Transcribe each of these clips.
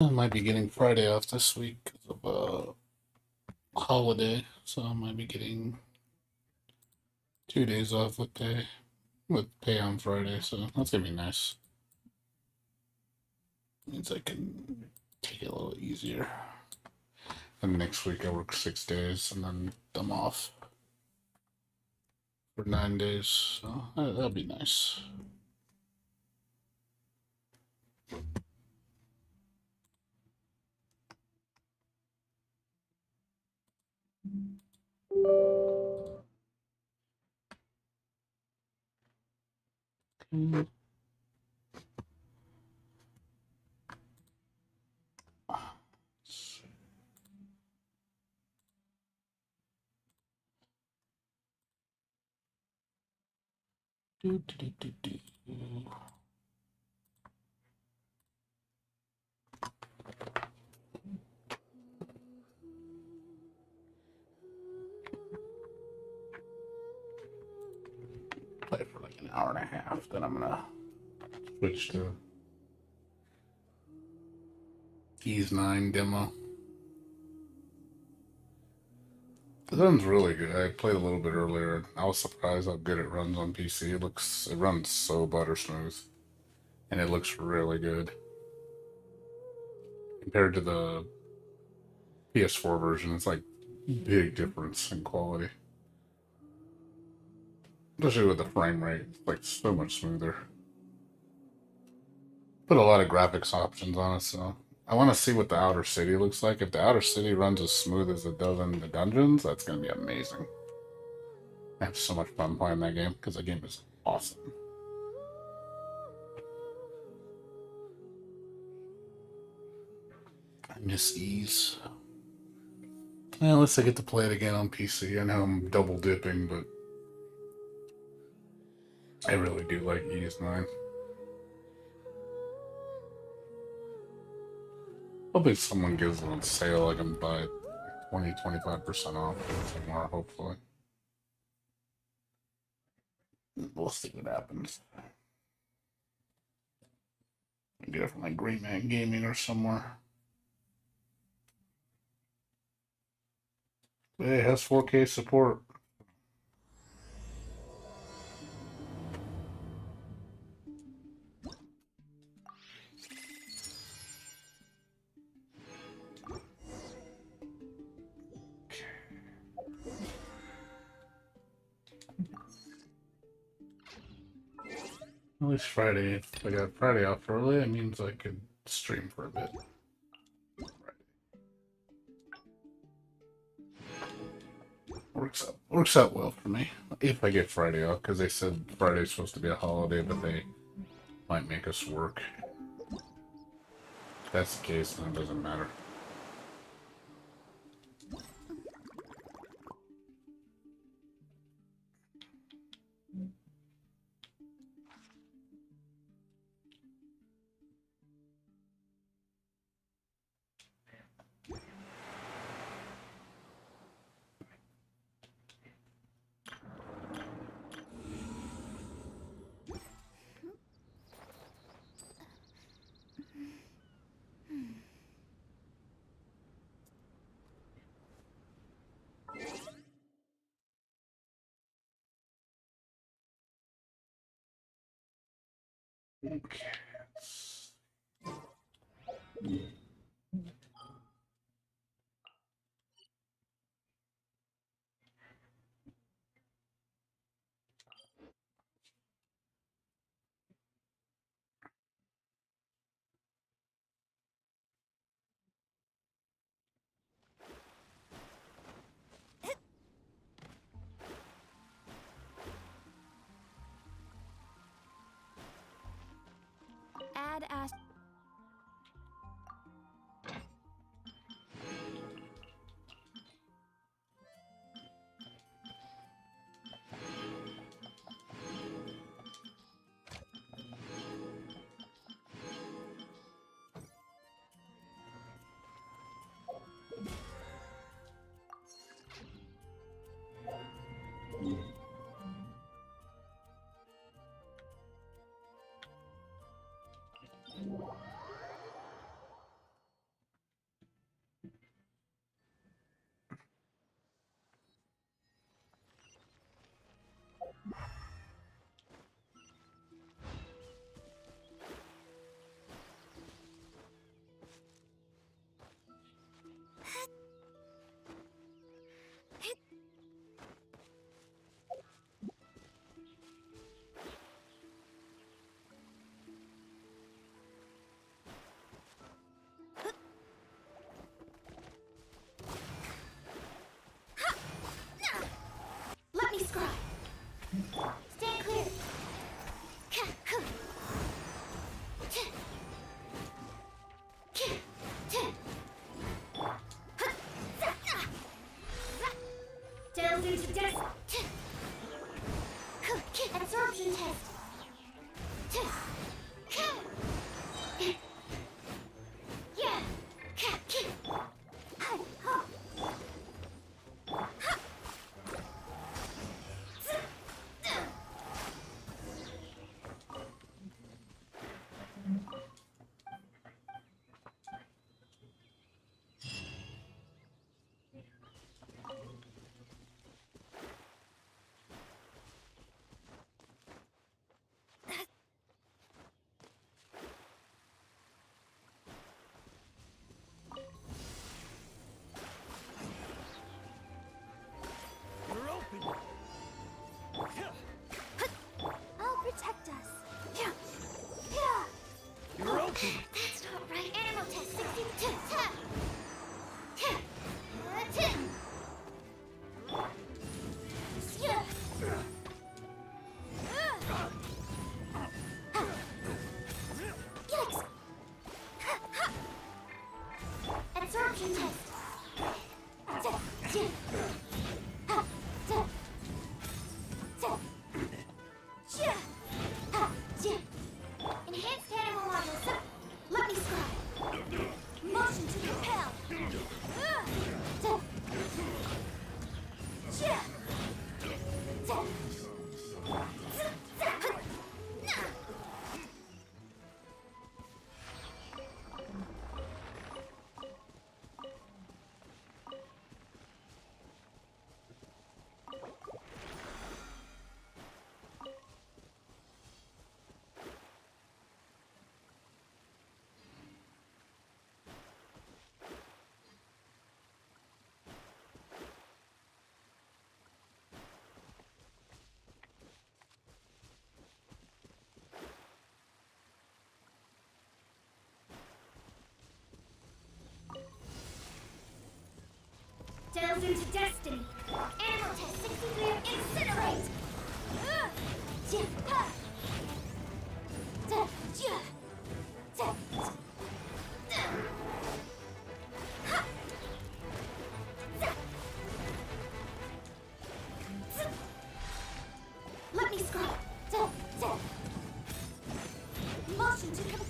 I might be getting Friday off this week because of a holiday, so I might be getting 2 days off with pay on Friday, so that's gonna be nice. Means I can take it a little easier. And next week I work 6 days and then I'm off for 9 days, so that'll be nice. Mm. Do, do, do, do, do. Play for like an hour and a half, then I'm gonna switch to Keys 9 demo. It runs really good. I played a little bit earlier. I was surprised how good it runs on PC. It runs so butter smooth, and it looks really good compared to the PS4 version. It's like big difference in quality, especially with the frame rate. It's like so much smoother. Put a lot of graphics options on it, so I want to see what the outer city looks like. If the outer city runs as smooth as it does in the dungeons, that's gonna be amazing. I have so much fun playing that game because the game is awesome. I miss ease. Well, unless I get to play it again on PC. I know I'm double dipping, but I really do like ES9. Hopefully someone gives it on sale. I can buy it 20-25% off somewhere, hopefully. We'll see what happens. Get it from like Great Man Gaming or somewhere. But it has 4K support. At least Friday. If I got Friday off early, it means I could stream for a bit. Works out well for me if I get Friday off because they said Friday's supposed to be a holiday, but they might make us work. If that's the case, then it doesn't matter. Okay. Add as Delve into depth. Absorption test. Yeah. You're open. I'll protect us. You're open. That's not right. Animal test 62. Yikes! Absorption test. Enhanced animal module. Let me scribe. Motion to repel. Delve into destiny. Animal test 63. Incinerate. Let me scrub. Motion to come.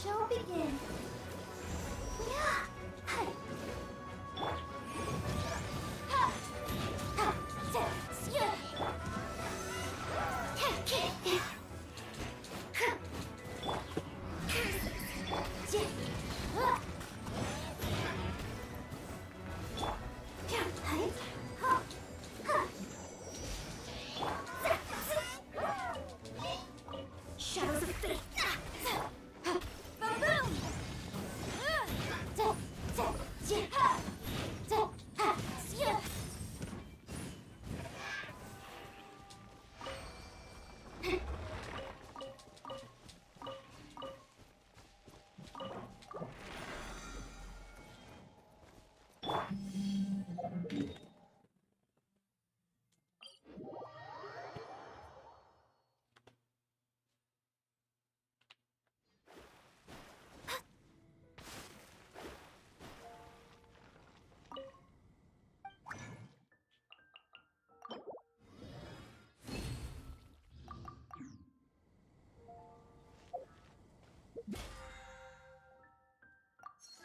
show begin. Yeah. Hi. Ha. Ha. Yeah. Shadows of fate. Boom boom.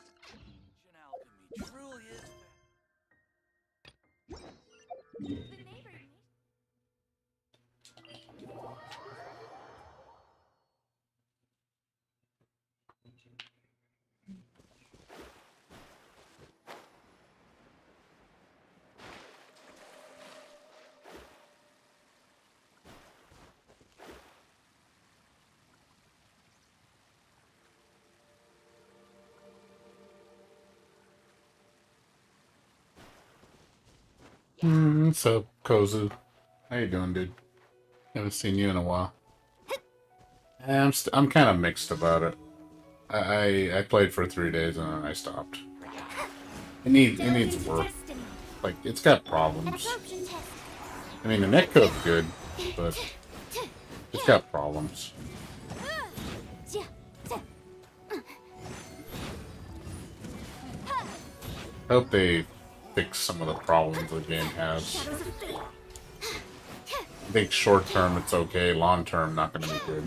Genshin alchemy truly is. The neighbor What's up, Kozu? How you doing, dude? Haven't seen you in a while. I'm kind of mixed about it. I played for 3 days and then I stopped. It needs work. destiny. Like, it's got An problems. absorption test. I mean, the netcode's good, but it's got problems. I hope they fix some of the problems the game has. Shadows of fate. I think short term it's okay, long term not going to be good.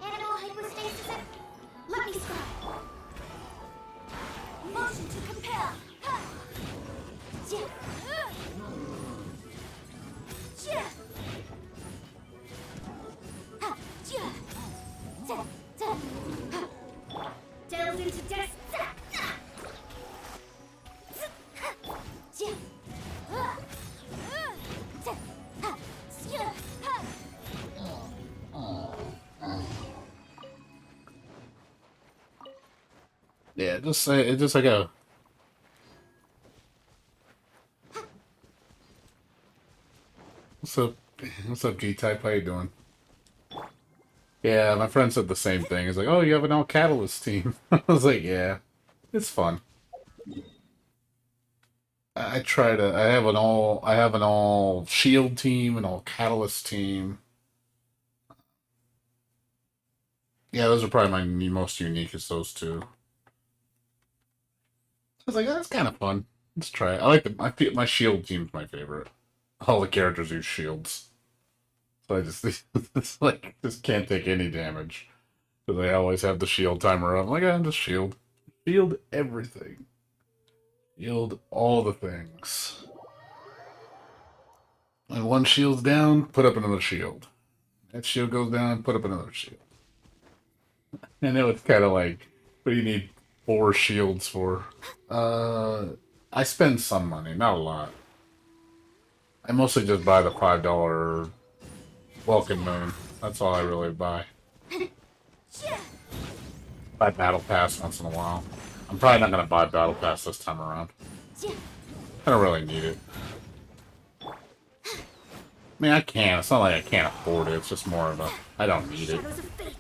Animal hypostasis. Let me scribe. Motion to compel. Delve into death. Yeah, it's just like a... What's up? What's up, G-Type? How you doing? Yeah, my friend said the same thing. He's like, oh, you have an all Catalyst team. I was like, yeah, it's fun. I have an all Shield team, an all Catalyst team. Yeah, those are probably my most unique is those two. I was like, that's kind of fun. Let's try it. I like my Shield team's my favorite. All the characters use shields. So I just, it's like, just can't take any damage. Because they always have the shield timer up. I'm like, just shield. Shield everything. Shield all the things. When one shield's down, put up another shield. That shield goes down, put up another shield. I know it's kind of like, what do you need 4 shields for? I spend some money, not a lot. I mostly just buy the $5 Welcome Moon. That's all I really buy. Buy Battle Pass once in a while. I'm probably not gonna buy Battle Pass this time around. I don't really need it. I mean, I can. It's not like I can't afford it. It's just more of a, I don't need it. Shadows of fate.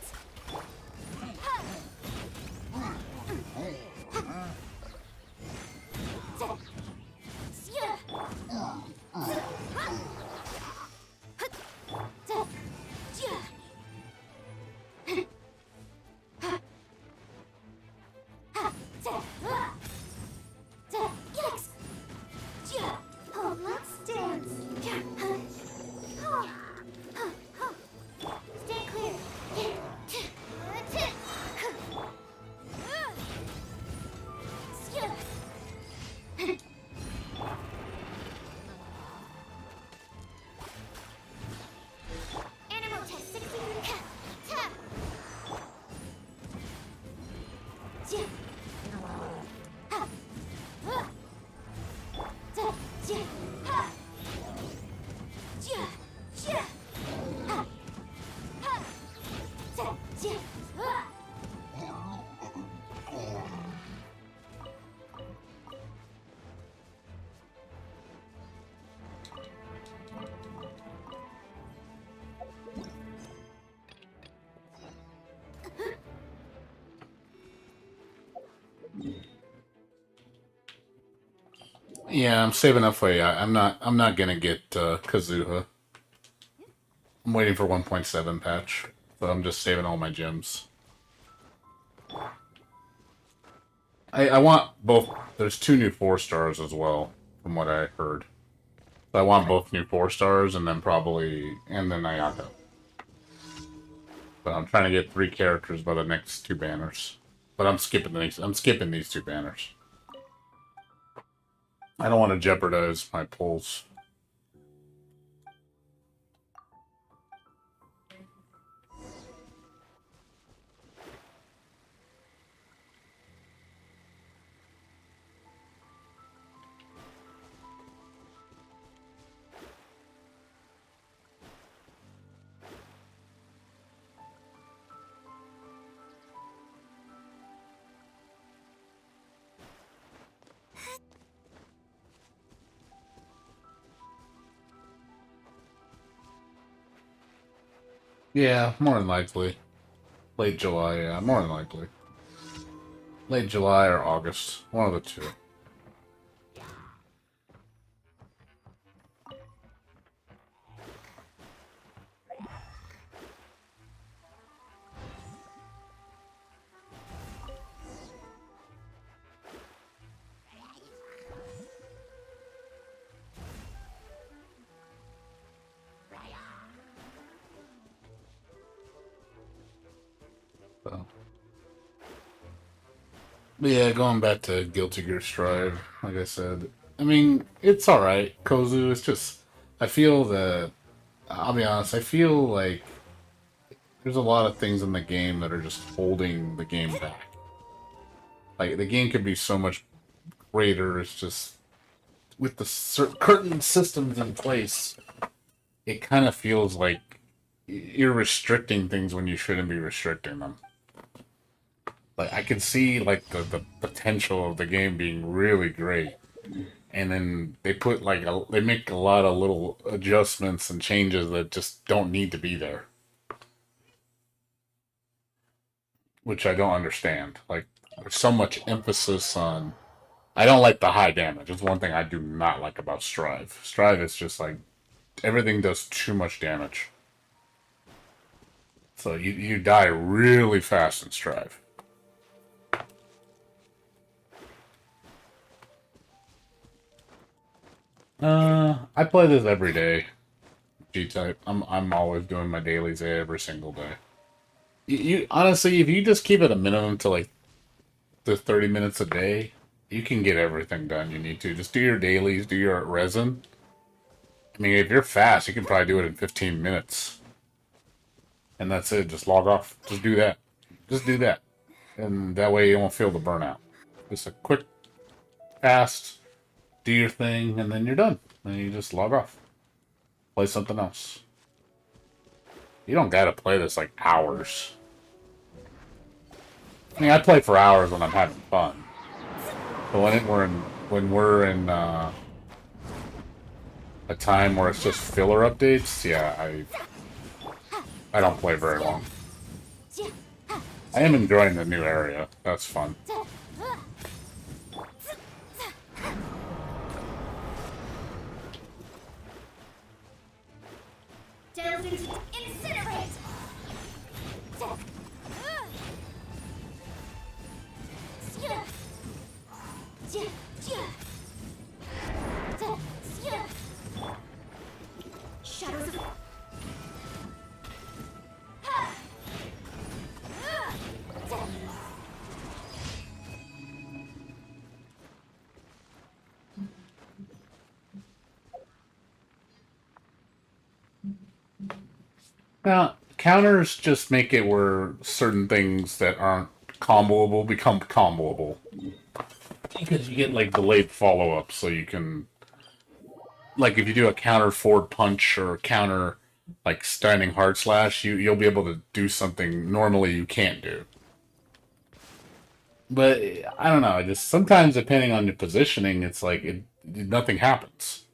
Yeah, I'm saving up for AI. I'm not gonna get Kazuha. I'm waiting for 1.7 patch, so I'm just saving all my gems. I want both. There's two new 4 stars as well, from what I heard. So I want both new 4 stars and then Nayako. But I'm trying to get 3 characters by the next 2 banners. But I'm skipping these. I'm skipping these 2 banners. I don't want to jeopardize my pulls. Yeah, more than likely. Late July, yeah, more than likely. Late July or August. One of the two. So. But yeah, going back to Guilty Gear Strive, like I said, I mean, it's alright. Kozu, it's just, I feel that, I'll be honest, I feel like there's a lot of things in the game that are just holding the game back. Like, the game could be so much greater, it's just, with the certain systems in place, it kind of feels like you're restricting things when you shouldn't be restricting them. Like, I can see, like, the potential of the game being really great, and then they put they make a lot of little adjustments and changes that just don't need to be there, which I don't understand. Like, there's so much emphasis on. I don't like the high damage. It's one thing I do not like about Strive. Strive is just like everything does too much damage, so you die really fast in Strive. I play this every day. G type. I'm always doing my dailies every single day. You honestly, if you just keep it a minimum to like the 30 minutes a day, you can get everything done you need to. Just do your dailies, do your resin. I mean, if you're fast, you can probably do it in 15 minutes. And that's it. Just log off. Just do that. Just do that. And that way you won't feel the burnout. Just a quick, fast, do your thing, and then you're done. And you just log off. Play something else. You don't gotta play this like hours. I mean, I play for hours when I'm having fun. But when we're in a time where it's just filler updates, yeah, I don't play very long. I am enjoying the new area. That's fun. Delve into incinerate. Shadows of Now, counters just make it where certain things that aren't comboable become comboable. Because you get like delayed follow up, so you can like if you do a counter forward punch or counter like standing hard slash, you'll be able to do something normally you can't do. But I don't know. Just sometimes depending on your positioning, it's like nothing happens.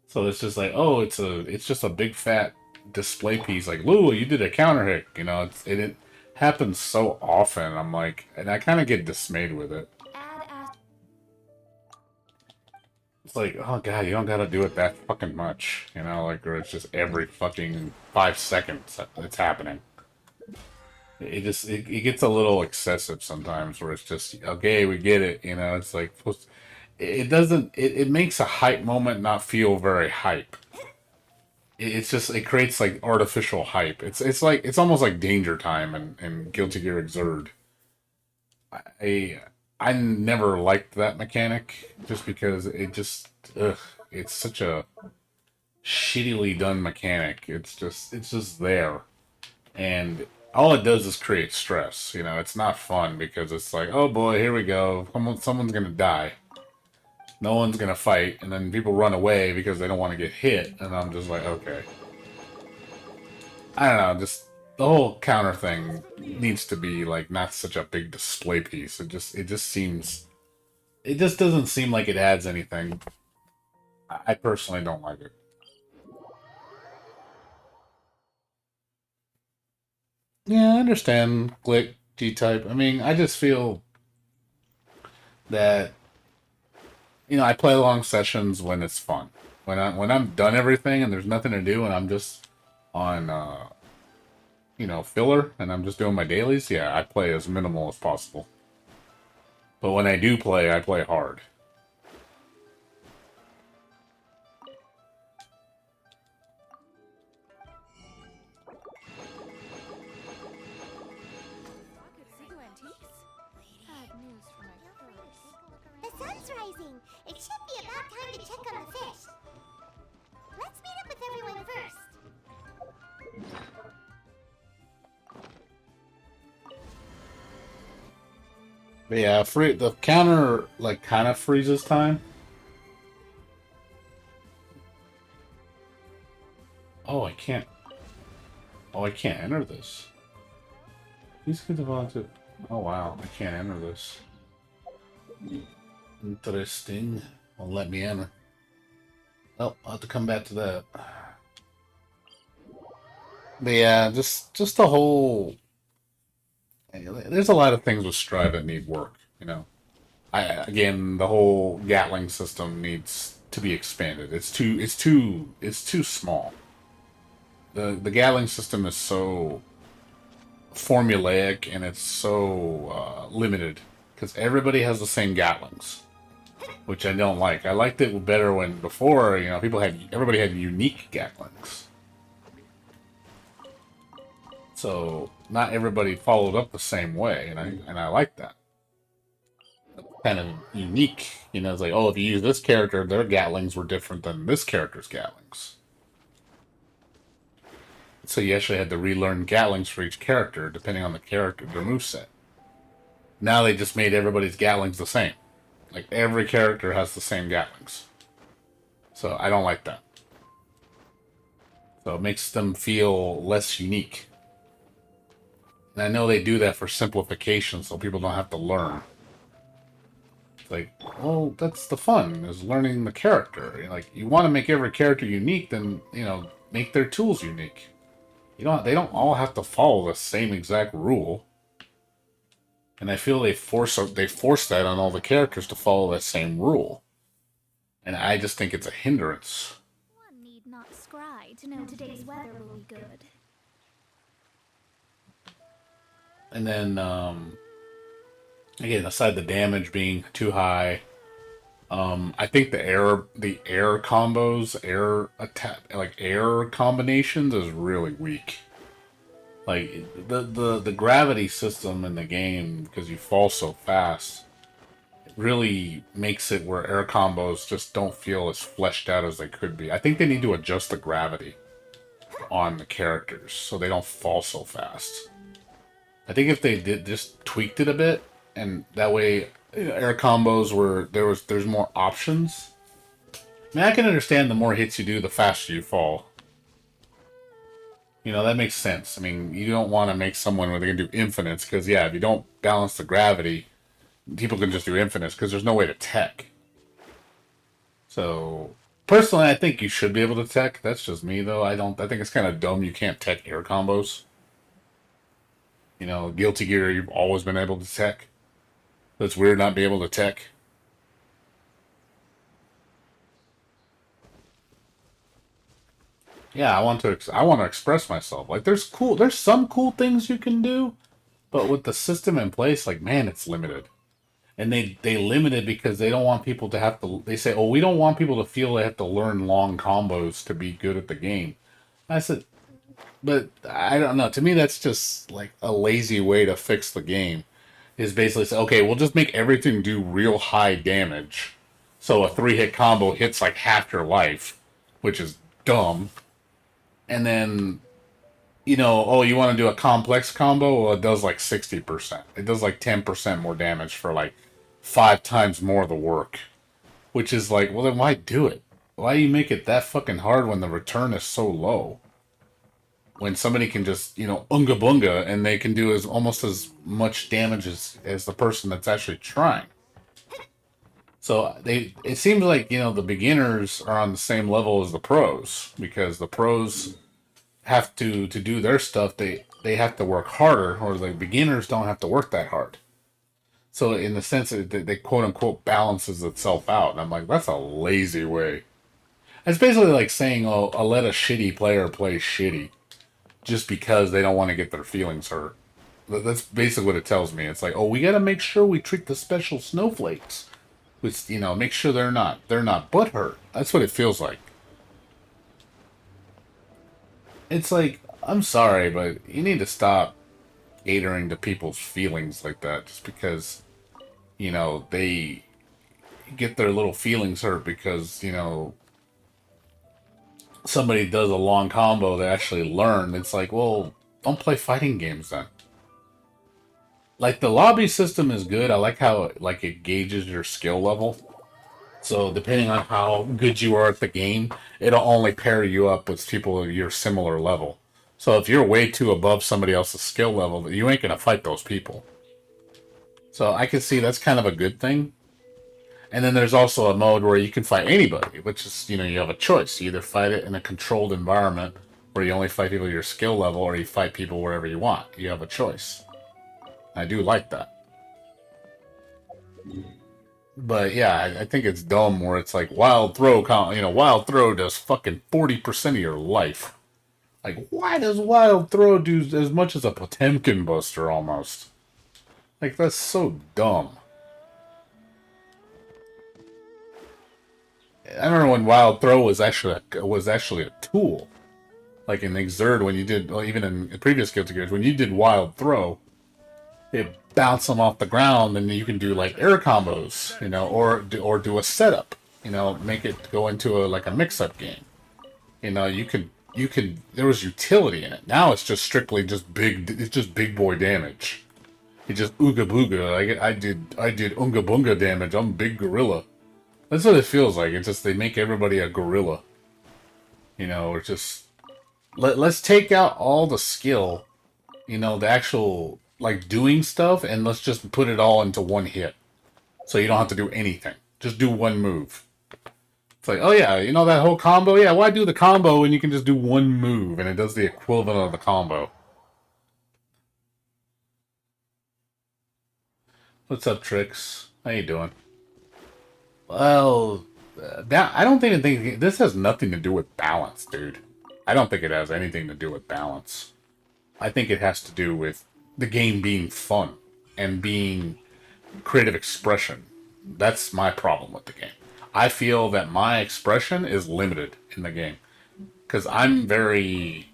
So it's just like, oh, it's just a big fat display piece. Like, Lou, you did a counter hit. You know, it happens so often. I'm like, and I kind of get dismayed with it. add. It's like, oh god, you don't gotta do it that fucking much, you know, like, or it's just every fucking 5 seconds that it's happening. It gets a little excessive sometimes, where it's just okay, we get it, you know. It's like it doesn't. It makes a hype moment not feel very hype. It's just it creates like artificial hype. It's like it's almost like Danger Time and Guilty Gear Xrd. I I never liked that mechanic just because it just ugh, it's such a shittily done mechanic. It's just there, and all it does is create stress. You know, it's not fun because it's like, oh boy, here we go. Someone's gonna die. No one's gonna fight, and then people run away because they don't want to get hit, and I'm just like, okay. I don't know, just the whole counter thing needs to be like not such a big display piece. It just doesn't seem like it adds anything. I personally don't like it. Yeah, I understand Glick G-type. I mean, I just feel that I play long sessions when it's fun. When I'm done everything and there's nothing to do and I'm just on filler and I'm just doing my dailies, yeah, I play as minimal as possible. But when I play hard. Sigo antiques? Bad news for my purse. The sun's rising. It should be about time to check on the fish. Let's meet up with everyone first. But yeah, the counter like kind of freezes time. Oh, I can't. Oh, I can't enter this. These kids have on to. Oh wow, I can't enter this. Interesting. Won't let me enter. Oh, I'll have to come back to that. But yeah, just the whole. There's a lot of things with Strive that need work. Again, the whole Gatling system needs to be expanded. It's too small. The Gatling system is so formulaic and it's so limited because everybody has the same Gatlings, which I don't like. I liked it better when before everybody had unique Gatlings. So not everybody followed up the same way, and I like that. Kind of unique, it's like, oh, if you use this character, their Gatlings were different than this character's Gatlings. So you actually had to relearn Gatlings for each character, depending on the character, their moveset. Now they just made everybody's Gatlings the same. Like, every character has the same Gatlings. So I don't like that. So it makes them feel less unique. And I know they do that for simplification, so people don't have to learn. It's like, well, that's the fun, is learning the character. Like, you want to make every character unique, then, make their tools unique. They don't all have to follow the same exact rule. And I feel they force that on all the characters to follow that same rule. And I just think it's a hindrance. One need not scry to know today's weather will be good. And then, again, aside the damage being too high, I think the air combos, air attack, like air combinations is really weak. Like the gravity system in the game, because you fall so fast, it really makes it where air combos just don't feel as fleshed out as they could be. I think they need to adjust the gravity on the characters so they don't fall so fast. I think if they did just tweaked it a bit, and that way air combos were there's more options. I mean, I can understand the more hits you do, the faster you fall. That makes sense. I mean, you don't want to make someone where they can do infinites, because, yeah, if you don't balance the gravity, people can just do infinites, because there's no way to tech. So, personally, I think you should be able to tech. That's just me, though. I think it's kind of dumb you can't tech air combos. Guilty Gear, you've always been able to tech. So it's weird not be able to tech. yeah, I want to express myself. Like there's some cool things you can do, but with the system in place, like man, it's limited. And they limit it because they don't want people to have to. They say, "Oh, we don't want people to feel they have to learn long combos to be good at the game." I said, but I don't know. To me, that's just like a lazy way to fix the game. Is basically say, okay, we'll just make everything do real high damage, so a 3-hit combo hits like half your life, which is dumb. And then oh, you want to do a complex combo? Well, it does like 60%. It does like 10% more damage for like 5 times more of the work. Which is like, well, then why do it? Why do you make it that fucking hard when the return is so low? When somebody can just, unga bunga and they can do as almost as much damage as the person that's actually trying. So it seems like, the beginners are on the same level as the pros because the pros have to do their stuff, they have to work harder, or the beginners don't have to work that hard. So in the sense that they quote unquote balances itself out, and I'm like, that's a lazy way. It's basically like saying, "Oh, I'll let a shitty player play shitty just because they don't want to get their feelings hurt." That's basically what it tells me. It's like, "Oh, we got to make sure we treat the special snowflakes, which make sure they're not butthurt." That's what it feels like. It's like, I'm sorry, but you need to stop catering to people's feelings like that just because, they get their little feelings hurt because, somebody does a long combo they actually learn. It's like, well, don't play fighting games then. Like the lobby system is good. I like how like it gauges your skill level. So depending on how good you are at the game, it'll only pair you up with people of your similar level. So if you're way too above somebody else's skill level, you ain't gonna fight those people. So I can see that's kind of a good thing. And then there's also a mode where you can fight anybody, which is, you have a choice. You either fight it in a controlled environment where you only fight people at your skill level, or you fight people wherever you want. You have a choice. I do like that. But yeah, I think it's dumb where it's like wild throw does fucking 40% of your life. Like, why does wild throw do as much as a Potemkin buster almost? Like, that's so dumb. I remember when wild throw was actually a tool. Like in Exert, when you did, well, even in previous Guilty Gears, when you did wild throw, it bounce them off the ground, and you can do like air combos, or do a setup, make it go into a mix-up game. You could there was utility in it. Now it's just strictly just big boy damage. It's just ooga booga. I did unga bunga damage. I'm big gorilla. That's what it feels like. It's just they make everybody a gorilla. It's just let's take out all the skill, the actual like doing stuff, and let's just put it all into one hit. So you don't have to do anything. Just do one move. It's like, oh yeah, that whole combo? Yeah, why do the combo when you can just do one move and it does the equivalent of the combo? What's up, Trix? How you doing? Well, I don't even think this has nothing to do with balance, dude. I don't think it has anything to do with balance. I think it has to do with the game being fun and being creative expression. That's my problem with the game. I feel that my expression is limited in the game because I'm very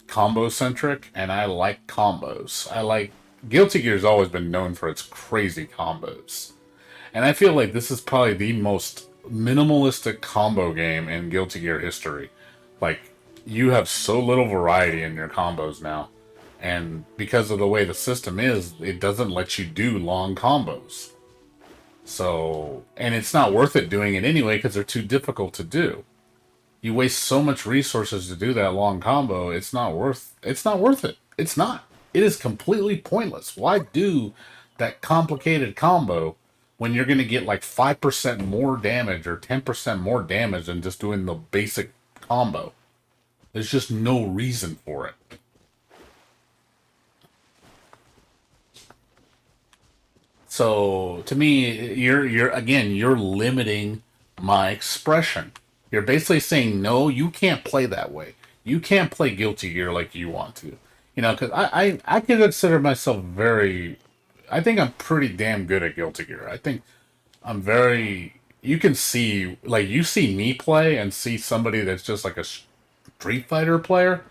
combo centric and I like combos. I like Guilty Gear's always been known for its crazy combos. And I feel like this is probably the most minimalistic combo game in Guilty Gear history. Like, you have so little variety in your combos now. And because of the way the system is, it doesn't let you do long combos. So, and it's not worth it doing it anyway because they're too difficult to do. You waste so much resources to do that long combo, it's not worth it. It's not. It is completely pointless. Why do that complicated combo when you're going to get like 5% more damage or 10% more damage than just doing the basic combo? There's just no reason for it. So to me, you're limiting my expression. You're basically saying no, you can't play that way. You can't play Guilty Gear like you want to. You know, because I can consider myself very. I think I'm pretty damn good at Guilty Gear. I think I'm very. You can see, like, you see me play and see somebody that's just like a Street Fighter player.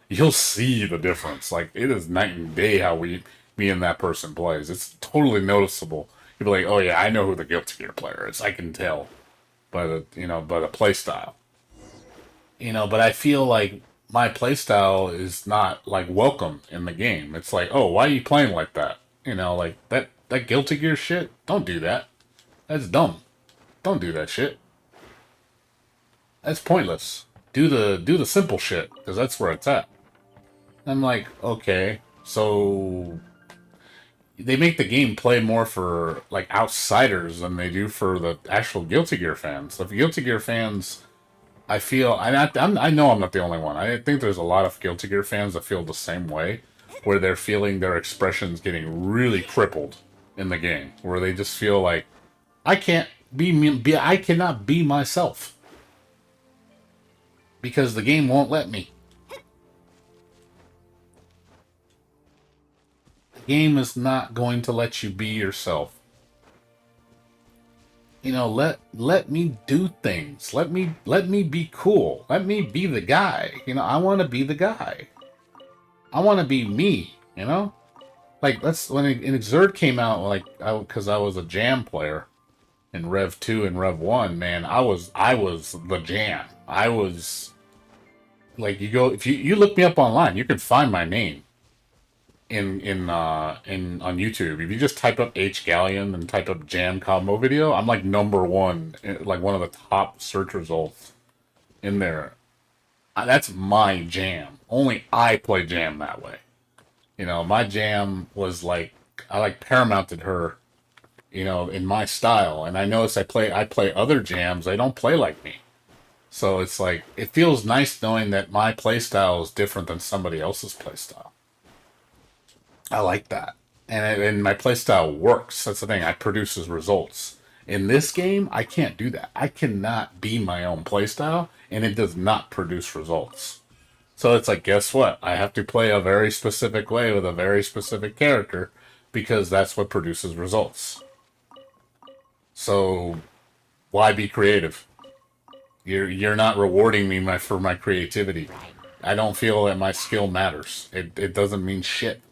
You'll see the difference. Like, it is night and day how me and that person plays. It's totally noticeable. You'll be like, oh yeah, I know who the Guilty Gear player is. I can tell by the play style. But I feel like my playstyle is not like welcome in the game. It's like, oh, why are you playing like that? Like that Guilty Gear shit. Don't do that. That's dumb. Don't do that shit. That's pointless. Do the simple shit because that's where it's at. I'm like, okay, so they make the game play more for like outsiders than they do for the actual Guilty Gear fans. The Guilty Gear fans, I feel, I know I'm not the only one. I think there's a lot of Guilty Gear fans that feel the same way, where they're feeling their expressions getting really crippled in the game, where they just feel like I can't be me, I cannot be myself because the game won't let me. The game is not going to let you be yourself. Let me do things. Let me be cool. Let me be the guy. I want to be the guy. I want to be me. Like that's when Exert came out. Like because I was a jam player in Rev 2 and Rev 1. Man, I was the jam. I was like if you look me up online, you can find my name in on YouTube. If you just type up H Galleon and type up Jam combo video, I'm like #1, like one of the top search results in there. That's my jam. Only I play jam that way. My jam was like I like paramounted her, in my style. And I notice I play other jams. They don't play like me. So it's like it feels nice knowing that my play style is different than somebody else's play style. I like that. And my playstyle works. That's the thing. I produces results. In this game, I can't do that. I cannot be my own playstyle, and it does not produce results. So it's like, guess what? I have to play a very specific way with a very specific character because that's what produces results. So why be creative? You're not rewarding me for my creativity. I don't feel that my skill matters. It doesn't mean shit.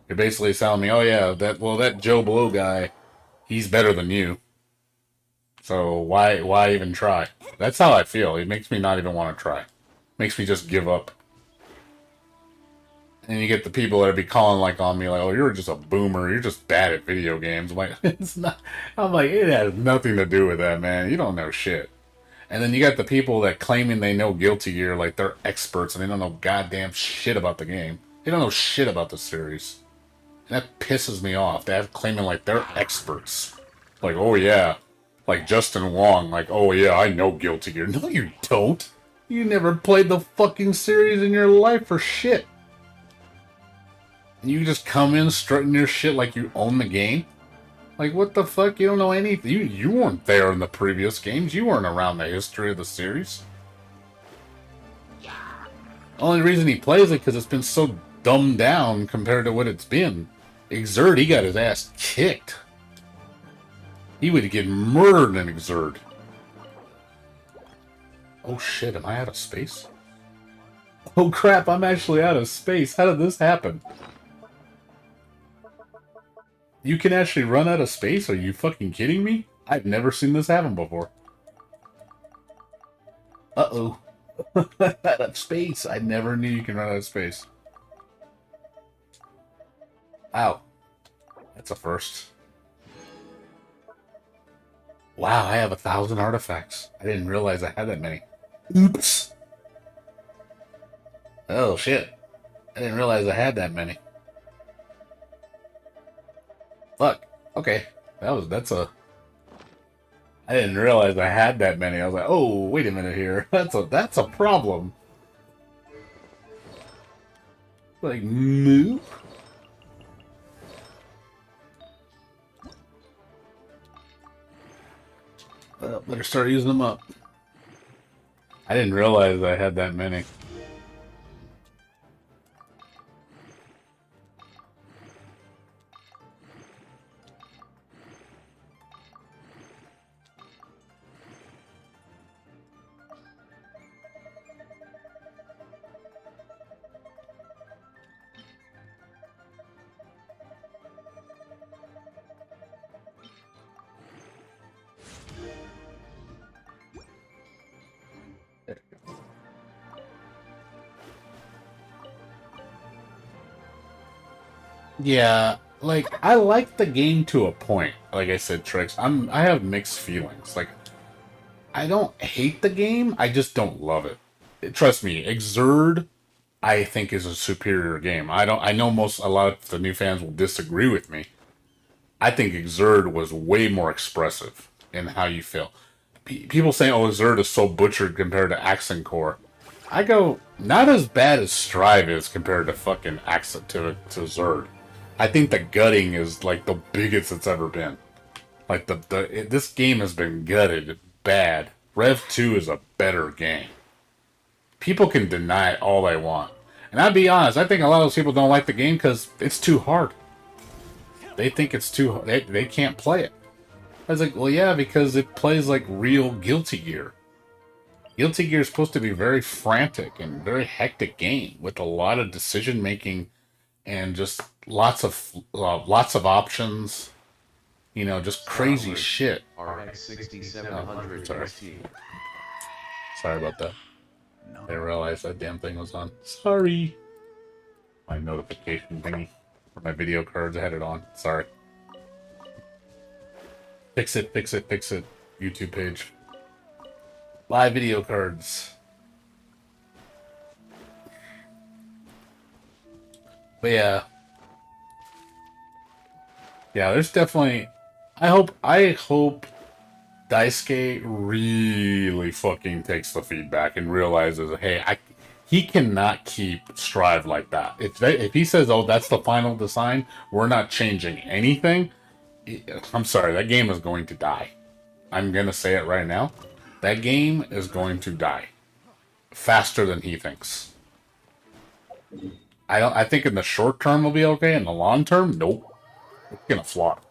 You're basically telling me, oh yeah, that Joe Blow guy, he's better than you. So why even try? That's how I feel. It makes me not even want to try. Makes me just give up. And you get the people that be calling like on me like, oh, you're just a boomer. You're just bad at video games. I'm like, it's not. I'm like, it has nothing to do with that, man. You don't know shit. And then you got the people that claiming they know Guilty Gear like they're experts and they don't know goddamn shit about the game. They don't know shit about the series. And that pisses me off. They're claiming like they're experts. Like, oh yeah. Like Justin Wong, like, oh yeah, I know Guilty Gear. No, you don't. You never played the fucking series in your life for shit. And you just come in strutting your shit like you own the game? Like, what the fuck? You don't know anything. You weren't there in the previous games. You weren't around the history of the series. The only reason he plays it because it's been so dumbed down compared to what it's been. Exert, he got his ass kicked. He would get murdered in Exert. Oh shit, am I out of space? Oh crap, I'm actually out of space. How did this happen? You can actually run out of space? Are you fucking kidding me? I've never seen this happen before. Uh-oh. Out of space. I never knew you can run out of space. Ow. That's a first. Wow, I have 1,000 artifacts. I didn't realize I had that many. Oops. Oh, shit. I didn't realize I had that many. Fuck. Okay. That's a... I didn't realize I had that many. I was like, oh, wait a minute here. That's a problem. Like, move? Better start using them up. I didn't realize I had that many. Yeah, like I like the game to a point. Like I said, Tricks. I have mixed feelings. Like I don't hate the game, I just don't love it. Trust me, Exerd I think is a superior game. I know a lot of the new fans will disagree with me. I think Exerd was way more expressive in how you feel. People say, "Oh, Exerd is so butchered compared to Accent Core." I go, not as bad as Strive is compared to fucking Accent to Zerd. I think the gutting is like the biggest it's ever been. Like this game has been gutted bad. Rev 2 is a better game. People can deny it all they want. And I'll be honest, I think a lot of those people don't like the game because it's too hard. They think it's too they can't play it. I was like, well, yeah, because it plays like real Guilty Gear. Guilty Gear is supposed to be very frantic and very hectic game with a lot of decision making and just lots of options. You know, just crazy shit. RX Oh, 6700 sorry. XT. Sorry about that. I didn't realize that damn thing was on. Sorry. My notification thingy for my video cards. I had it on. Sorry. Fix it, fix it, fix it. YouTube page. Live video cards. But yeah. Yeah, there's definitely I hope Daisuke really fucking takes the feedback and realizes, hey, he cannot keep Strive like that. If he says, oh, that's the final design, we're not changing anything. I'm sorry, that game is going to die. I'm gonna say it right now. That game is going to die faster than he thinks. I think in the short term it'll be okay. In the long term, nope. It's gonna flop.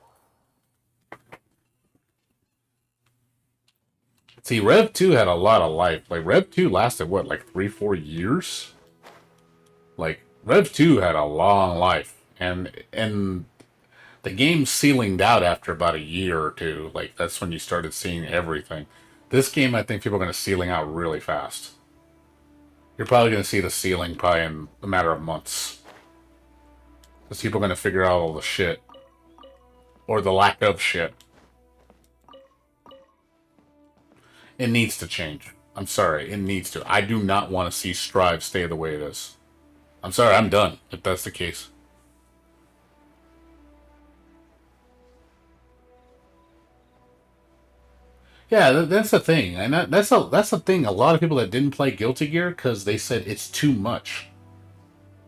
See, Rev 2 had a lot of life. Like, Rev 2 lasted, what, like 3-4 years? Like, Rev 2 had a long life. And the game ceilinged out after about a year or two. Like, that's when you started seeing everything. This game, I think people are going to ceiling out really fast. You're probably going to see the ceiling probably in a matter of months. Because people are going to figure out all the shit. Or the lack of shit. It needs to change. I'm sorry, it needs to. I do not want to see Strive stay the way it is. I'm sorry, I'm done, if that's the case. Yeah, that's the thing. And that's the thing. A lot of people that didn't play Guilty Gear, because they said it's too much.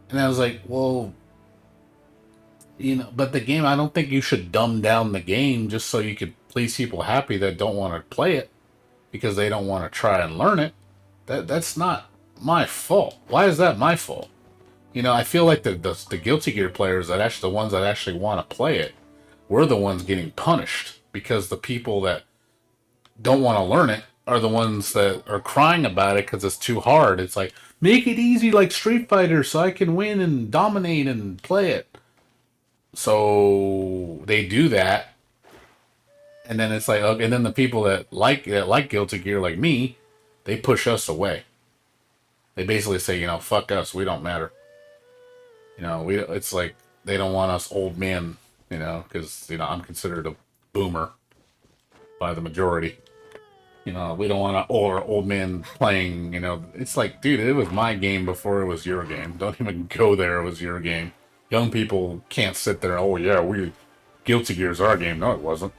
And I was like, well, you know, but the game, I don't think you should dumb down the game just so you could please people happy that don't want to play it because they don't want to try and learn it. That's not my fault. Why is that my fault? You know, I feel like the Guilty Gear players that actually the ones that actually want to play it, we're the ones getting punished because the people that don't want to learn it are the ones that are crying about it because it's too hard. It's like, make it easy like Street Fighter so I can win and dominate and play it. So they do that, and then it's like, okay, and then the people that like Guilty Gear like me, they push us away. They basically say, you know, fuck us, we don't matter. You know, it's like they don't want us old men, you know, because, you know, I'm considered a boomer by the majority. You know, we don't want an old man playing, you know. It's like, dude, it was my game before it was your game. Don't even go there, it was your game. Young people can't sit there, oh yeah, Guilty Gear's our game. No, it wasn't.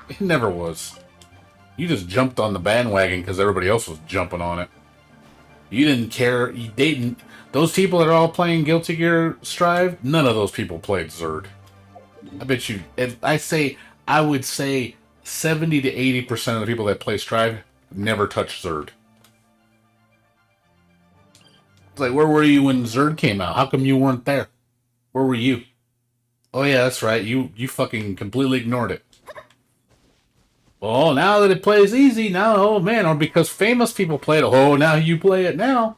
It never was. You just jumped on the bandwagon because everybody else was jumping on it. You didn't care. You didn't. Those people that are all playing Guilty Gear Strive, none of those people played Zerd. I bet you. I would say 70 to 80% of the people that play Strive never touched Zerd. It's like, where were you when Zerd came out? How come you weren't there? Where were you? Oh yeah, that's right. You fucking completely ignored it. Well, now that it plays easy, now, oh man, or because famous people play it, oh, now you play it now.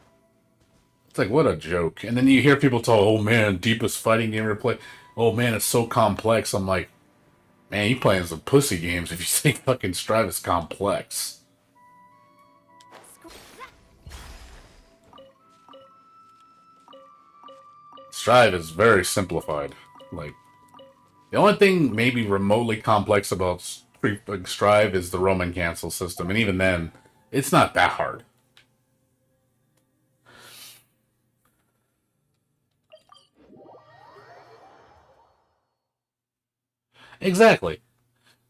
It's like, what a joke. And then you hear people talk, oh man, deepest fighting game ever played. Oh man, it's so complex. I'm like, man, you playing some pussy games if you think fucking Strive is complex. Strive is very simplified. Like, the only thing maybe remotely complex about Strive is the Roman cancel system, and even then, it's not that hard. Exactly.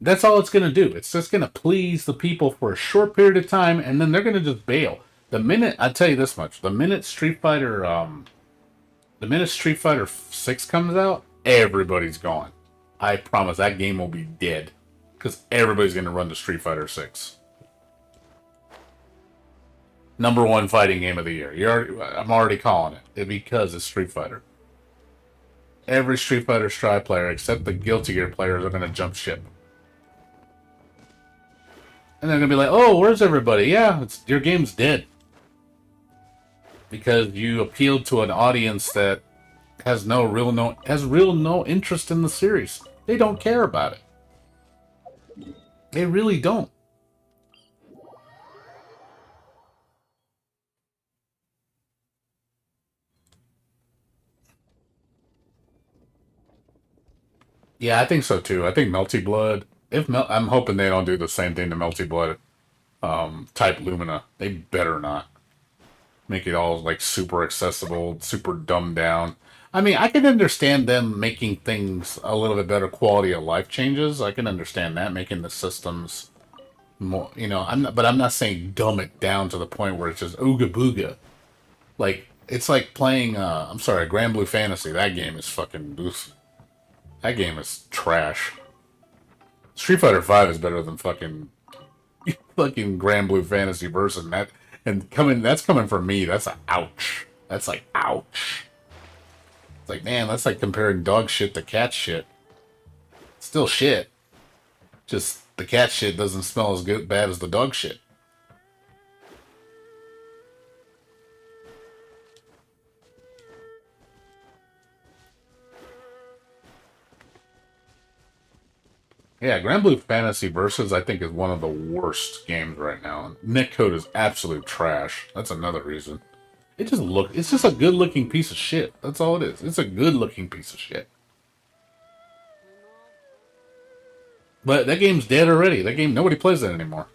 That's all it's going to do. It's just going to please the people for a short period of time, and then they're going to just bail. The minute I tell you this much, the minute Street Fighter 6 comes out, everybody's gone. I promise that game will be dead because everybody's going to run to Street Fighter 6. Number one fighting game of the year. I'm already calling it because it's Street Fighter. Every Street Fighter Strive player except the Guilty Gear players are going to jump ship. And they're going to be like, oh, where's everybody? Yeah, your game's dead. Because you appealed to an audience that has no interest in the series. They don't care about it. They really don't. Yeah, I think so too. I think Melty Blood. I'm hoping they don't do the same thing to Melty Blood type Lumina. They better not make it all like super accessible, super dumbed down. I mean, I can understand them making things a little bit better quality of life changes. I can understand that making the systems more. But I'm not saying dumb it down to the point where it's just ooga booga. Like it's like playing. I'm sorry, Grand Blue Fantasy. That game is fucking. Oof. That game is trash. Street Fighter V is better than fucking Grand Blue Fantasy version. That's coming from me. That's a ouch. That's like ouch. It's like, man, that's like comparing dog shit to cat shit. Still shit. Just the cat shit doesn't smell as bad as the dog shit. Yeah, Grand Blue Fantasy Versus, I think, is one of the worst games right now. Netcode is absolute trash. That's another reason. It's just a good looking piece of shit. That's all it is. It's a good looking piece of shit. But that game's dead already. That game, nobody plays that anymore.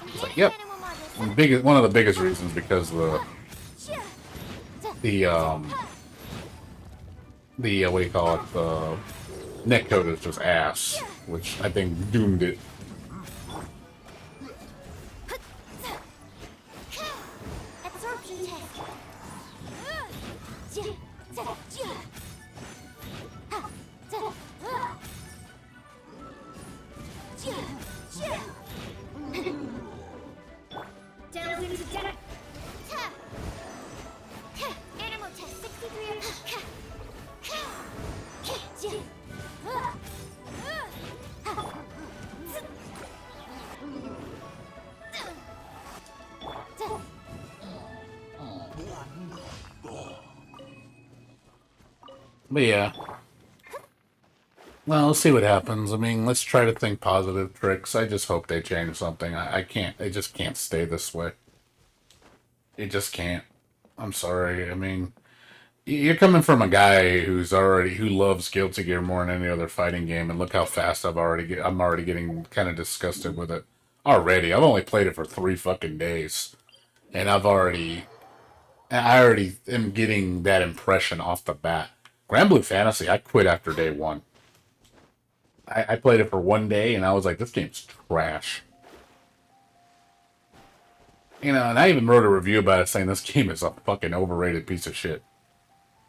It's like, yep. One of the biggest reasons because the what do you call it? The netcode is just ass, which I think doomed it. Absorption test. Delve into depth. Animal test 63. But yeah. Well, let's see what happens. I mean, let's try to think positive tricks. I just hope they change something. I can't. It just can't stay this way. It just can't. I'm sorry. I mean, you're coming from a guy who loves Guilty Gear more than any other fighting game, and look how fast I'm already getting kind of disgusted with it already. I've only played it for 3 fucking days, and I already am getting that impression off the bat. Grand Blue Fantasy, I quit after day 1. I played it for 1 day, and I was like, this game's trash. And I even wrote a review about it saying this game is a fucking overrated piece of shit.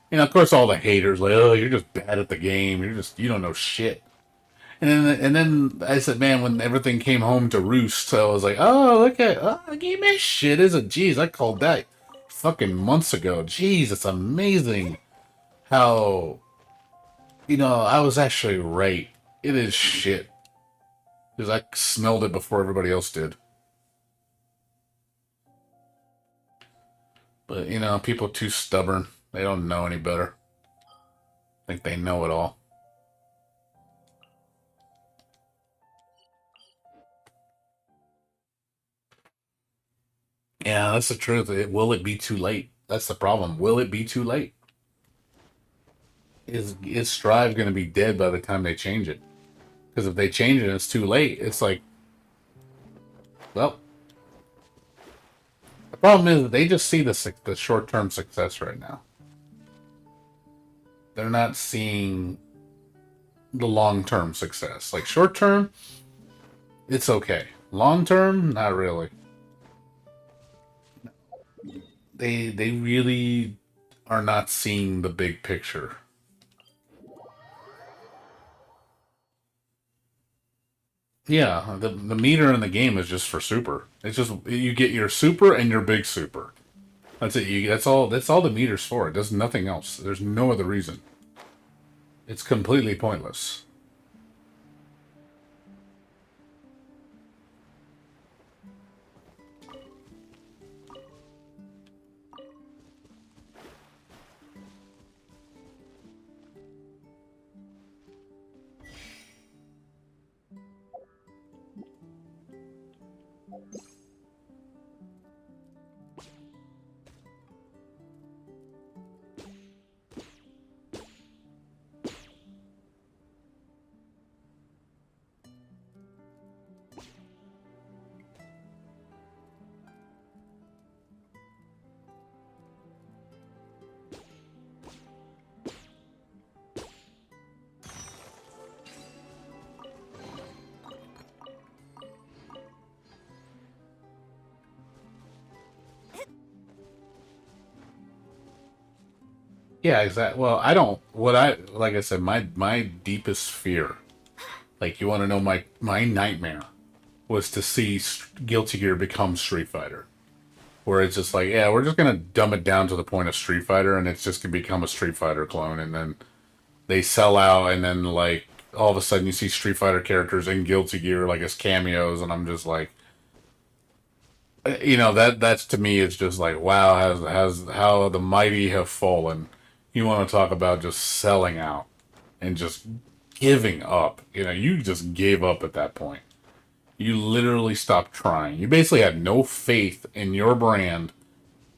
Of course, all the haters like, oh, you're just bad at the game. You don't know shit. And then I said, man, when everything came home to roost, I was like, oh, the game is shit, isn't? Jeez, I called that fucking months ago. Jeez, it's amazing how, I was actually right. It is shit. Because I smelled it before everybody else did. But, people are too stubborn. They don't know any better. Think they know it all. Yeah, that's the truth. Will it be too late? That's the problem. Will it be too late? Is Strive going to be dead by the time they change it? Because if they change it and it's too late, it's like, well, the problem is that they just see the short term success right now. They're not seeing the long term success. Like short term, it's okay. Long term, not really. They really are not seeing the big picture. Yeah, the meter in the game is just for super. It's just you get your super and your big super. That's it. That's all the meter's for. It does nothing else. There's no other reason. It's completely pointless. Yeah, exactly. Well, I don't. What I like I said, my deepest fear, like you want to know my nightmare, was to see Guilty Gear become Street Fighter, where it's just like, yeah, we're just gonna dumb it down to the point of Street Fighter, and it's just gonna become a Street Fighter clone, and then they sell out, and then like all of a sudden you see Street Fighter characters in Guilty Gear like as cameos, and I'm just like, that's to me it's just like wow, has how the mighty have fallen. You want to talk about just selling out and just giving up. You just gave up at that point. You literally stopped trying. You basically had no faith in your brand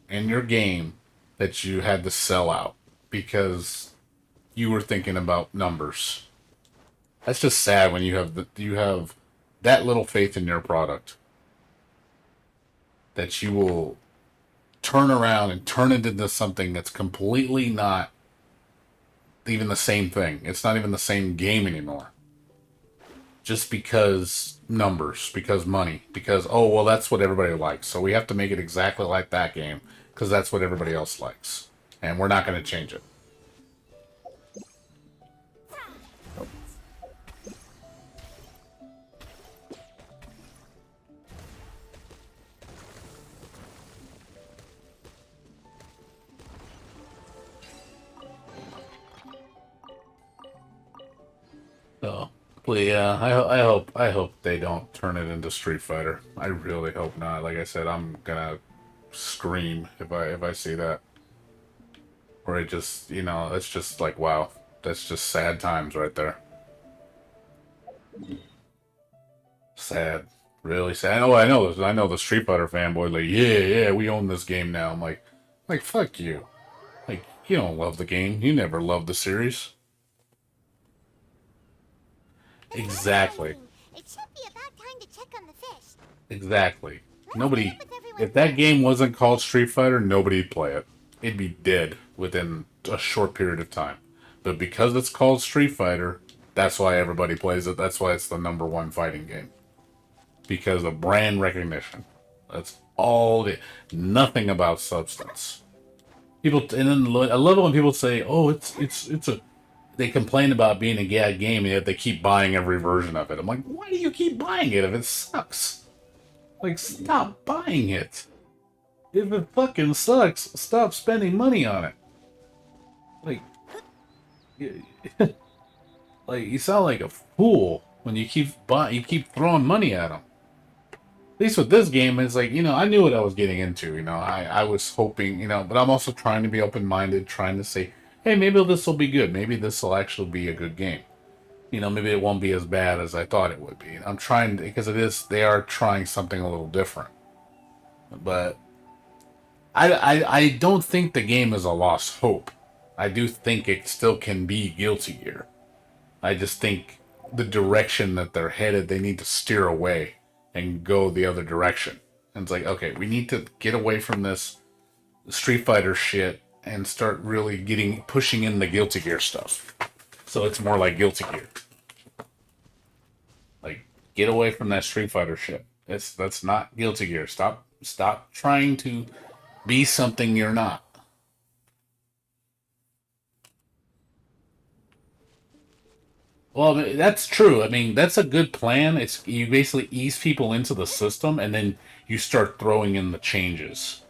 and your game that you had to sell out because you were thinking about numbers. That's just sad when you have that little faith in your product that you will turn around and turn it into something that's completely not even the same thing. It's not even the same game anymore. Just because numbers, because money, because, oh, well, that's what everybody likes. So we have to make it exactly like that game because that's what everybody else likes. And we're not going to change it. So, but yeah, I hope they don't turn it into Street Fighter. I really hope not. Like I said, I'm gonna scream if I see that. Or it just, it's just like wow, that's just sad times right there. Sad, really sad. Oh, I know the Street Fighter fanboy. Like, yeah, we own this game now. I'm like fuck you. Like, you don't love the game. You never loved the series. The sun's Exactly. rising. It should be about time to check on the fish. Exactly. Let's meet Nobody. up with everyone If that first. game wasn't called Street Fighter, nobody'd play it. It'd be dead within a short period of time. But because it's called Street Fighter, that's why everybody plays it. That's why it's the number one fighting game. Because of brand recognition. That's all it. Nothing about substance. People, and then I love it when people say, "Oh, it's a." They complain about being a gag game, and yet they keep buying every version of it. I'm like, why do you keep buying it if it sucks? Like, stop buying it. If it fucking sucks, stop spending money on it. Like, you, like you sound like a fool when you keep throwing money at them. At least with this game, it's like I knew what I was getting into. I was hoping, but I'm also trying to be open minded, trying to say, hey, maybe this will be good. Maybe this will actually be a good game. Maybe it won't be as bad as I thought it would be. I'm trying because it is. They are trying something a little different, but I don't think the game is a lost hope. I do think it still can be Guilty Gear. I just think the direction that they're headed, they need to steer away and go the other direction. And it's like, okay, we need to get away from this Street Fighter shit and start really pushing in the Guilty Gear stuff. So it's more like Guilty Gear. Like, get away from that Street Fighter shit. That's not Guilty Gear. Stop trying to be something you're not. Well, that's true. I mean, that's a good plan. It's you basically ease people into the system, and then you start throwing in the changes.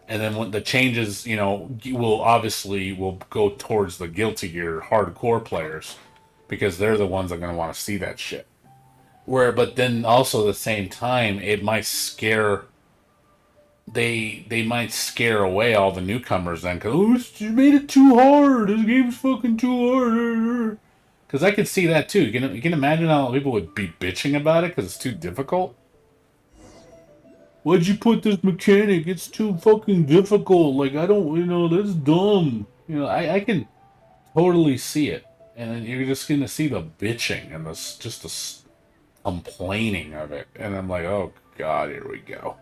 And then when the changes, will go towards the Guilty Gear hardcore players because they're the ones that are going to want to see that shit. But then also at the same time, it might scare they might scare away all the newcomers then because you made it too hard. This game's fucking too hard. Because I could see that too. You can imagine how people would be bitching about it because it's too difficult. Why'd you put this mechanic? It's too fucking difficult. Like I don't, that's dumb. I can totally see it, and then you're just gonna see the bitching and the complaining of it, and I'm like, oh god, here we go.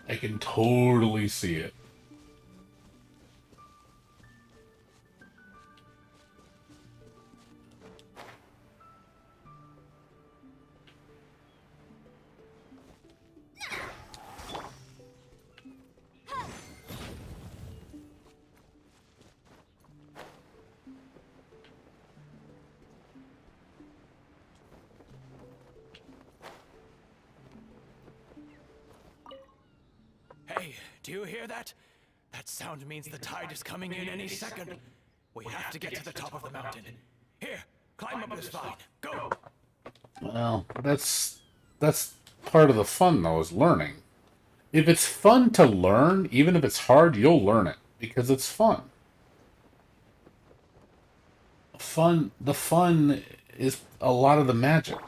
I can totally see it. Hey, do you hear that? That sound means the tide is coming in any second. We have to get to the top of the mountain. Here, climb up this vine. Go! Well, that's part of the fun though, is learning. If it's fun to learn, even if it's hard, you'll learn it because it's fun. The fun is a lot of the magic.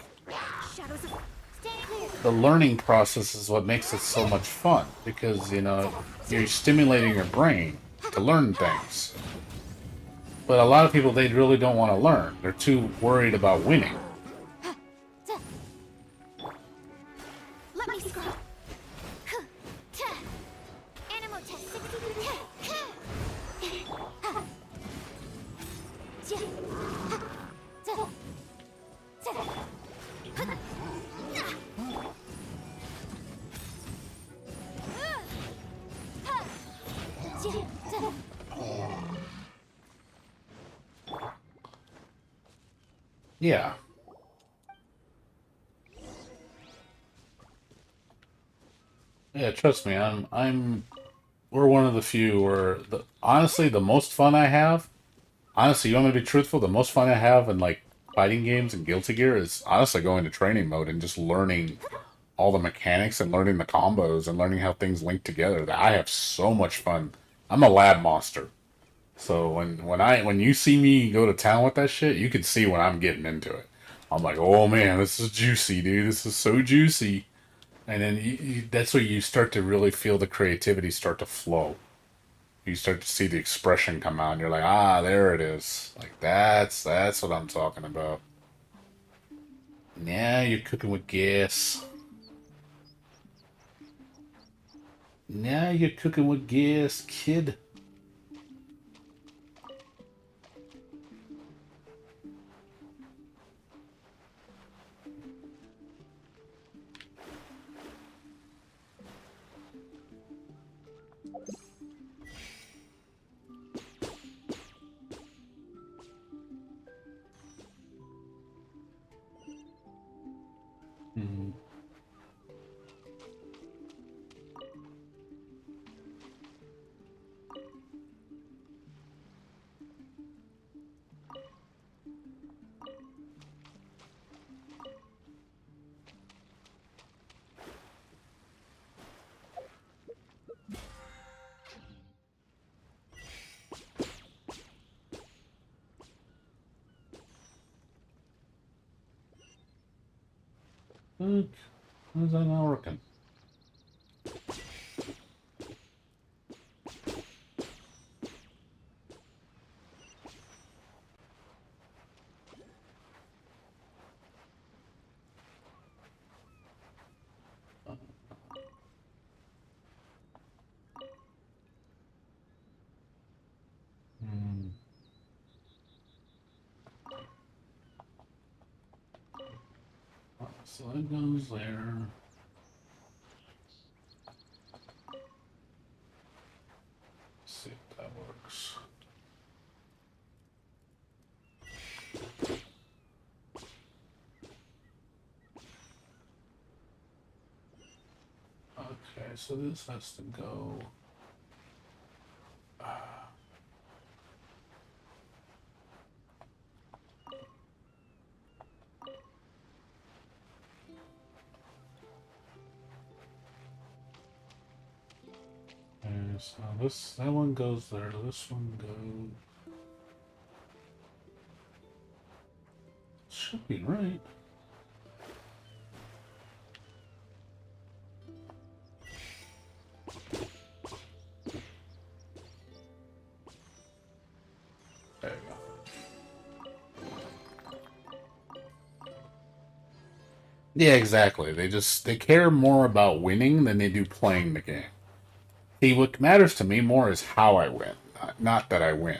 Shadows of... Stay clear. The learning process is what makes it so much fun because, you're stimulating your brain to learn things. But a lot of people, they really don't want to learn. They're too worried about winning. Let me scroll. Animal test 60. Yeah. Yeah, trust me, we're one of the few where honestly the most fun I have, honestly, you want me to be truthful, the most fun I have in like fighting games and Guilty Gear is honestly going to training mode and just learning all the mechanics and learning the combos and learning how things link together. That I have so much fun. I'm a lab monster. So when you see me go to town with that shit, you can see when I'm getting into it. I'm like, oh man, this is juicy, dude. This is so juicy. And then that's where you start to really feel the creativity start to flow. You start to see the expression come out, and you're like, ah, there it is. Like that's what I'm talking about. Now you're cooking with gas. Now you're cooking with gas, kid. Mhm. Fuck. How's that not working? So it goes there. Let's see if that works. Okay, so this has to go. Okay, so that one goes there. This one goes. Should be right. There you go. Yeah, exactly. They care more about winning than they do playing the game. See, what matters to me more is how I win, not that I win.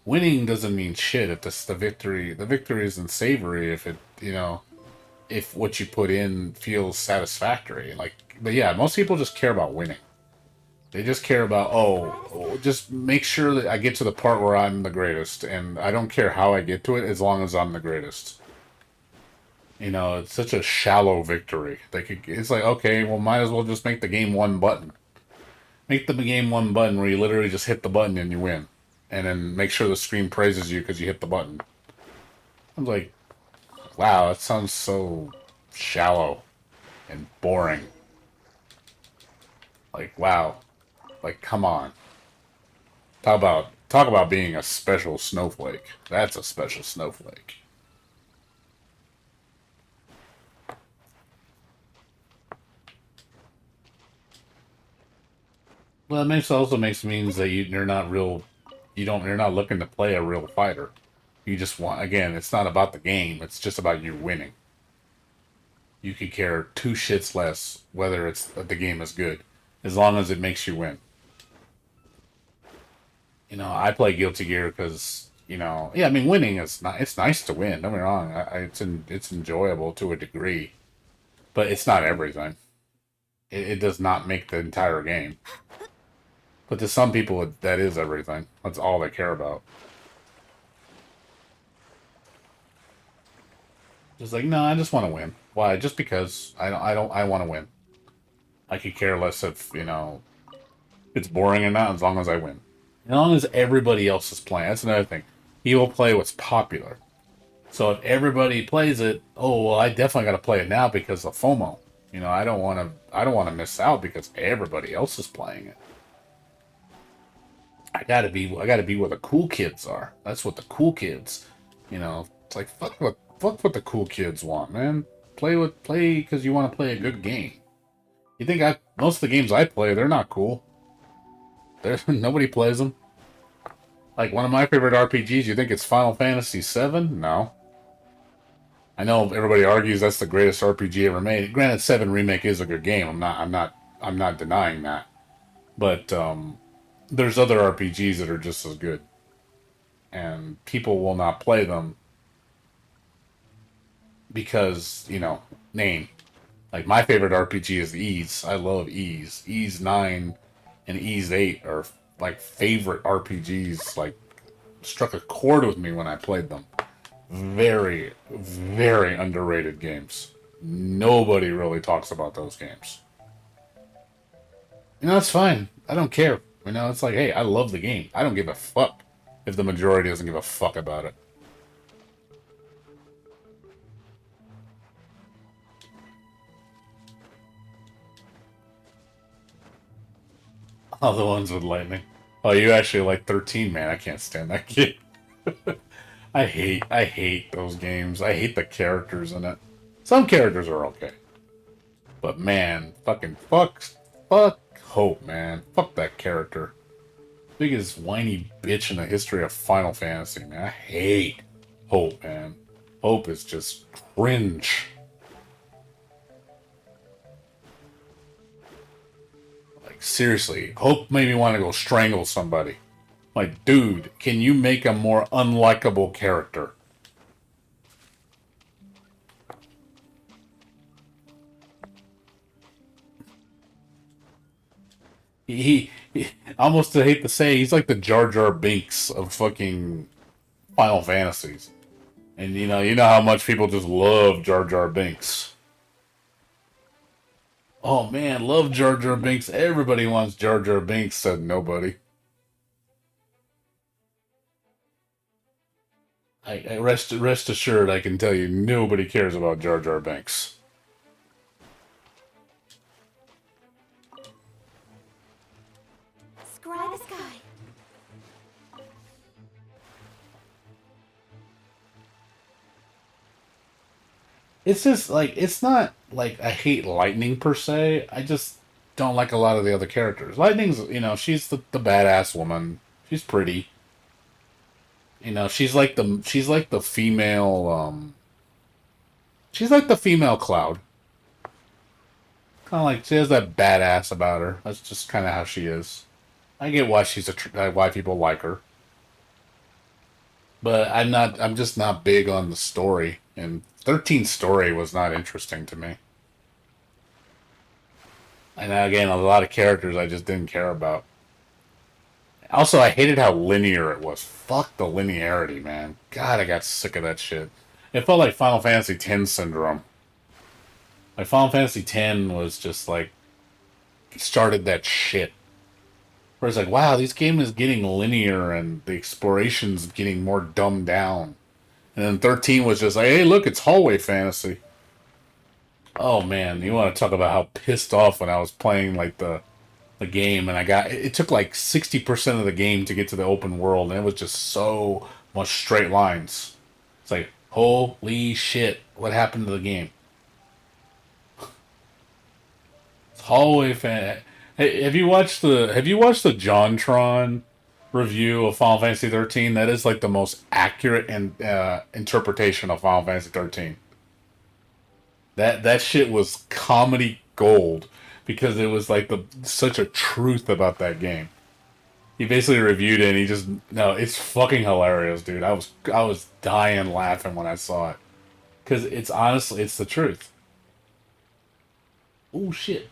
Winning doesn't mean shit if the victory. The victory isn't savory if if what you put in feels satisfactory. But yeah, most people just care about winning. They just care about, just make sure that I get to the part where I'm the greatest, and I don't care how I get to it as long as I'm the greatest. It's such a shallow victory. It's like, okay, well, might as well just make the game one button. Make the game one button where you literally just hit the button and you win. And then make sure the screen praises you because you hit the button. I was like, wow, that sounds so shallow and boring. Like, wow. Like, come on. Talk about being a special snowflake. That's a special snowflake. Well, it means that you're not real. You're not looking to play a real fighter. You just want, again, it's not about the game. It's just about you winning. You could care two shits less whether the game is good, as long as it makes you win. I play Guilty Gear because yeah, I mean, winning is not. It's nice to win. Don't get me wrong. It's enjoyable to a degree, but it's not everything. It does not make the entire game. But to some people, that is everything. That's all they care about. Just like, no, I just want to win. Why? Just because I want to win. I could care less if it's boring or not, as long as I win. As long as everybody else is playing. That's another thing. He will play what's popular. So if everybody plays it, oh well, I definitely got to play it now because of FOMO. I don't want to miss out because everybody else is playing it. I gotta be where the cool kids are. That's what the cool kids, It's like fuck what the cool kids want, man. Play because you want to play a good game. You think most of the games I play, they're not cool. Nobody plays them. Like one of my favorite RPGs, you think it's Final Fantasy VII? No. I know everybody argues that's the greatest RPG ever made. Granted, 7 Remake is a good game. I'm not denying that. But there's other RPGs that are just as good. And people will not play them because, name. Like, my favorite RPG is Ys. I love Ys. Ys 9 and Ys 8 are, like, favorite RPGs. Like, struck a chord with me when I played them. Very, very underrated games. Nobody really talks about those games. That's fine. I don't care. It's like, hey, I love the game. I don't give a fuck if the majority doesn't give a fuck about it. All the ones with lightning. Oh, you actually like 13, man. I can't stand that game. I hate those games. I hate the characters in it. Some characters are okay. But man, fuck Hope, man. Fuck that character. Biggest whiny bitch in the history of Final Fantasy, man. I hate Hope, man. Hope is just cringe. Like, seriously, Hope made me want to go strangle somebody. Like, dude, can you make a more unlikable character? He almost I hate to say he's like the Jar Jar Binks of fucking Final Fantasies. And you know how much people just love Jar Jar Binks. Oh man, love Jar Jar Binks. Everybody wants Jar Jar Binks, said nobody. I rest assured, I can tell you, nobody cares about Jar Jar Binks. Scry the sky. It's just like it's not like I hate Lightning per se. I just don't like a lot of the other characters. Lightning's, she's the badass woman. She's pretty. She's like the female she's like the female Cloud. Kind of like she has that badass about her. That's just kind of how she is. I get why why people like her, but I'm just not big on the story. And 13 story was not interesting to me. And again, a lot of characters I just didn't care about. Also, I hated how linear it was. Fuck the linearity, man. God, I got sick of that shit. It felt like Final Fantasy X syndrome. Like Final Fantasy X was just like started that shit. Where it's like, wow, this game is getting linear and the exploration's getting more dumbed down. And then 13 was just like, hey, look, it's hallway fantasy. Oh man, you want to talk about how pissed off when I was playing like the game and it took like 60% of the game to get to the open world and it was just so much straight lines. It's like, holy shit, what happened to the game? It's hallway fan. Hey, have you watched the JonTron review of Final Fantasy 13? That is like the most accurate and interpretation of Final Fantasy 13. That shit was comedy gold because it was like such a truth about that game. He basically reviewed it and he just no, it's fucking hilarious, dude. I was dying laughing when I saw it because it's the truth. Oh shit.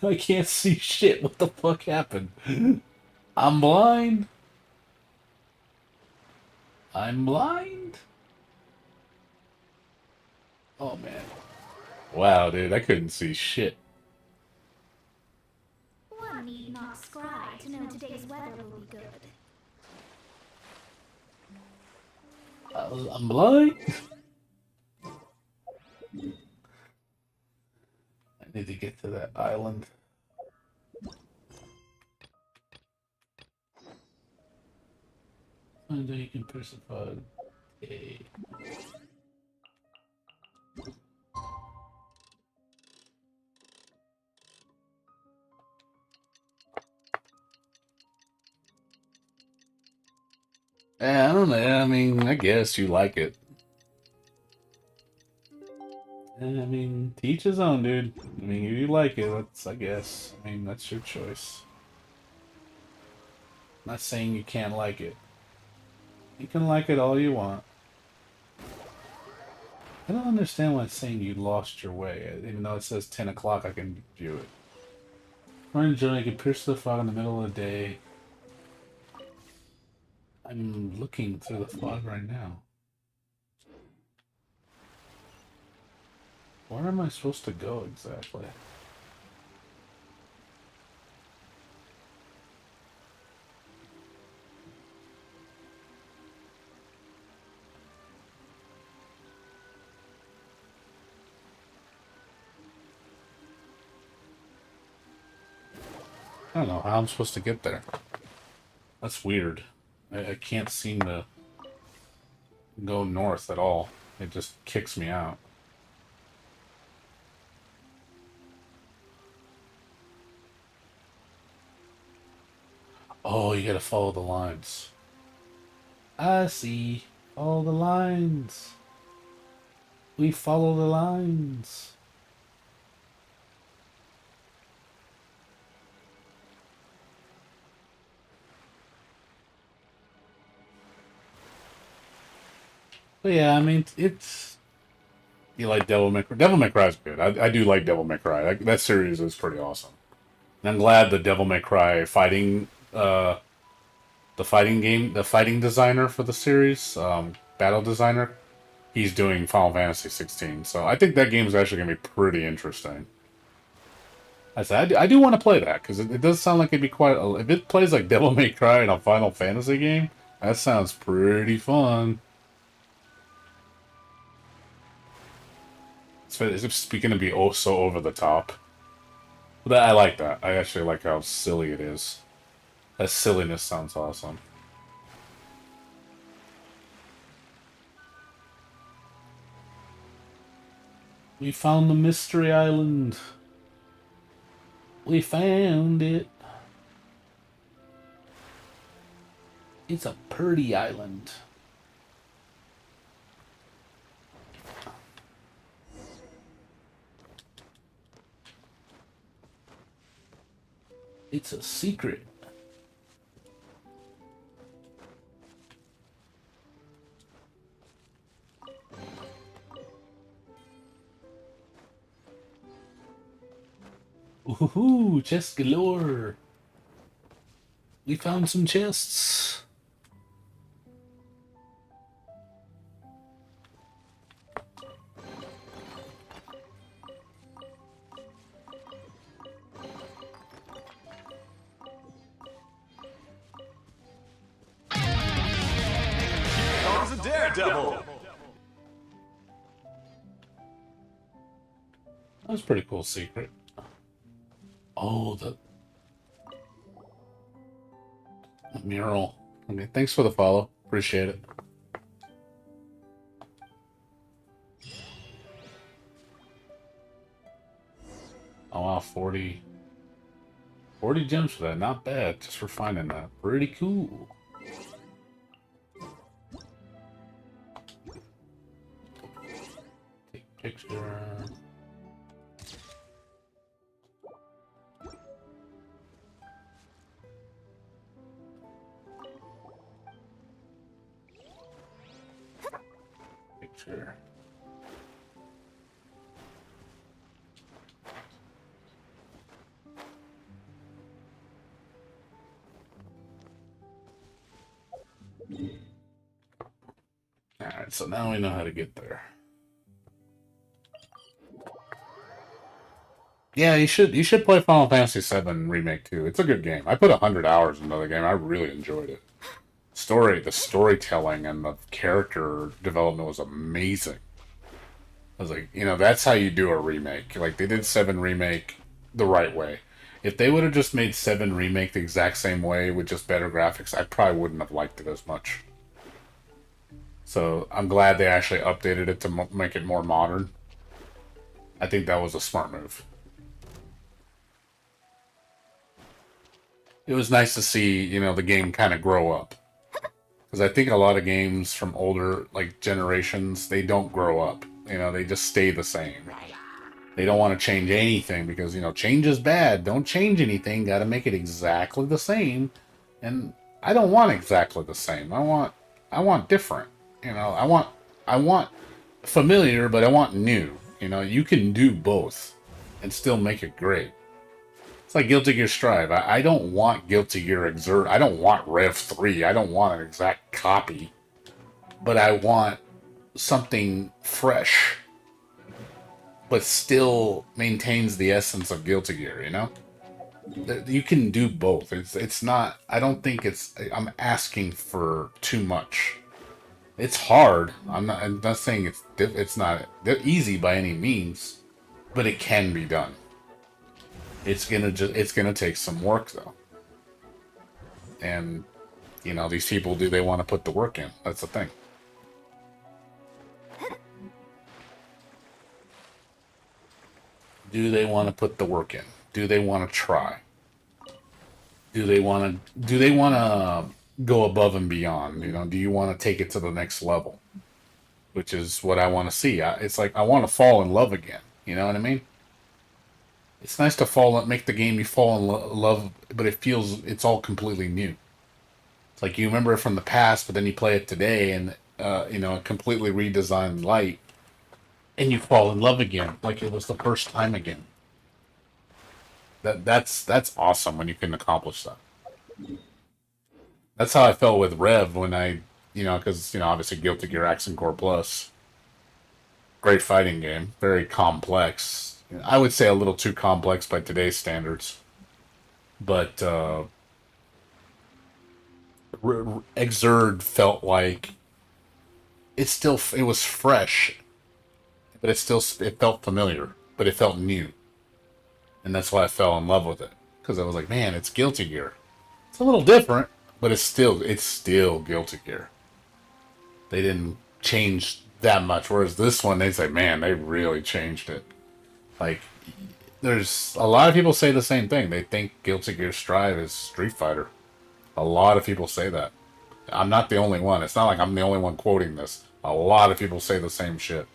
I can't see shit. What the fuck happened? I'm blind. I'm blind. Oh man. Wow, dude, I couldn't see shit. One need not scry to know today's weather will be good. I'm blind. I need to get to that island. And then you can persify. Okay. I don't know. I mean, I guess you like it. I mean, to each his own, dude. I mean, if you like it, I guess. I mean, that's your choice. I'm not saying you can't like it. You can like it all you want. I don't understand why it's saying you lost your way. Even though it says 10 o'clock, I can view it. Run, Johnny, you can pierce the fog in the middle of the day. I'm looking through the fog right now. Where am I supposed to go exactly? I don't know how I'm supposed to get there. That's weird. I can't seem to go north at all. It just kicks me out. Oh, you gotta follow the lines. I see. Follow the lines. We follow the lines. But yeah, I mean, it's... You like Devil May Cry? Devil May Cry is good. I do like Devil May Cry. That series is pretty awesome. And I'm glad the Devil May Cry fighting, the fighting designer for the series, battle designer, he's doing Final Fantasy 16. So I think that game's actually gonna be pretty interesting. I said I do want to play that because it does sound like it'd be quite. If it plays like Devil May Cry in a Final Fantasy game, that sounds pretty fun. It's speaking to be oh so over the top. But I like that. I actually like how silly it is. That silliness sounds awesome. We found the Mystery Island. We found it. It's a pretty island. It's a secret. Ooh, chest galore. We found some chests. Comes a daredevil. That was a pretty cool secret. Oh, the mural. Okay, thanks for the follow. Appreciate it. Oh wow, 40 gems for that. Not bad, just for finding that. Pretty cool. Take a picture. Picture. Alright, so now we know how to get there. Yeah, you should play Final Fantasy VII Remake too. It's a good game. I put 100 hours into the game. I really enjoyed it. The storytelling and the character development was amazing. I was like, that's how you do a remake. Like they did 7 Remake the right way. If they would have just made 7 Remake the exact same way with just better graphics, I probably wouldn't have liked it as much. So I'm glad they actually updated it to make it more modern. I think that was a smart move. It was nice to see, the game kind of grow up. Because I think a lot of games from older, generations, they don't grow up. They just stay the same. They don't want to change anything because, change is bad. Don't change anything. Got to make it exactly the same. And I don't want exactly the same. I want different. I want familiar, but I want new. You can do both and still make it great. It's like Guilty Gear Strive. I don't want Guilty Gear Exert. I don't want Rev 3. I don't want an exact copy. But I want something fresh, but still maintains the essence of Guilty Gear, You can do both. It's not, I don't think I'm asking for too much. It's hard. I'm not saying it's not easy by any means, but it can be done. It's gonna take some work though. And these people, do they want to put the work in? That's the thing. Do they want to put the work in? Do they want to try? Do they want to go above and beyond? Do you want to take it to the next level? Which is what I want to see. It's like I want to fall in love again. You know what I mean? It's nice to make the game you fall in love, but it's all completely new. It's like you remember it from the past, but then you play it today, and a completely redesigned light, and you fall in love again, like it was the first time again. That's awesome when you can accomplish that. That's how I felt with Rev when I, because obviously Guilty Gear Accent Core Plus, great fighting game, very complex. I would say a little too complex by today's standards, but Exerd felt like it was fresh, but it felt familiar, but it felt new, and that's why I fell in love with it because I was like, man, it's Guilty Gear. It's a little different, but it's still Guilty Gear. They didn't change that much. Whereas this one, they say, man, they really changed it. Like, there's a lot of people say the same thing. They think Guilty Gear Strive is Street Fighter. A lot of people say that. I'm not the only one. It's not like I'm the only one quoting this. A lot of people say the same shit.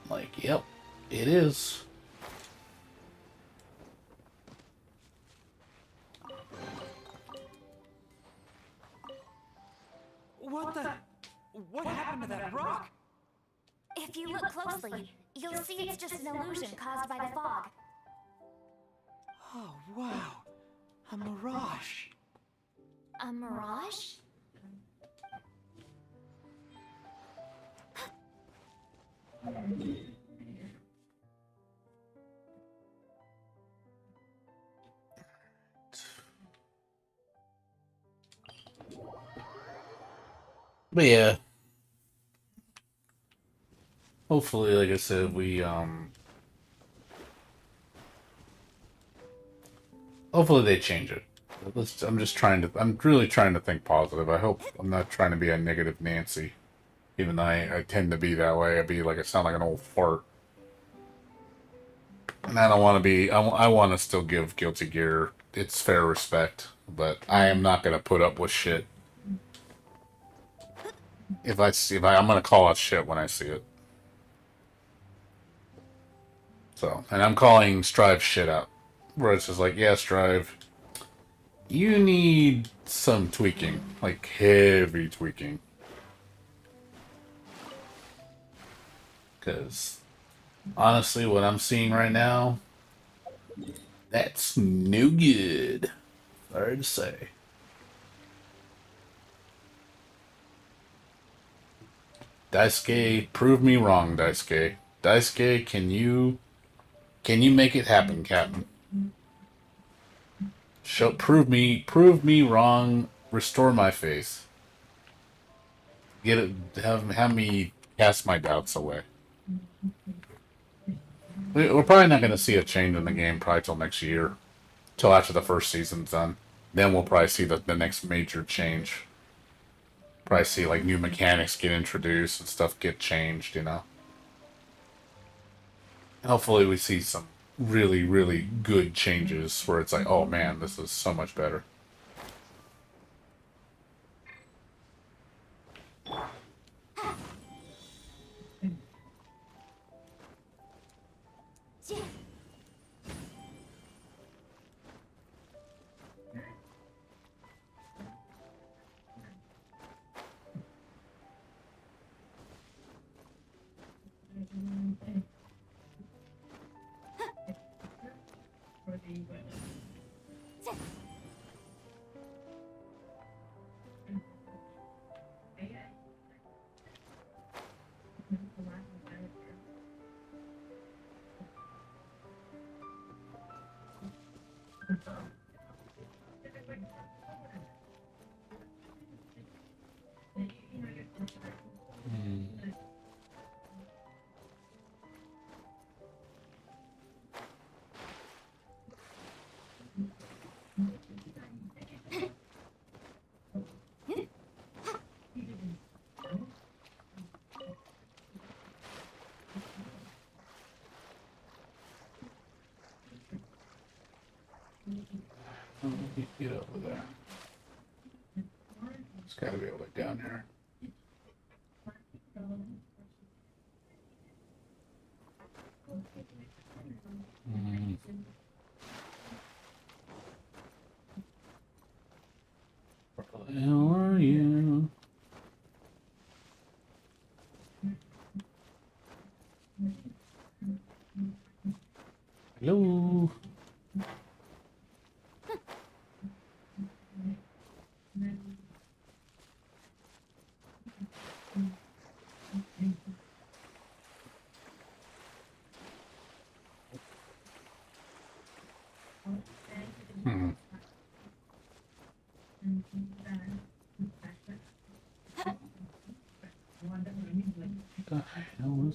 Like, yep, it is. What happened to that rock? If you look closely, you'll see it's just an illusion caused by the fog. Oh, wow. A mirage. A mirage? But yeah, hopefully, like I said, hopefully they change it. I'm really trying to think positive. I hope I'm not trying to be a negative Nancy, even though I tend to be that way. I sound like an old fart. And I don't want to be, I want to still give Guilty Gear its fair respect, but I am not going to put up with shit. I'm going to call out shit when I see it. So, and I'm calling Strive shit out. Where it's just like, yeah, Strive, you need some tweaking. Like, heavy tweaking. Because, honestly, what I'm seeing right now, that's no good. Sorry to say. Daisuke, prove me wrong, Daisuke. Daisuke, can you make it happen, Captain? Prove me wrong. Restore my faith. Have me cast my doubts away. We're probably not going to see a change in the game probably till next year, till after the first season's done. Then we'll probably see the next major change. Probably see like new mechanics get introduced and stuff get changed. Hopefully we see some really, really good changes where it's like, oh man, this is so much better. Get over there. It's got to be able to get down here. Where the hell are you?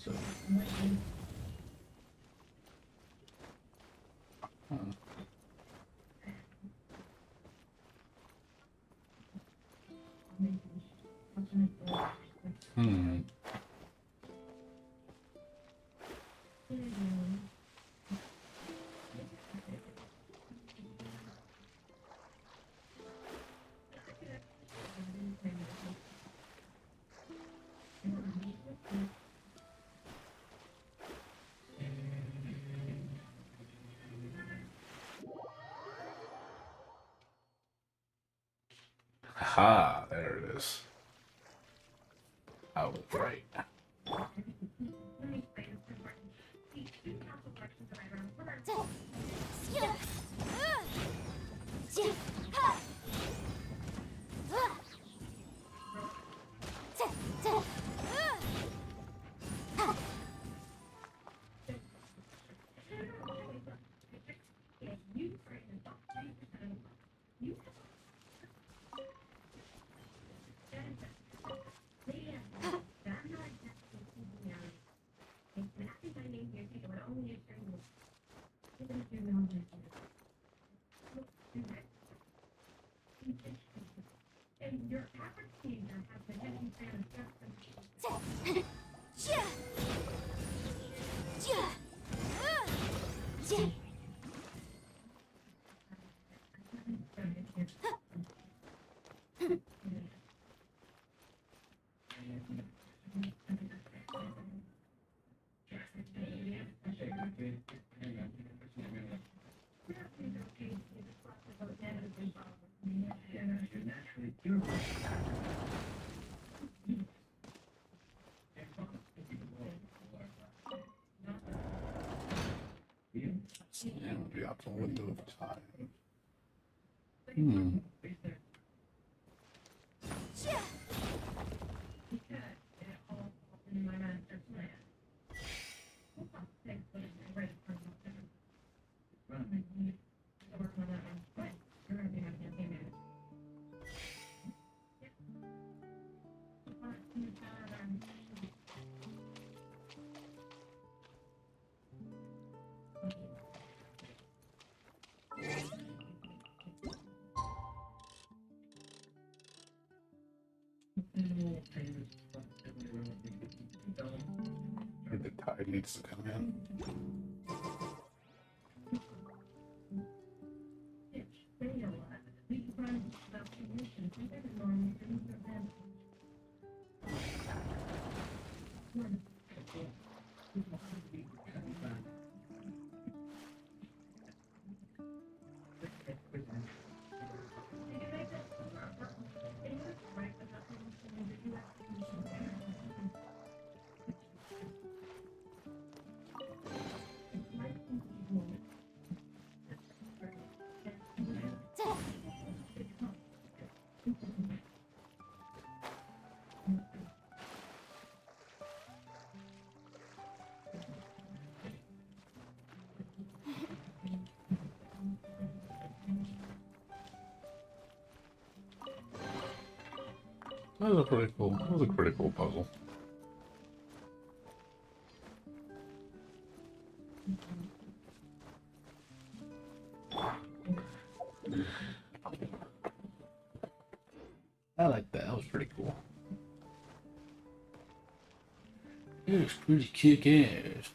Hmm. Ha, there it is. I was right. And we'll be out the window of time. Hmm. The tide needs to come in. That was a pretty cool. That was a pretty cool puzzle. I like that. That was pretty cool. It was pretty kick-ass.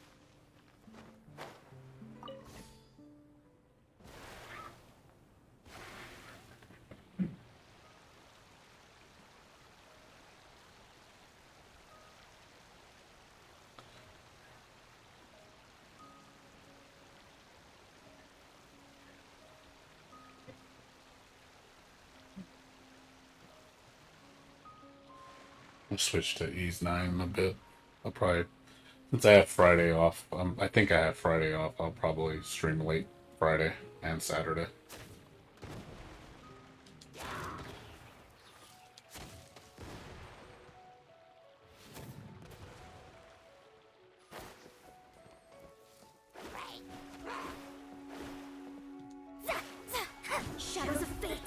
I'll switch to Ease 9 in a bit. I'll probably, since I have Friday off, I think I have Friday off, I'll probably stream late Friday and Saturday. Shadows of fate.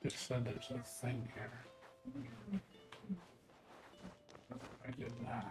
It said there's a thing here. I did not.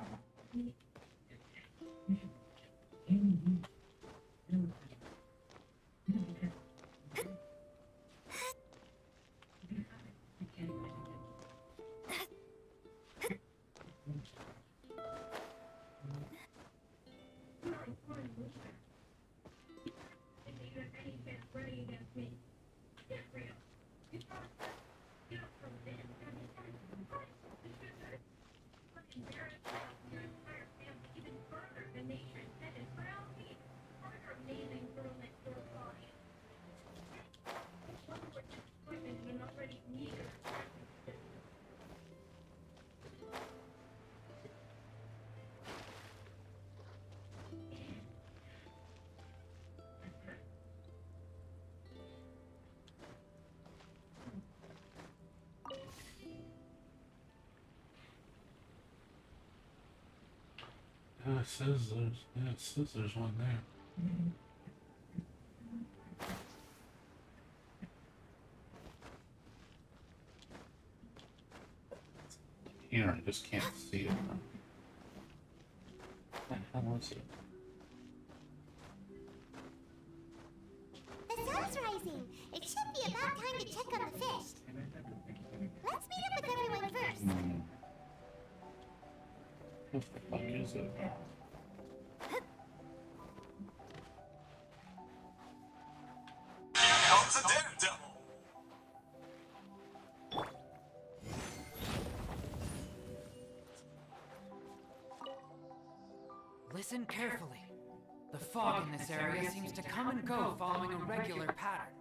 It says there's one there. Here, I just can't see it. What the hell is it? The sun's rising. It should be about time to check on the fish. Let's meet up with everyone first. What the fuck is it? Comes a daredevil. Listen carefully. The fog in this area seems to come and go following a regular pattern.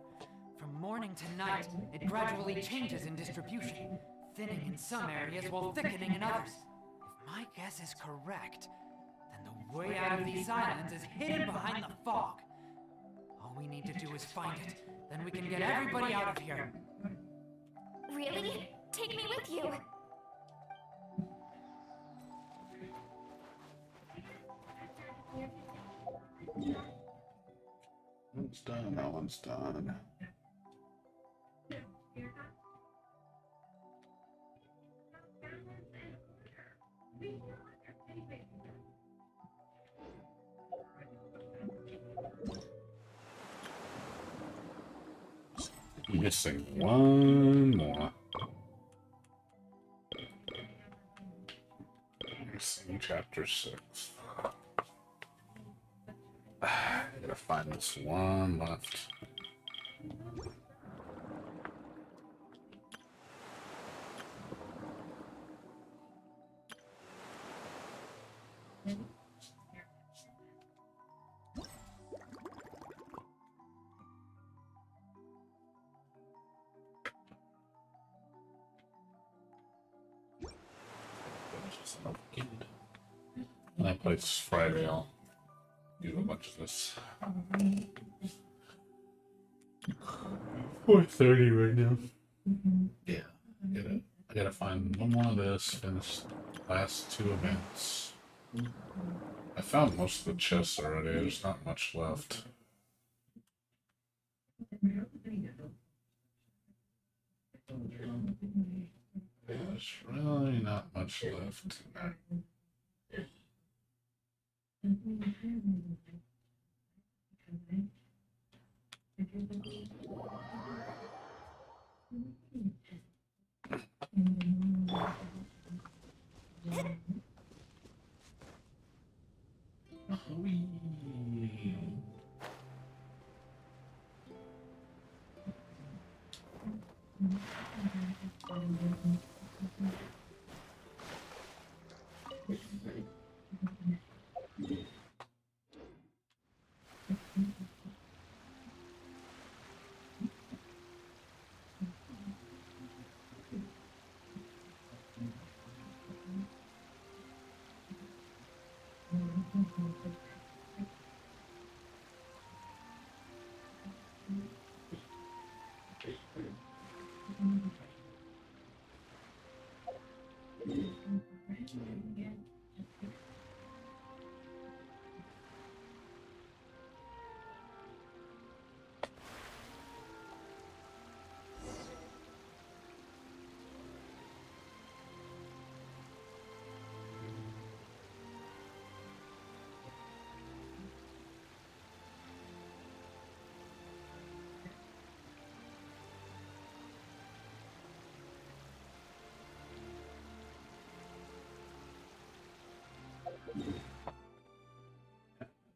From morning to night, it gradually changes in distribution, thinning in some areas while thickening in others. If my guess is correct, then the way out of these islands is hidden behind the fog. All we need to do is find it, then we can get everybody out of here. Really? Take me with you. One's done, that one's done. Missing one more. Missing chapter 6. I gotta find this one left. When I play Friday, I'll do a bunch of this. 4:30 right now. Yeah, I gotta find one more of this, finish the last 2 events. I found most of the chests already, there's not much left. There's really not much left.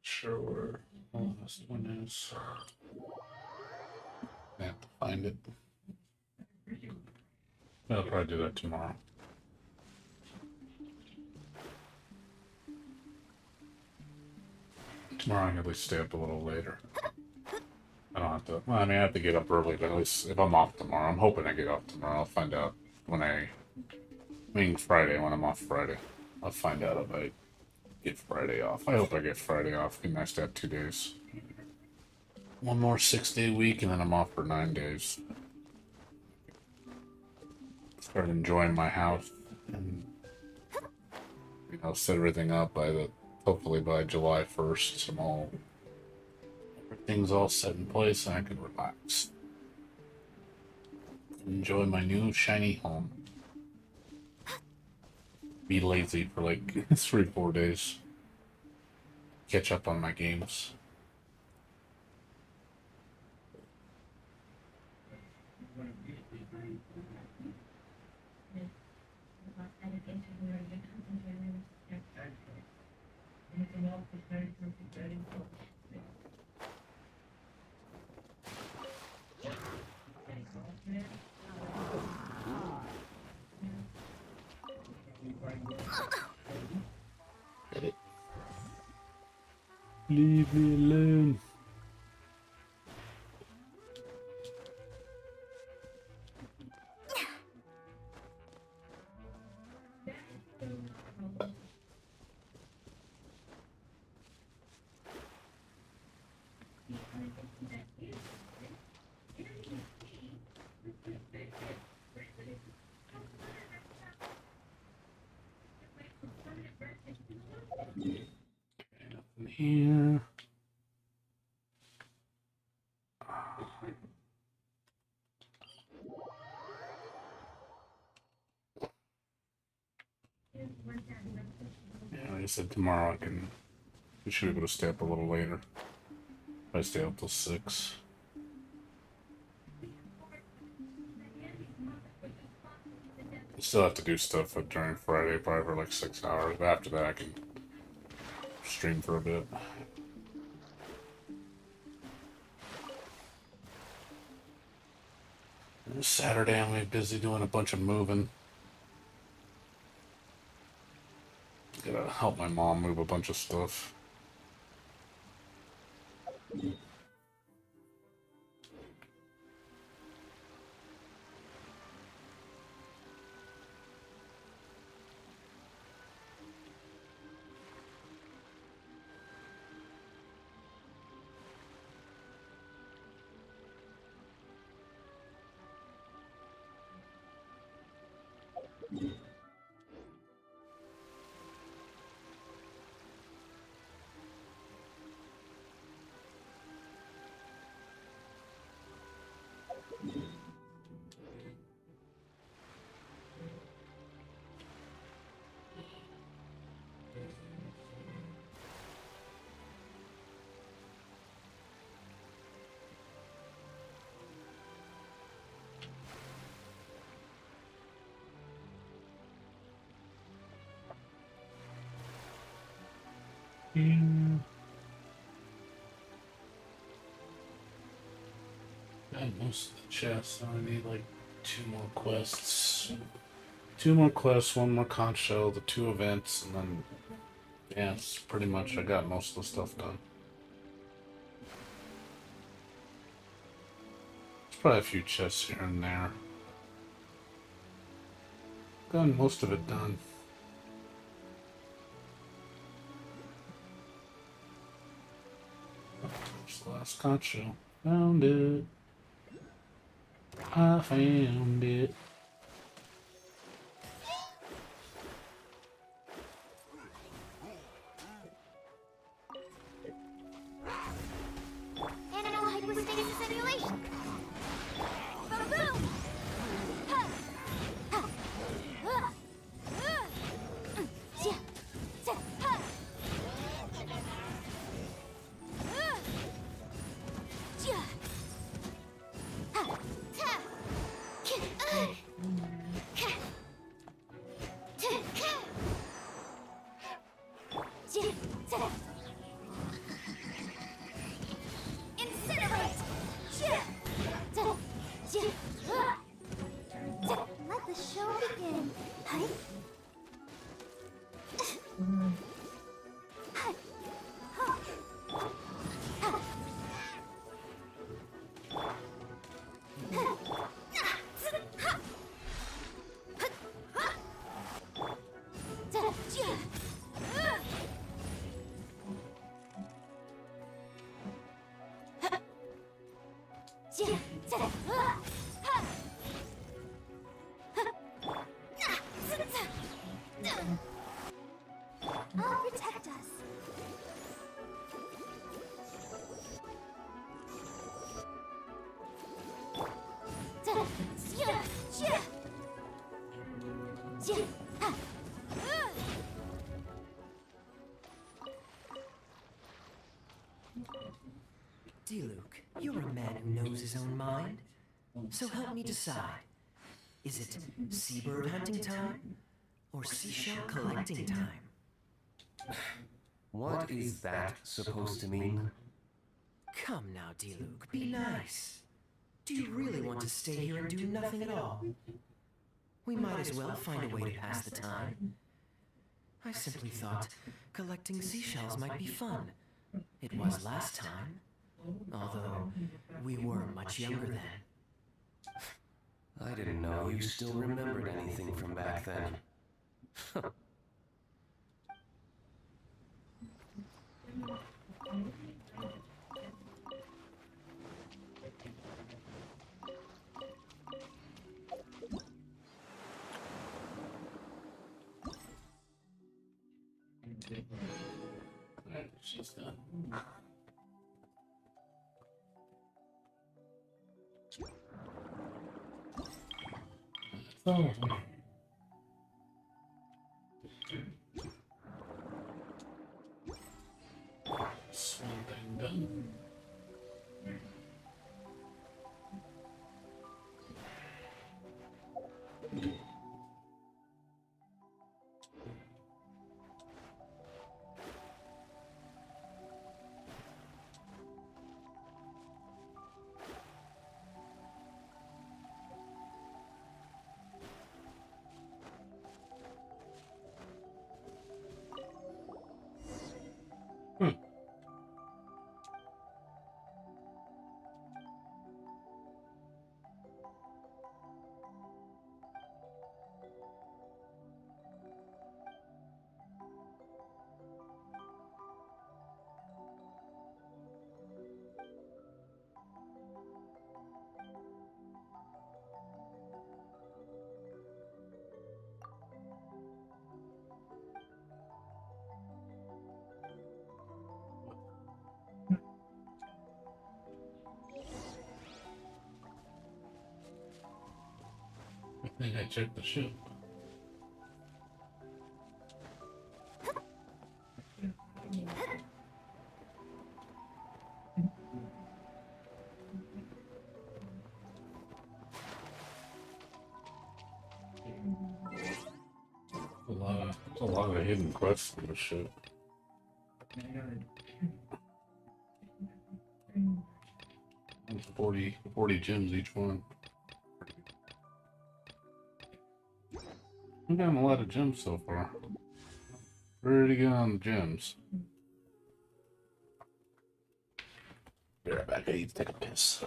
Sure where the last one is. I have to find it. I'll probably do that tomorrow. Tomorrow I can at least stay up a little later. I don't have to. Well, I mean, I have to get up early, but at least if I'm off tomorrow, I'm hoping I get off tomorrow. I'll find out when I mean Friday, when I'm off Friday. I'll find out if I get Friday off. I hope I get Friday off. It'd be nice to have 2 days. One more 6-day week, and then I'm off for 9 days. Start enjoying my house and set everything up hopefully by July 1st. So everything's all set in place, and I can relax. Enjoy my new shiny home. Be lazy for like 3-4 days. Catch up on my games. Get it. Leave me alone. Nothing here. Yeah, like I said, tomorrow we should be able to stay up a little later. I stay up till 6. I still have to do stuff during Friday, probably for like 6 hours. But after that, I can stream for a bit. And Saturday, I'm gonna be busy doing a bunch of moving. Gotta help my mom move a bunch of stuff. Got most of the chests. So I need like 2 more quests. 2 more quests, 1 more conch shell, the 2 events, and then yeah, it's pretty much I got most of the stuff done. There's probably a few chests here and there. Got most of it done. There's the last conch shell. Found it. I found it. Animal hypostasis simulation. Boom, boom. Ha. Ha. Yeah. Ha. Yeah. Ha. Ta. Incinerate! Let the show begin. Hi. I'll protect us. Luke, you're a man who knows his own mind. So help me decide. Is it seabird hunting time? Or seashell collecting time? What is that supposed to mean? Come now, Luke, be nice. Do you really want to stay here and do nothing at all? We might as well find a way to pass the time. I simply thought collecting seashells might be fun. It was last time, although we were much younger then. I didn't know you still remembered anything from back then. Alright, she's done. That's all. That's one thing done. I think I checked the ship. A lot of hidden quests on the ship. 40 gems each one. We've gotten a lot of gems so far. Pretty good on the gems. Be right back. I need to take a piss.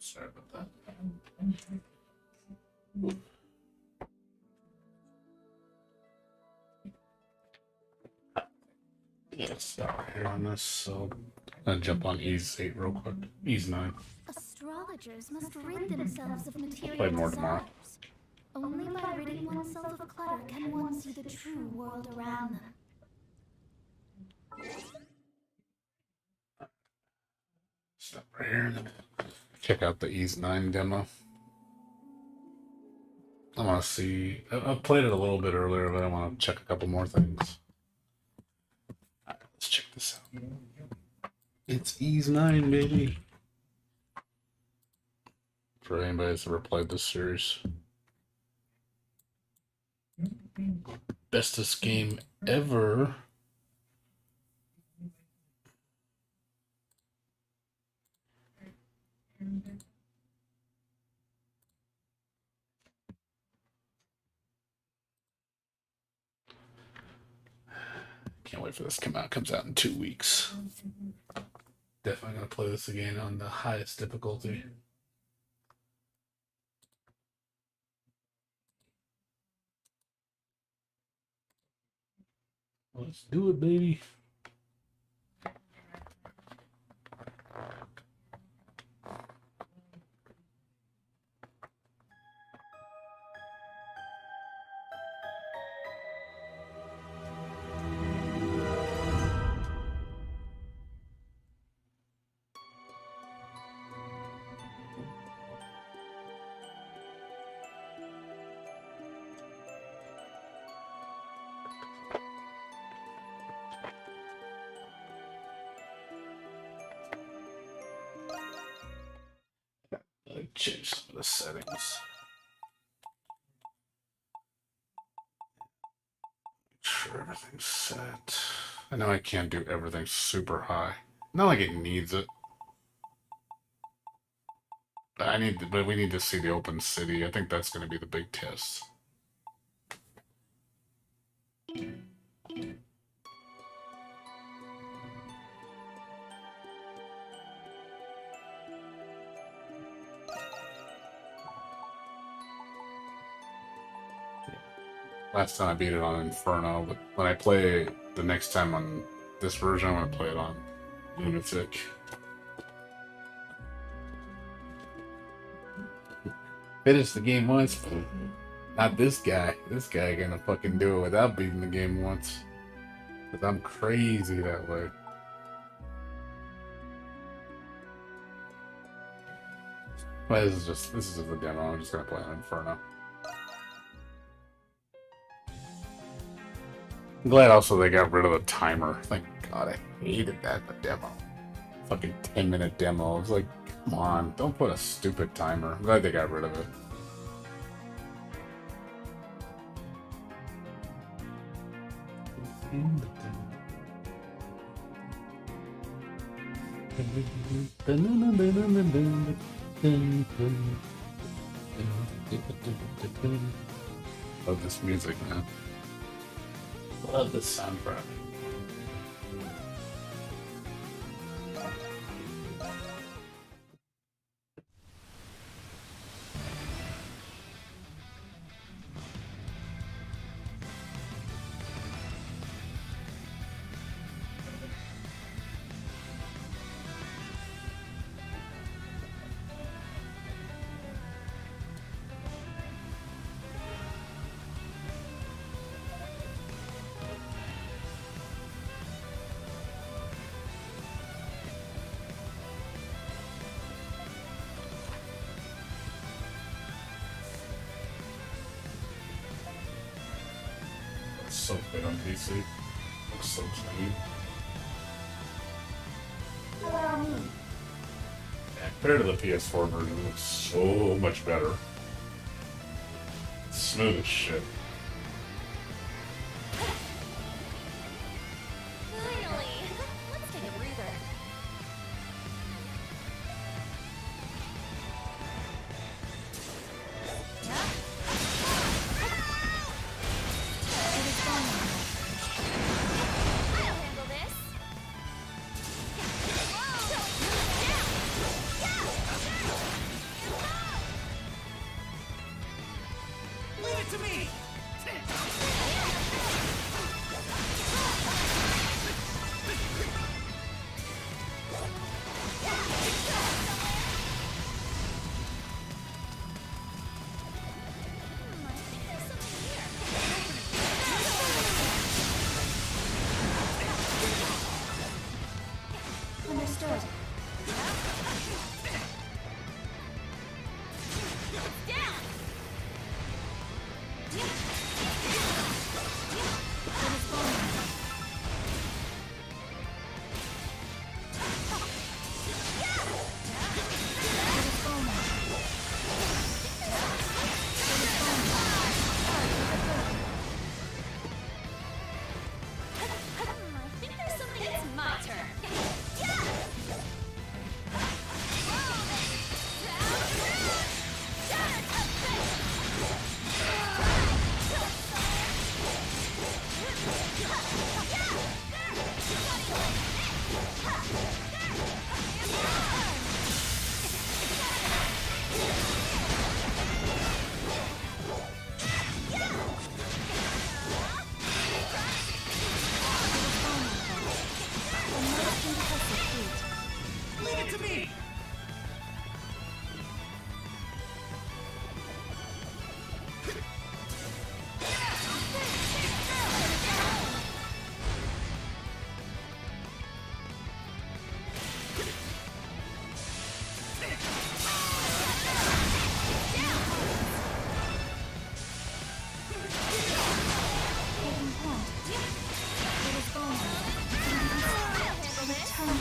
Sorry about that. Yes, here on this, so I'm gonna jump on ease 8 real quick. Ease 9. Astrologers must rid themselves of Play material more tomorrow. desires. Only by ridding oneself of clutter can one see the true world around them. Stop right here and check out the ease 9 demo. I want to see. I've played it a little bit earlier, but I want to check a couple more things. Alright, let's check this out. It's ease 9, baby. For anybody that's ever played this series. Bestest game ever. Can't wait for this to come out. It comes out in 2 weeks. Definitely gonna play this again on the highest difficulty. Let's do it, baby. Change some of the settings. Make sure everything's set. I know I can't do everything super high. Not like it needs it. But we need to see the open city. I think that's going to be the big test. Last time I beat it on Inferno, but when I play the next time on this version, I want to play it on Lunatic. Finish the game once. Not this guy. This guy gonna fucking do it without beating the game once. Because I'm crazy that way. Well, this is just a demo. I'm just gonna play on Inferno. I'm glad also they got rid of the timer. Thank God, I hated that in the demo. Fucking 10-minute demo. I was like, come on, don't put a stupid timer. I'm glad they got rid of it. Love this music, man. Love this soundtrack. so good on PC. Looks so clean. Allow me. Yeah, compared to the PS4 version, it looks so much better. It's smooth as shit. Finally! Let's take a breather. It is gone now. I'll handle this. Leave it to me! Understood. Down! It is gone now. It is gone now. I think there's something. It's my turn. Leave it to me! Taking point. It is gone now. Return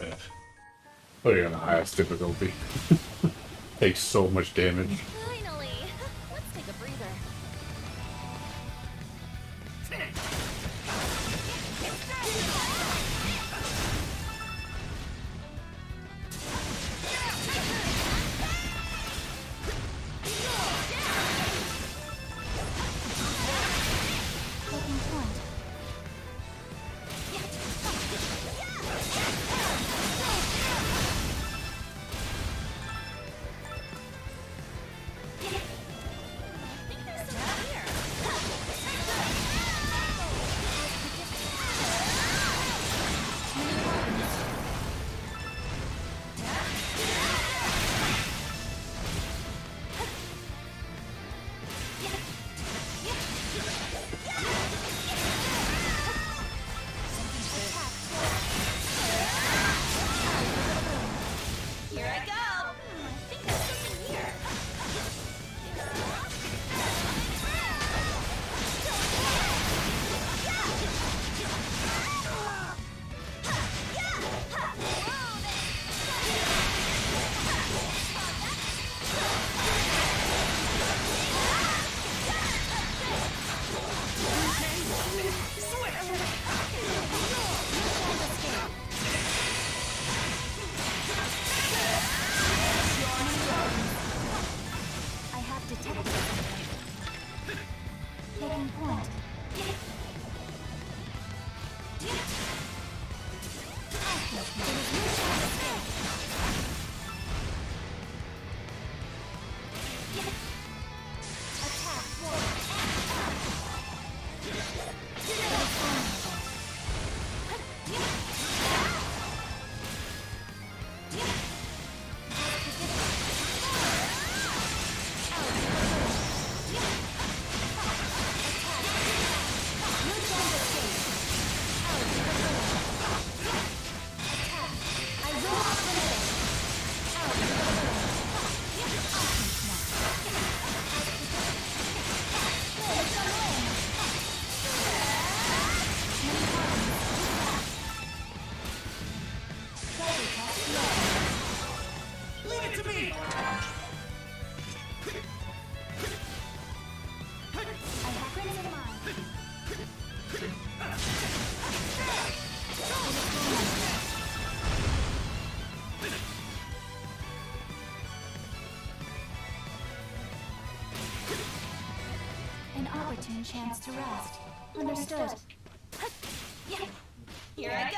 Yeah. Put it on the highest difficulty. Takes so much damage. Finally! Let's take a breather. Taking point. An opportune chance to rest. Understood. Here I go!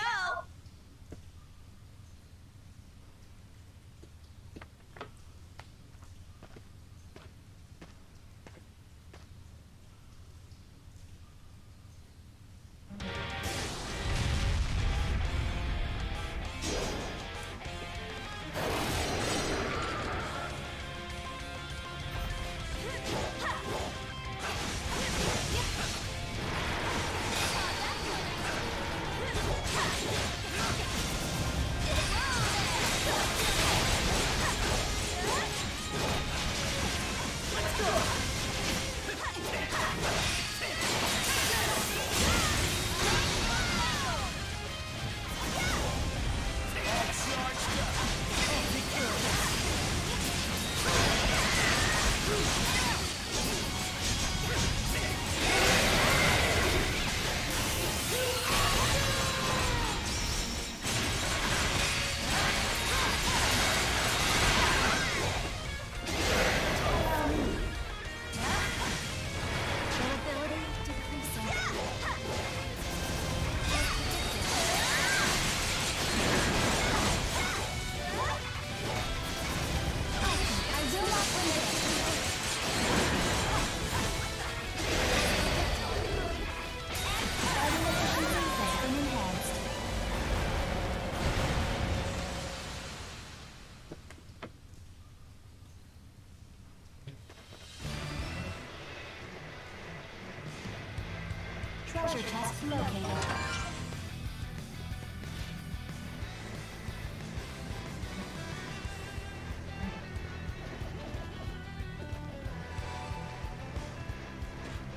Treasure chest located.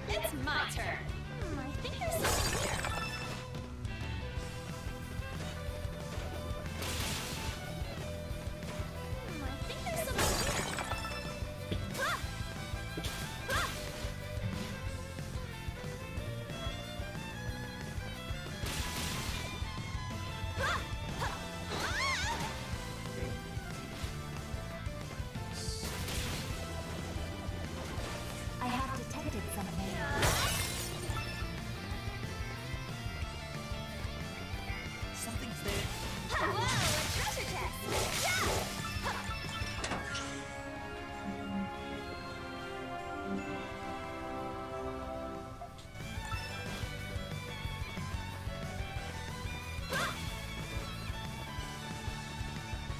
It's my turn. I think there's something here. I think there's something here. Ah! Ah! I have detected something. Something's there. Whoa, a treasure chest!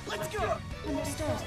Let's go! Understood.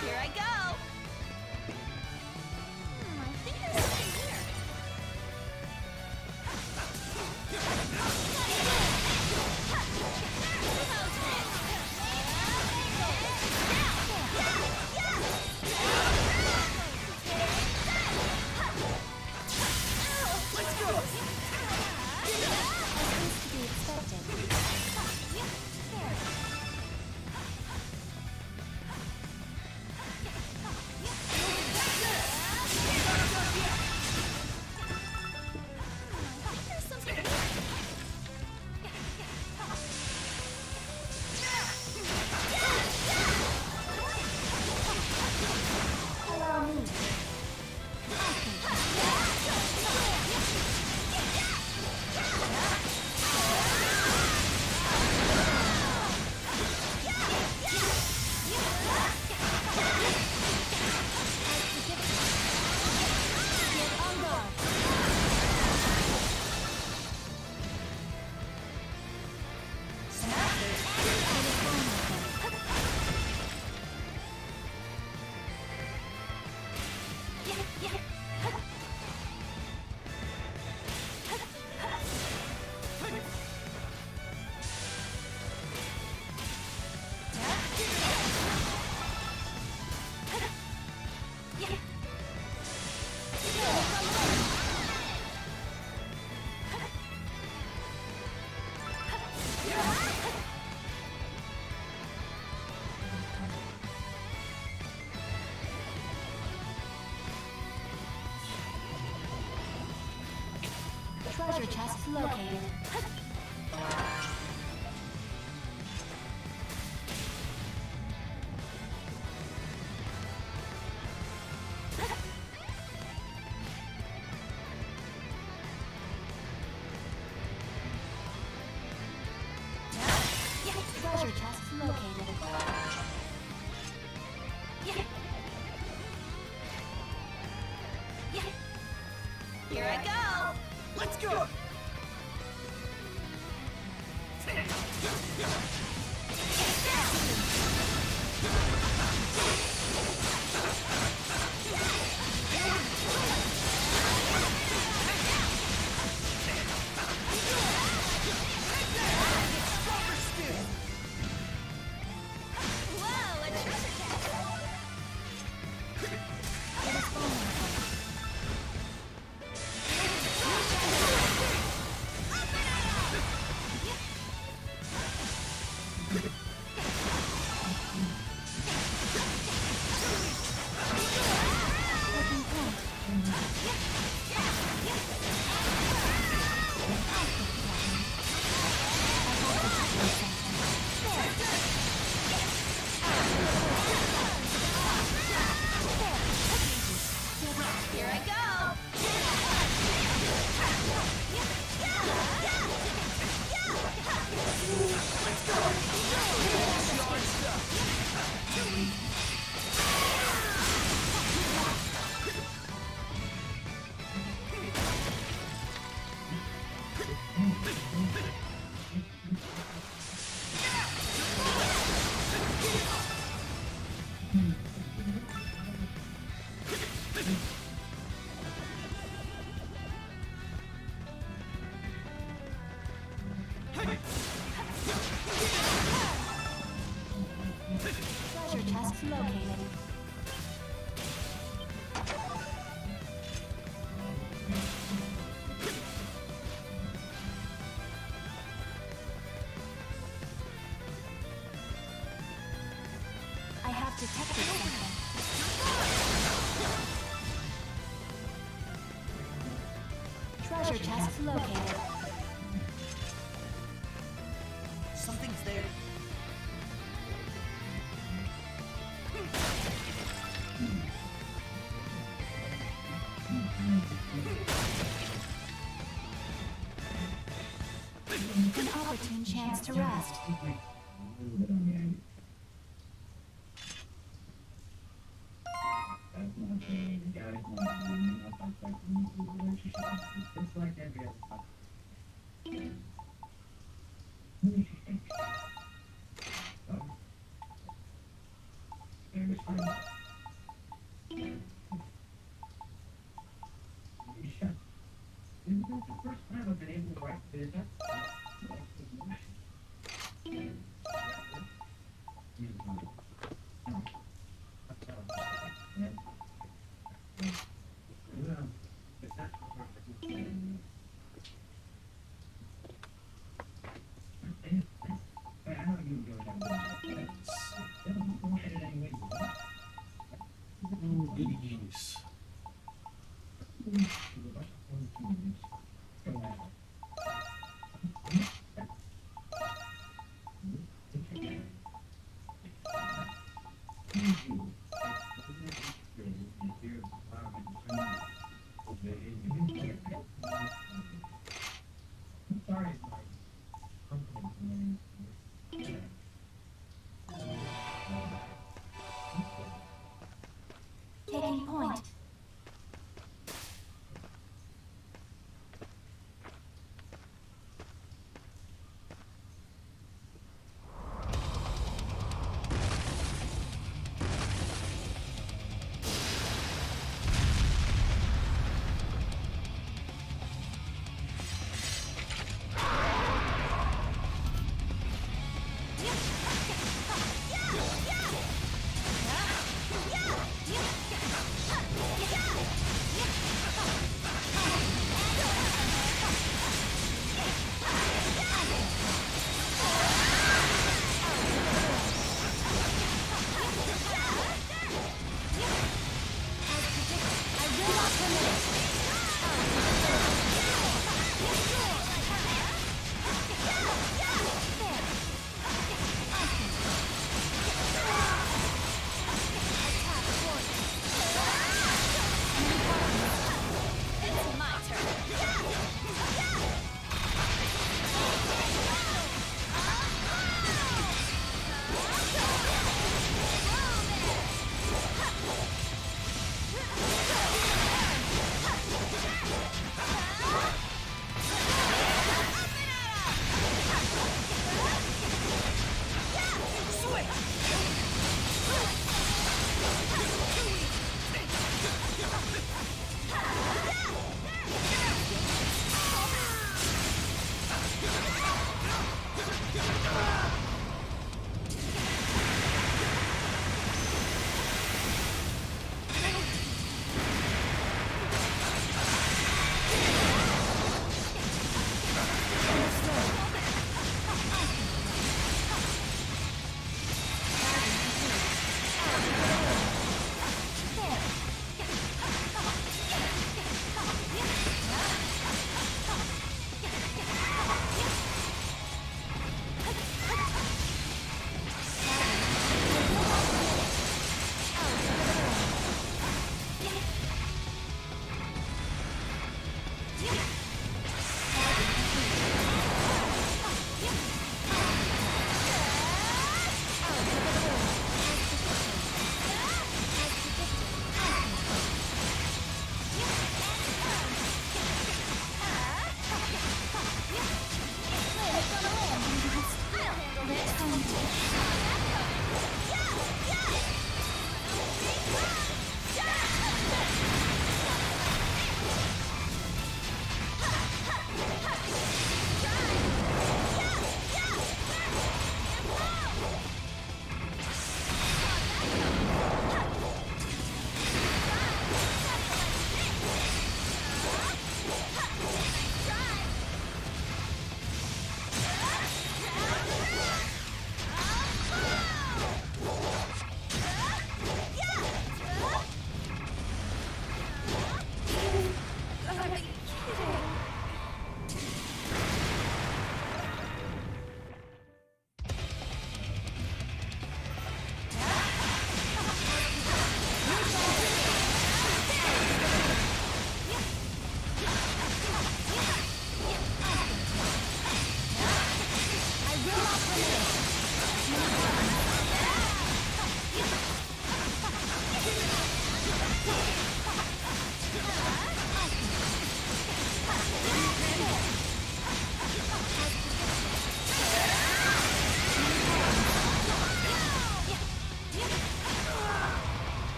Here I go! I think there's something here. Let's go! As is to be expected. There's something here. Allow me. Get on guard. Treasure chest located. Treasure chest located. Here I go! Let's go! Whoa, a treasure chest! It is vulnerable. Treasure chest located. Something's there. An opportune chance to rest. Goodies. Taking point.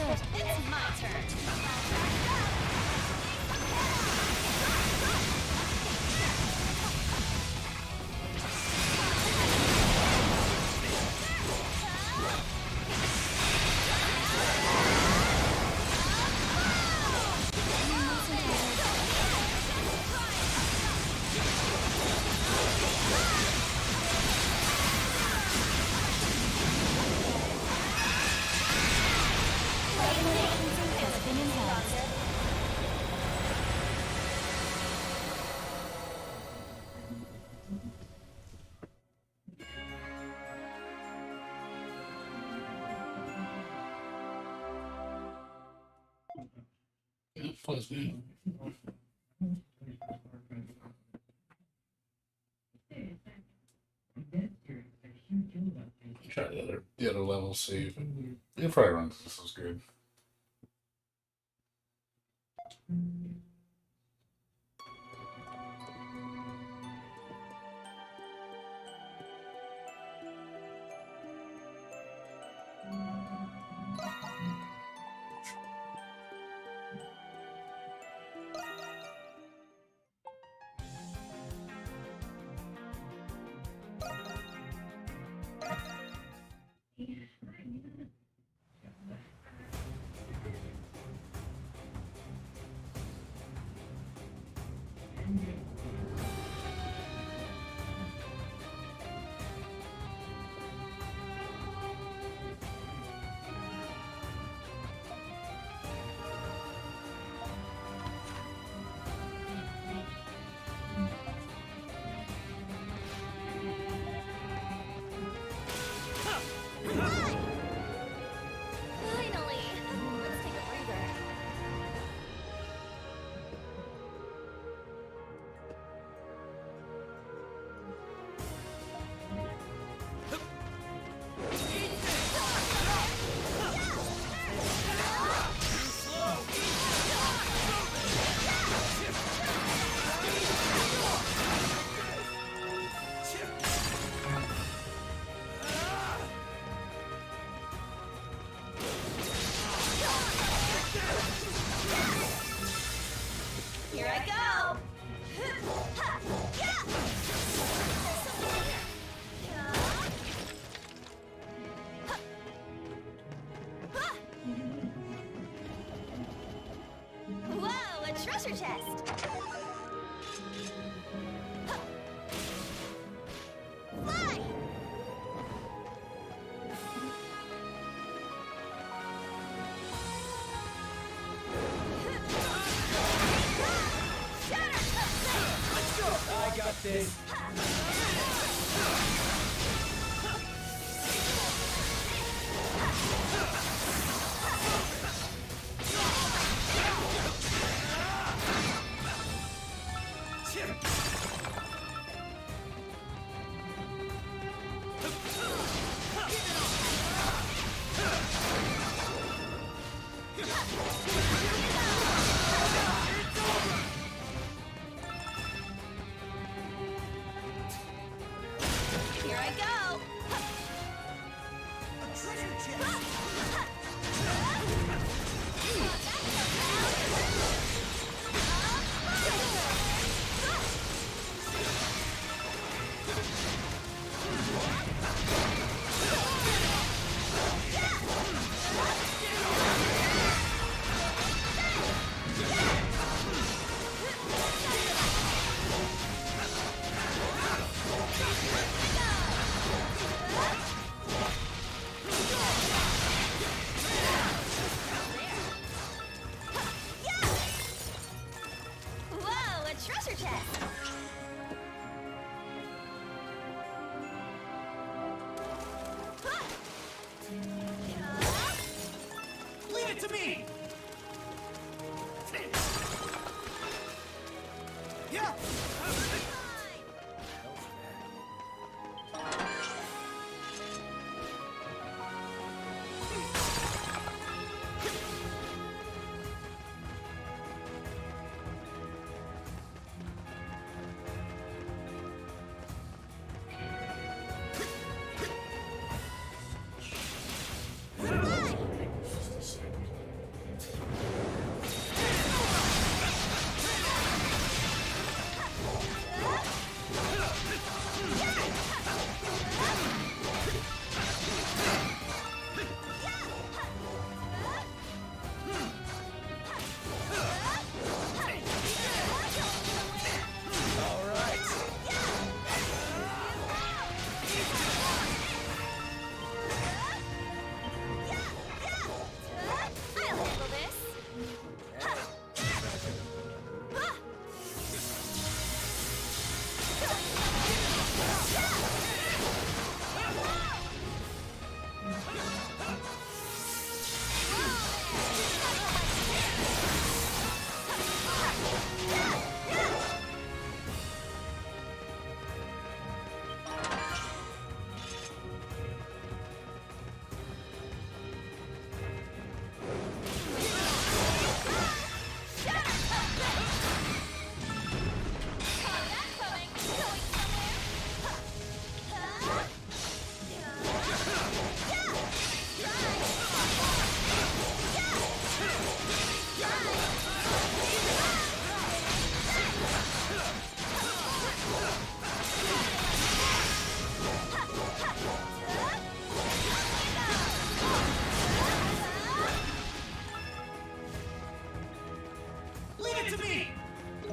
Understood. It's my turn. Has been enhanced. Plus me. Try the other level, see if it probably runs this is good. Finally! Let's take a breather. Here I go! Whoa, a treasure chest! Fly! I got this. Here I go!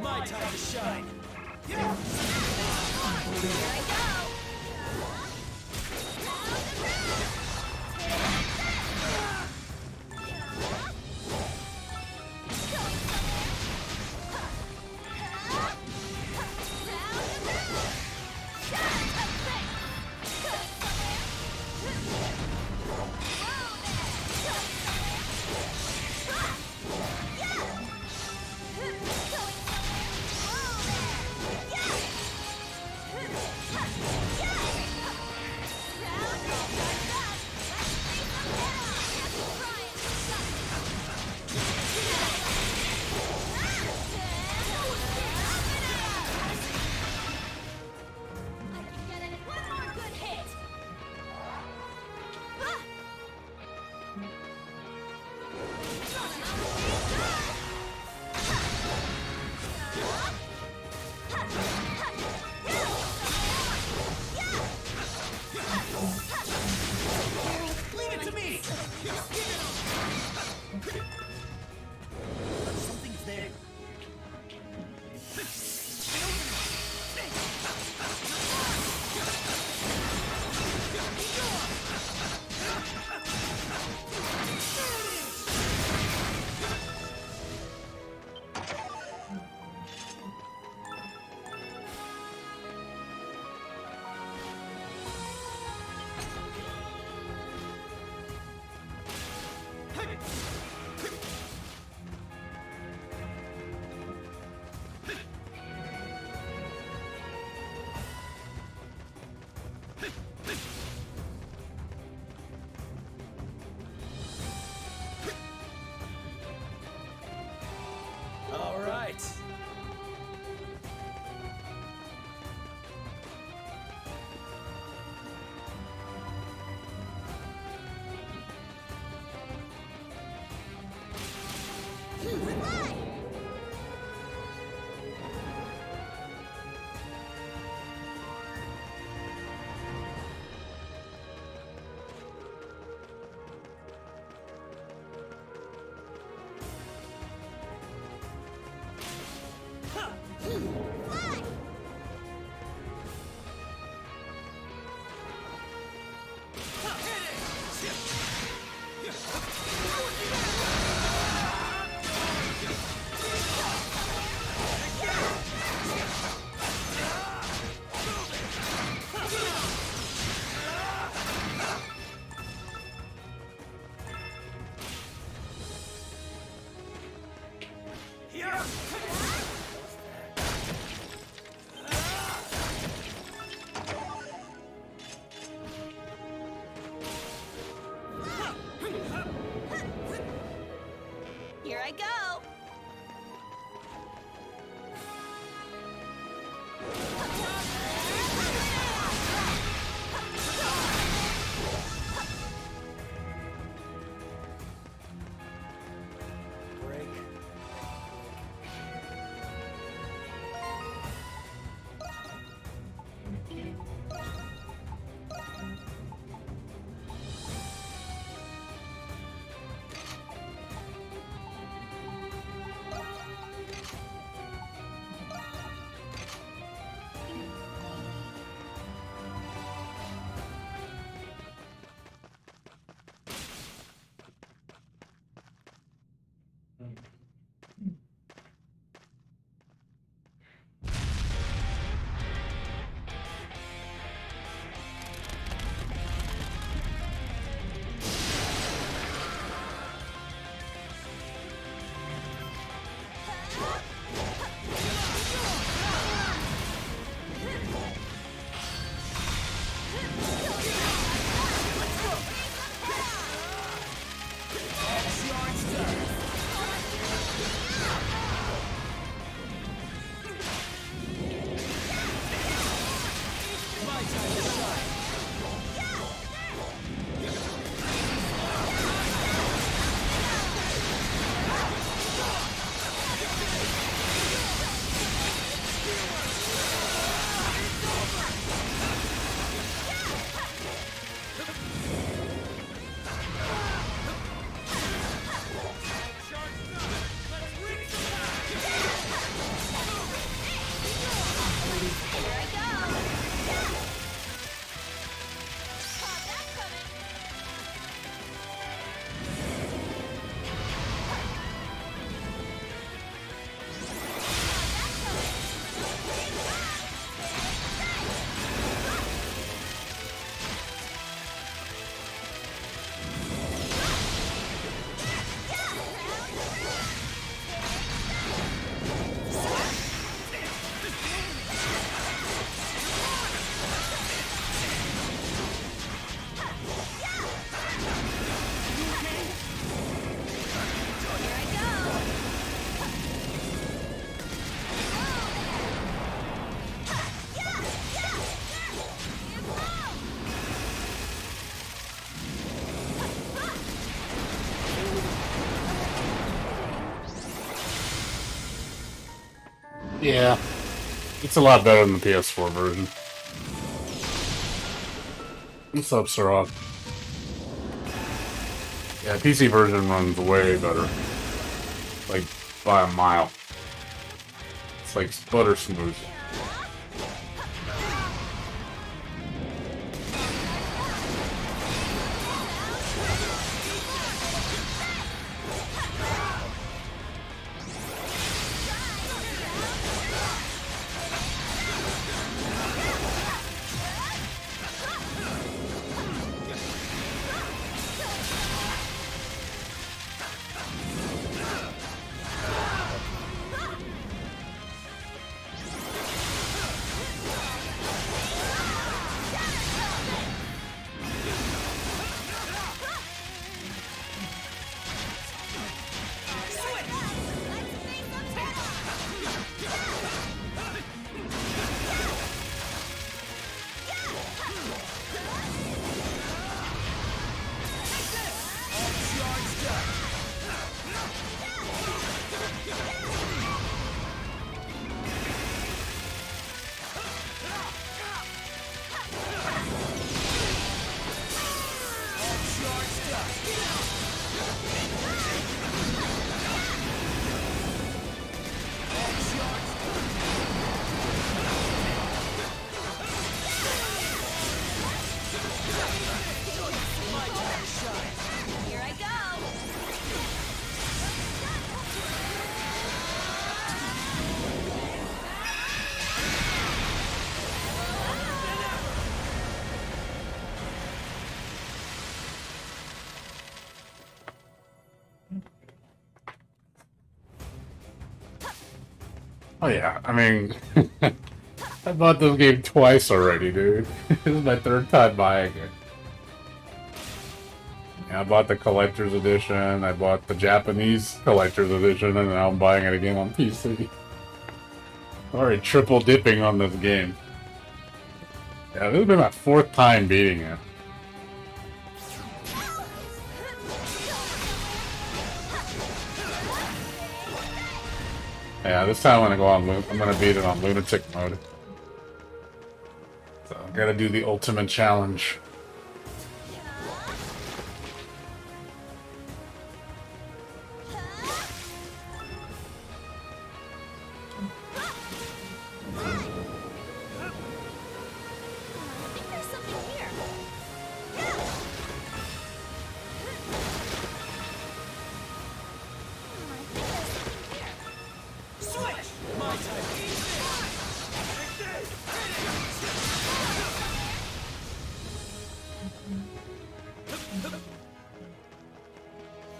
my time to shine. Here I go! Leave it to me! Something's there. All right. Here I go! Break. Yeah, it's a lot better than the PS4 version. What's up, Sirog? Yeah, PC version runs way better. Like, by a mile. It's like butter smooth. Here I go! Oh yeah, I mean, I bought this game twice already, dude. This is my third time buying it. Yeah, I bought the collector's edition, I bought the Japanese collector's edition, and now I'm buying it again on PC. Already triple dipping on this game. Yeah, this has been my fourth time beating it. Yeah, this time I'm gonna beat it on lunatic mode. So I gotta do the ultimate challenge.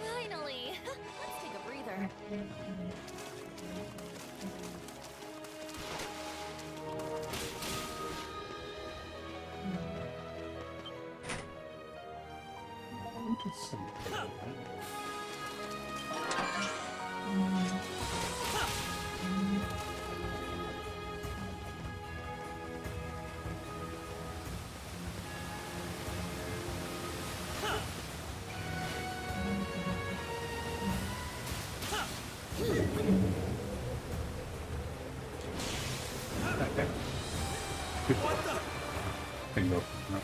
Finally! Let's take a breather. Bingo. No.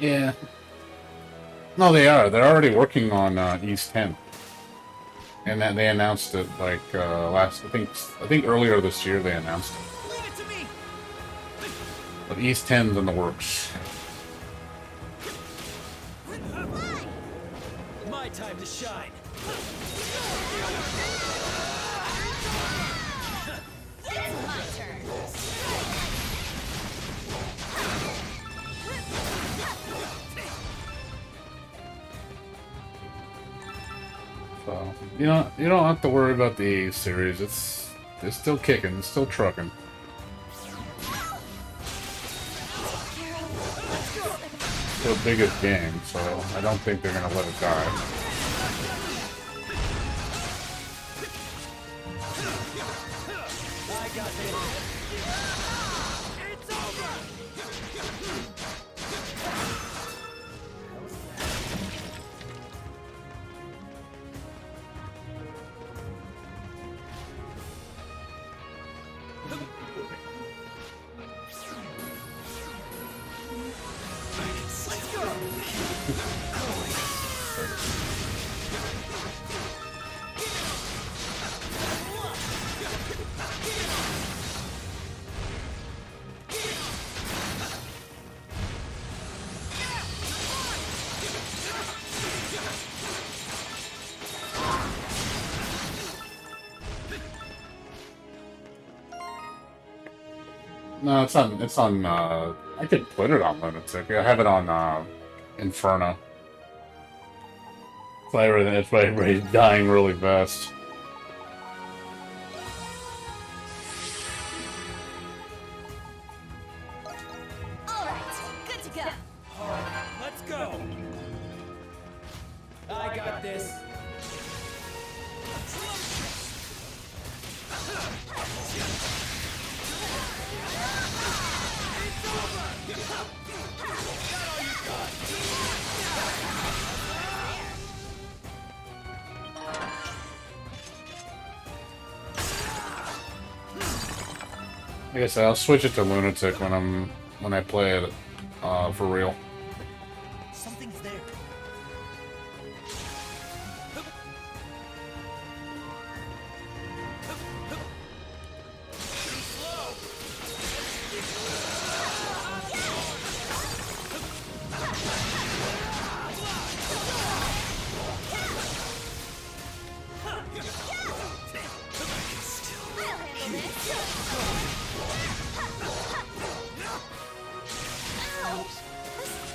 Yeah. No, they are. They're already working on East 10. And then they announced it like last. I think earlier this year they announced it. Leave it to me. But East 10's in the works. My time to shine. It's my turn. So you don't have to worry about the series. It's still kicking. It's still trucking. It's the biggest game, so I don't think they're gonna let it die. I got this. It's over. Let's go. No, it's on. It's on. I could put it on Lunatic. I have it on Inferno. It's why everything. It's why everybody's dying really fast. All right, good to go. Let's go. I got this. Like I said, I'll switch it to Lunatic when I play it for real. Something's there. I'll handle this. Ouch! This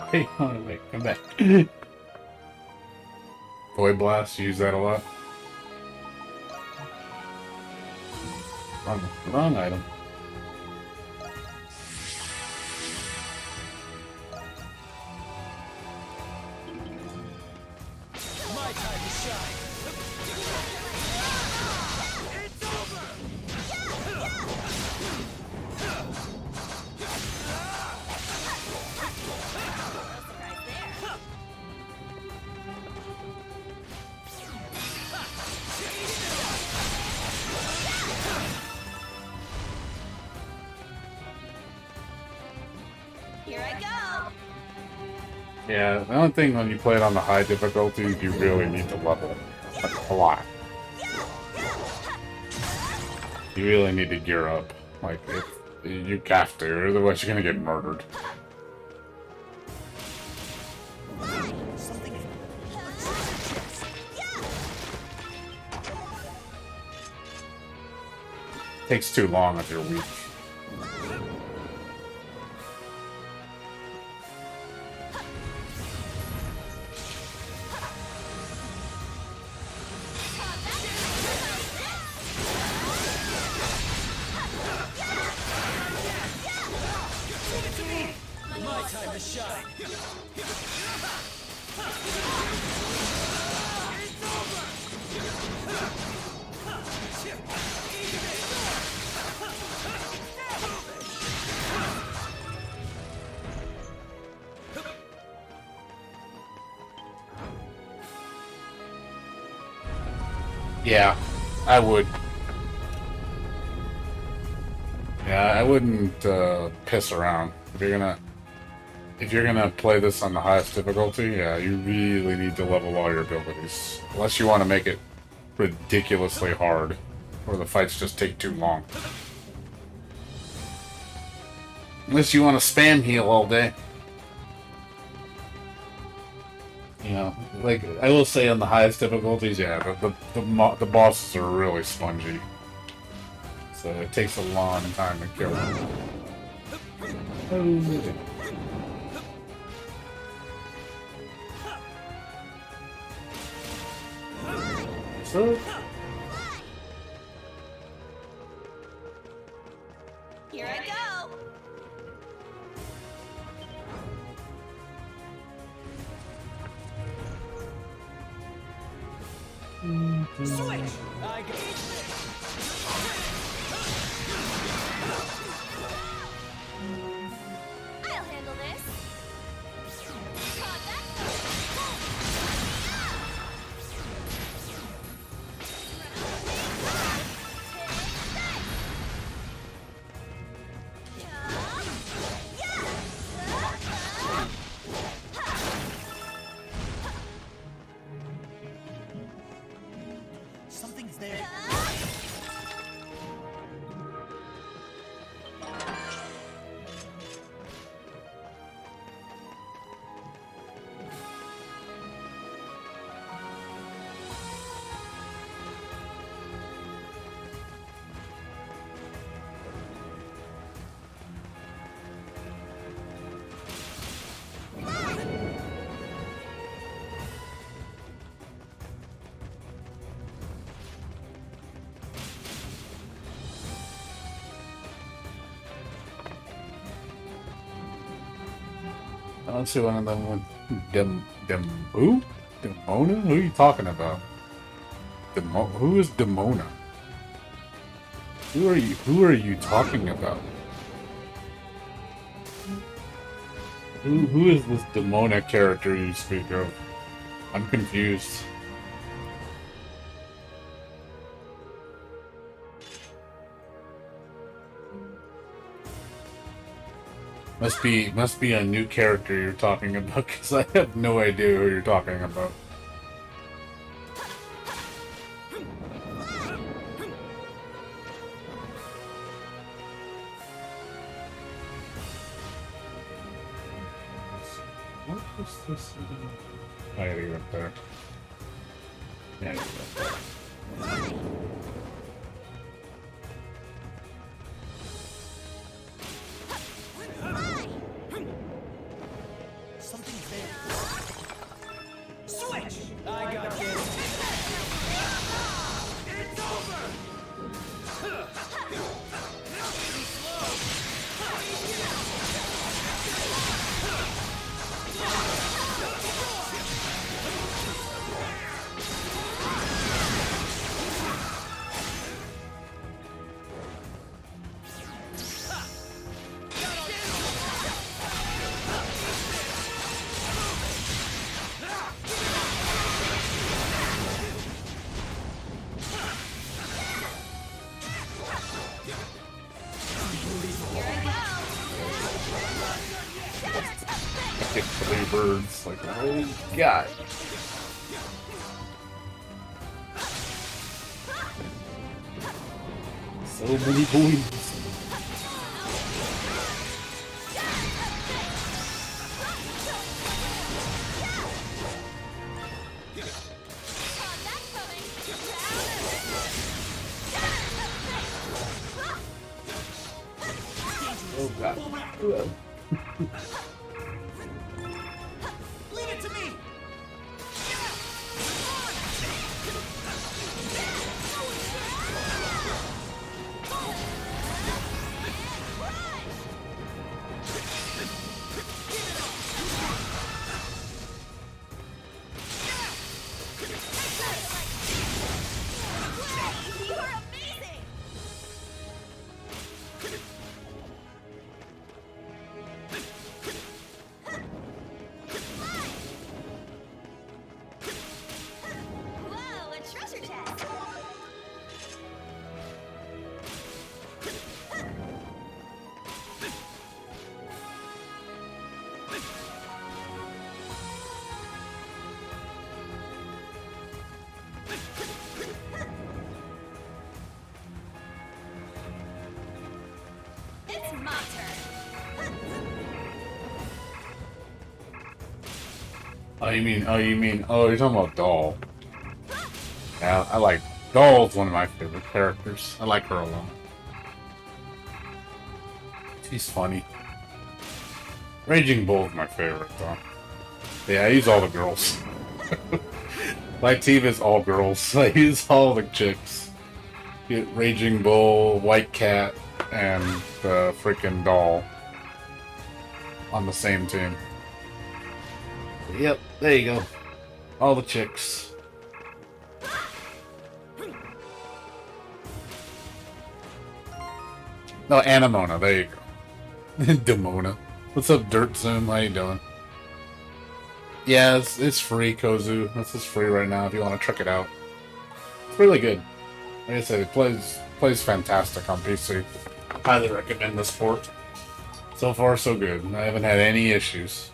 Hey, wait, come back. Void Blast, use that a lot. Wrong item. My time to shine. It's over. Here I go. Yeah, the only thing when you play it on the high difficulty, you really need to level. Like, a lot. You really need to gear up. Like, you have to, otherwise you're gonna get murdered. Takes too long if you're weak. My time to shine. Yeah, I would. Yeah, I wouldn't piss around. If you're gonna play this on the highest difficulty, yeah, you really need to level all your abilities. Unless you want to make it ridiculously hard, or the fights just take too long. Unless you want to spam heal all day. You know, like, I will say on the highest difficulties, yeah, the bosses are really spongy. So it takes a long time to kill them. So, Here I go. Switch. I got I'll handle this. something's there. I don't see one of them with who? Demona? Who are you talking about? Who is Demona? Who are you talking about? Who is this Demona character you speak of? I'm confused. Must be a new character you're talking about, because I have no idea who you're talking about. What is this? I gotta get up there. Yeah, I gotta get up there. get 3 birds. Like, oh god. So many points. Oh god. Leave it to me! You are amazing! Whoa, a treasure chest! It's my turn. Oh, you're talking about Doll. Yeah, I like Doll's one of my favorite characters. I like her a lot. She's funny. Raging Bull's my favorite though. Yeah, I use all the girls. My team is all girls. I use all the chicks. Get Raging Bull, White Cat, and the freaking Doll on the same team. Yep, there you go. All the chicks. No, Anamona, there you go. Demona. What's up, Dirt Zoom? How you doing? Yeah, it's free, Kozu. This is free right now if you want to check it out. It's really good. Like I said, it plays fantastic on PC. Highly recommend this port. So far, so good. I haven't had any issues.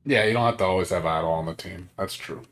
Yeah, you don't have to always have Idol on the team. That's true.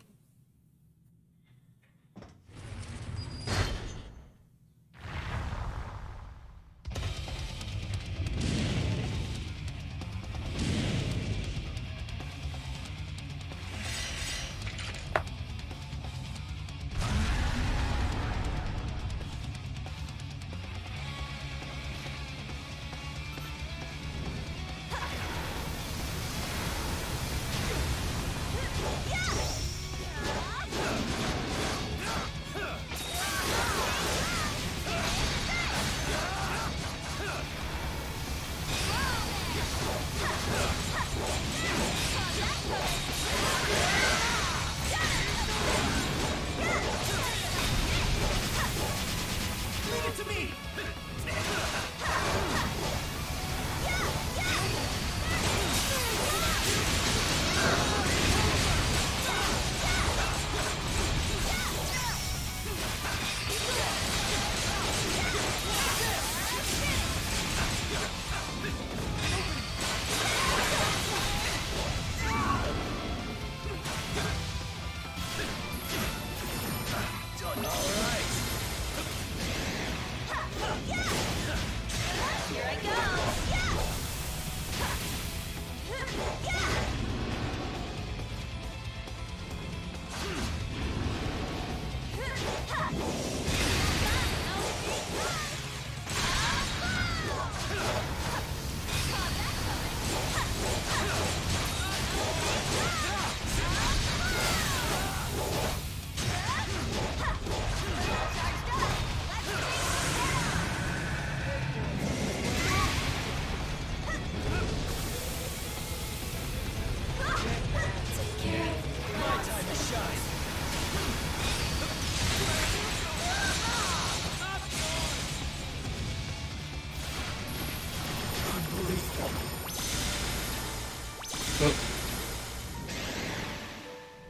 But,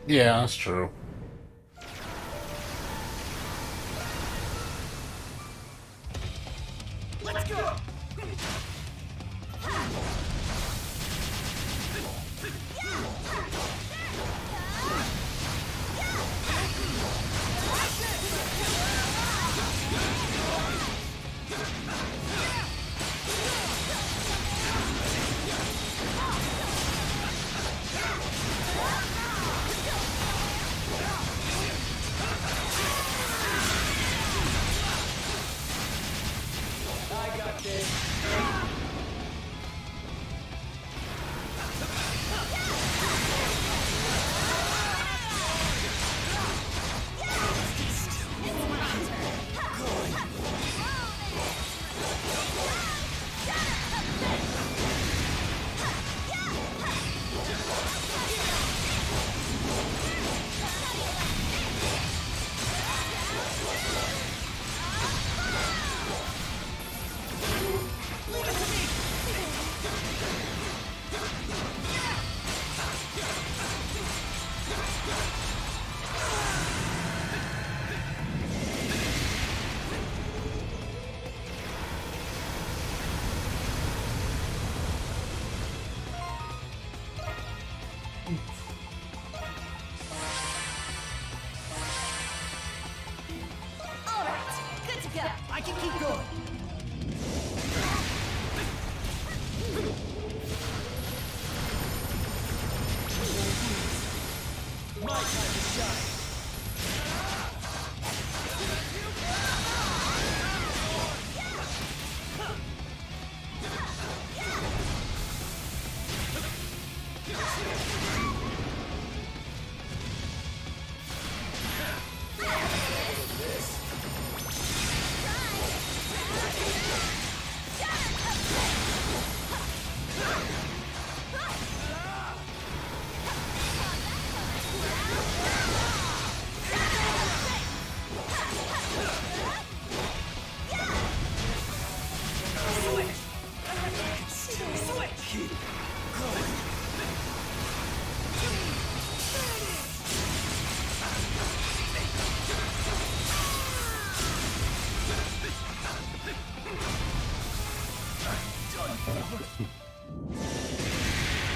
yeah, that's true.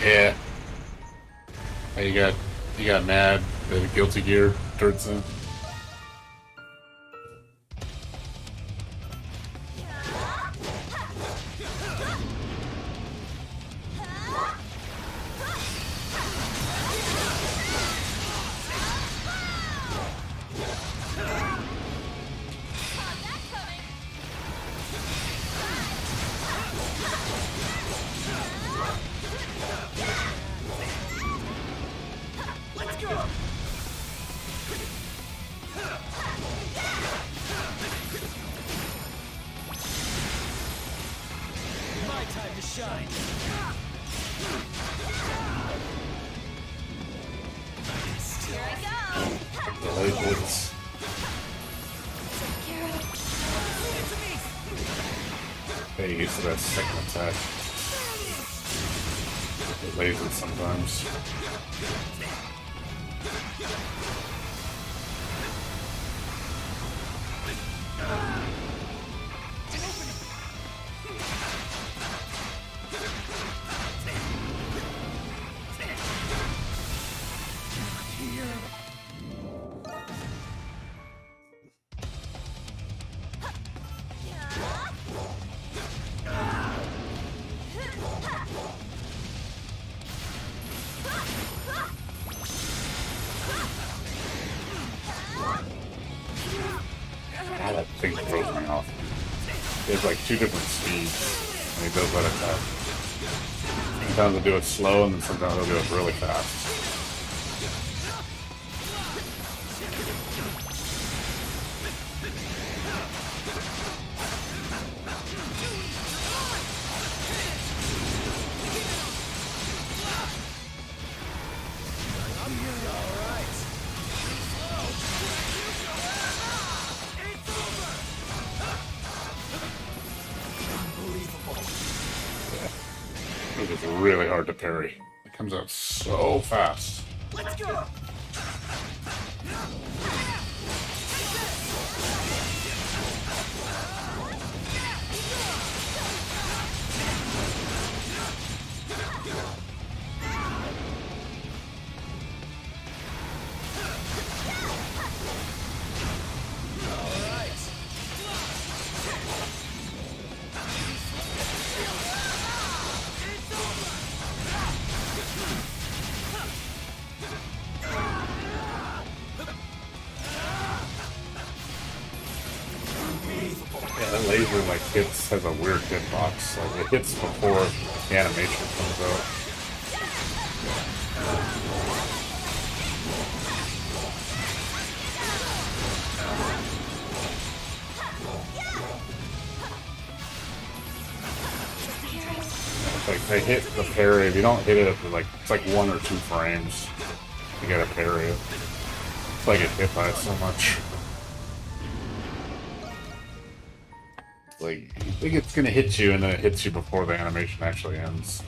Yeah. Hey, you got mad that a Guilty Gear turns in. Hey, used to that second attack. It lasers sometimes. That thing throws me off. There's like two different speeds when he does that attack. Sometimes he'll do it slow and then sometimes he'll do it really fast. It is really hard to parry. It comes out so fast. Let's go! Yeah, that laser like hits has a weird hitbox. Like it hits before the animation comes out. It's like they hit the parry. If you don't hit it after like it's like 1 or 2 frames, you gotta parry it. It's like it hit by it so much. Like, you think it's gonna hit you, and then it hits you before the animation actually ends.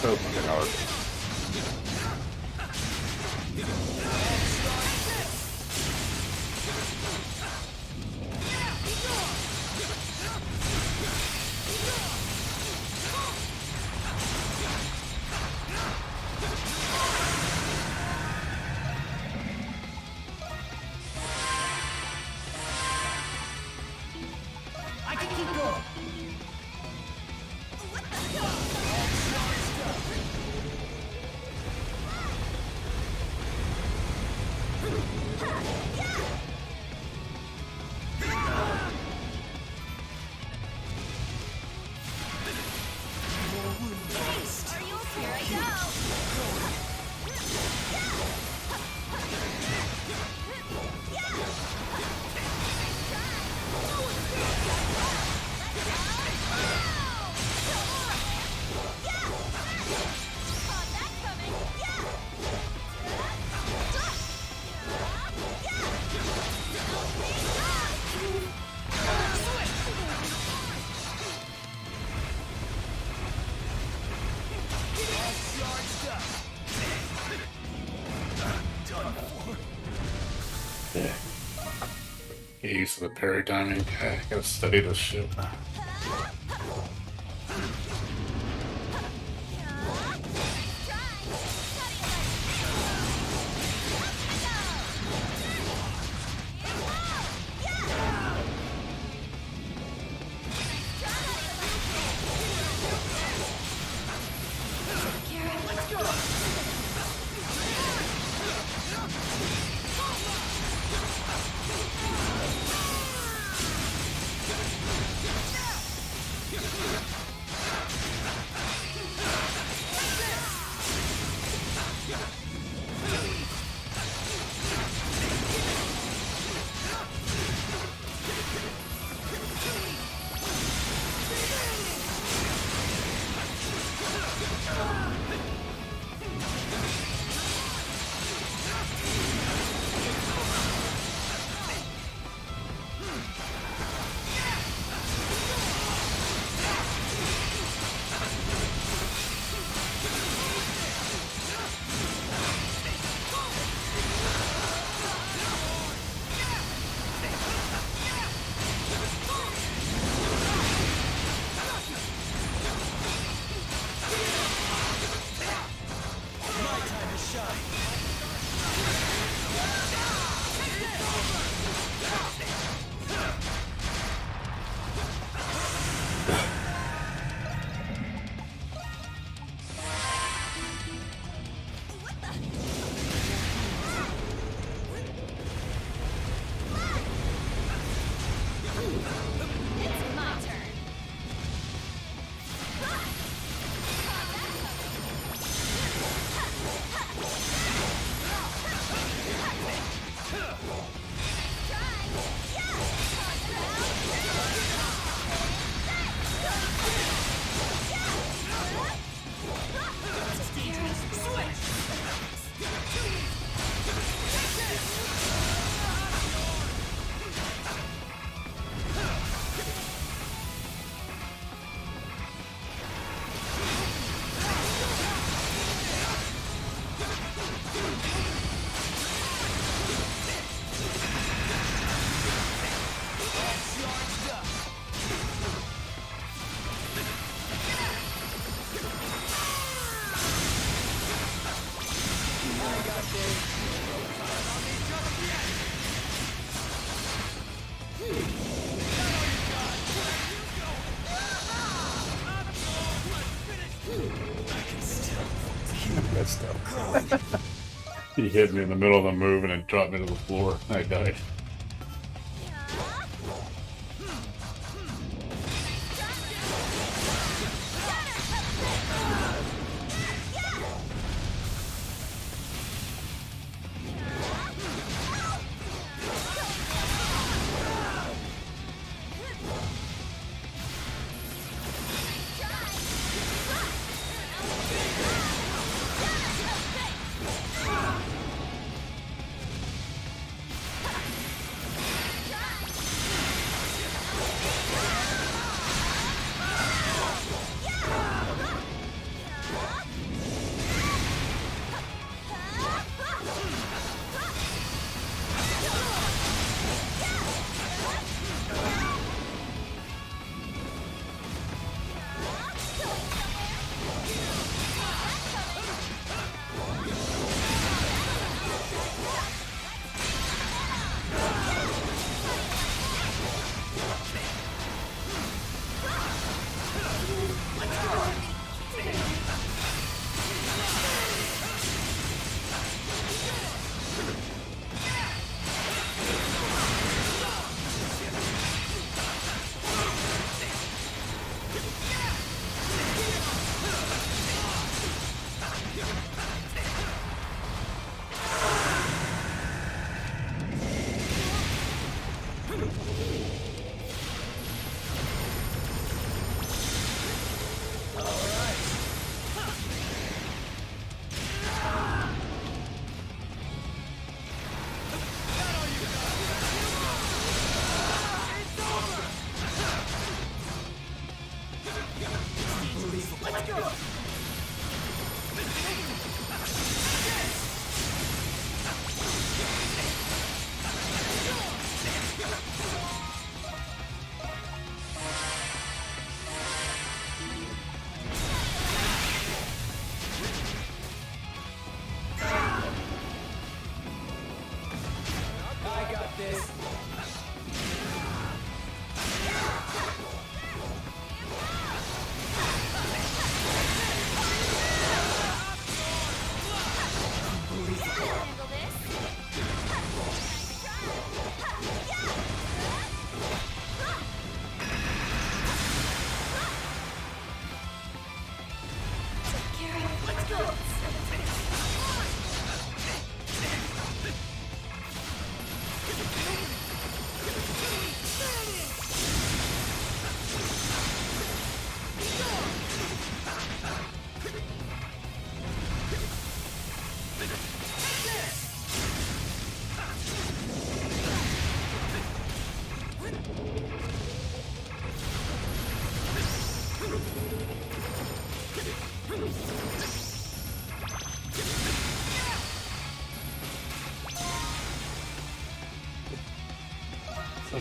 So fucking hard. I can keep going! Yeah. Get used to the parry timing. I gotta study this shit. That stuff. He hit me in the middle of the move and it dropped me to the floor. I died.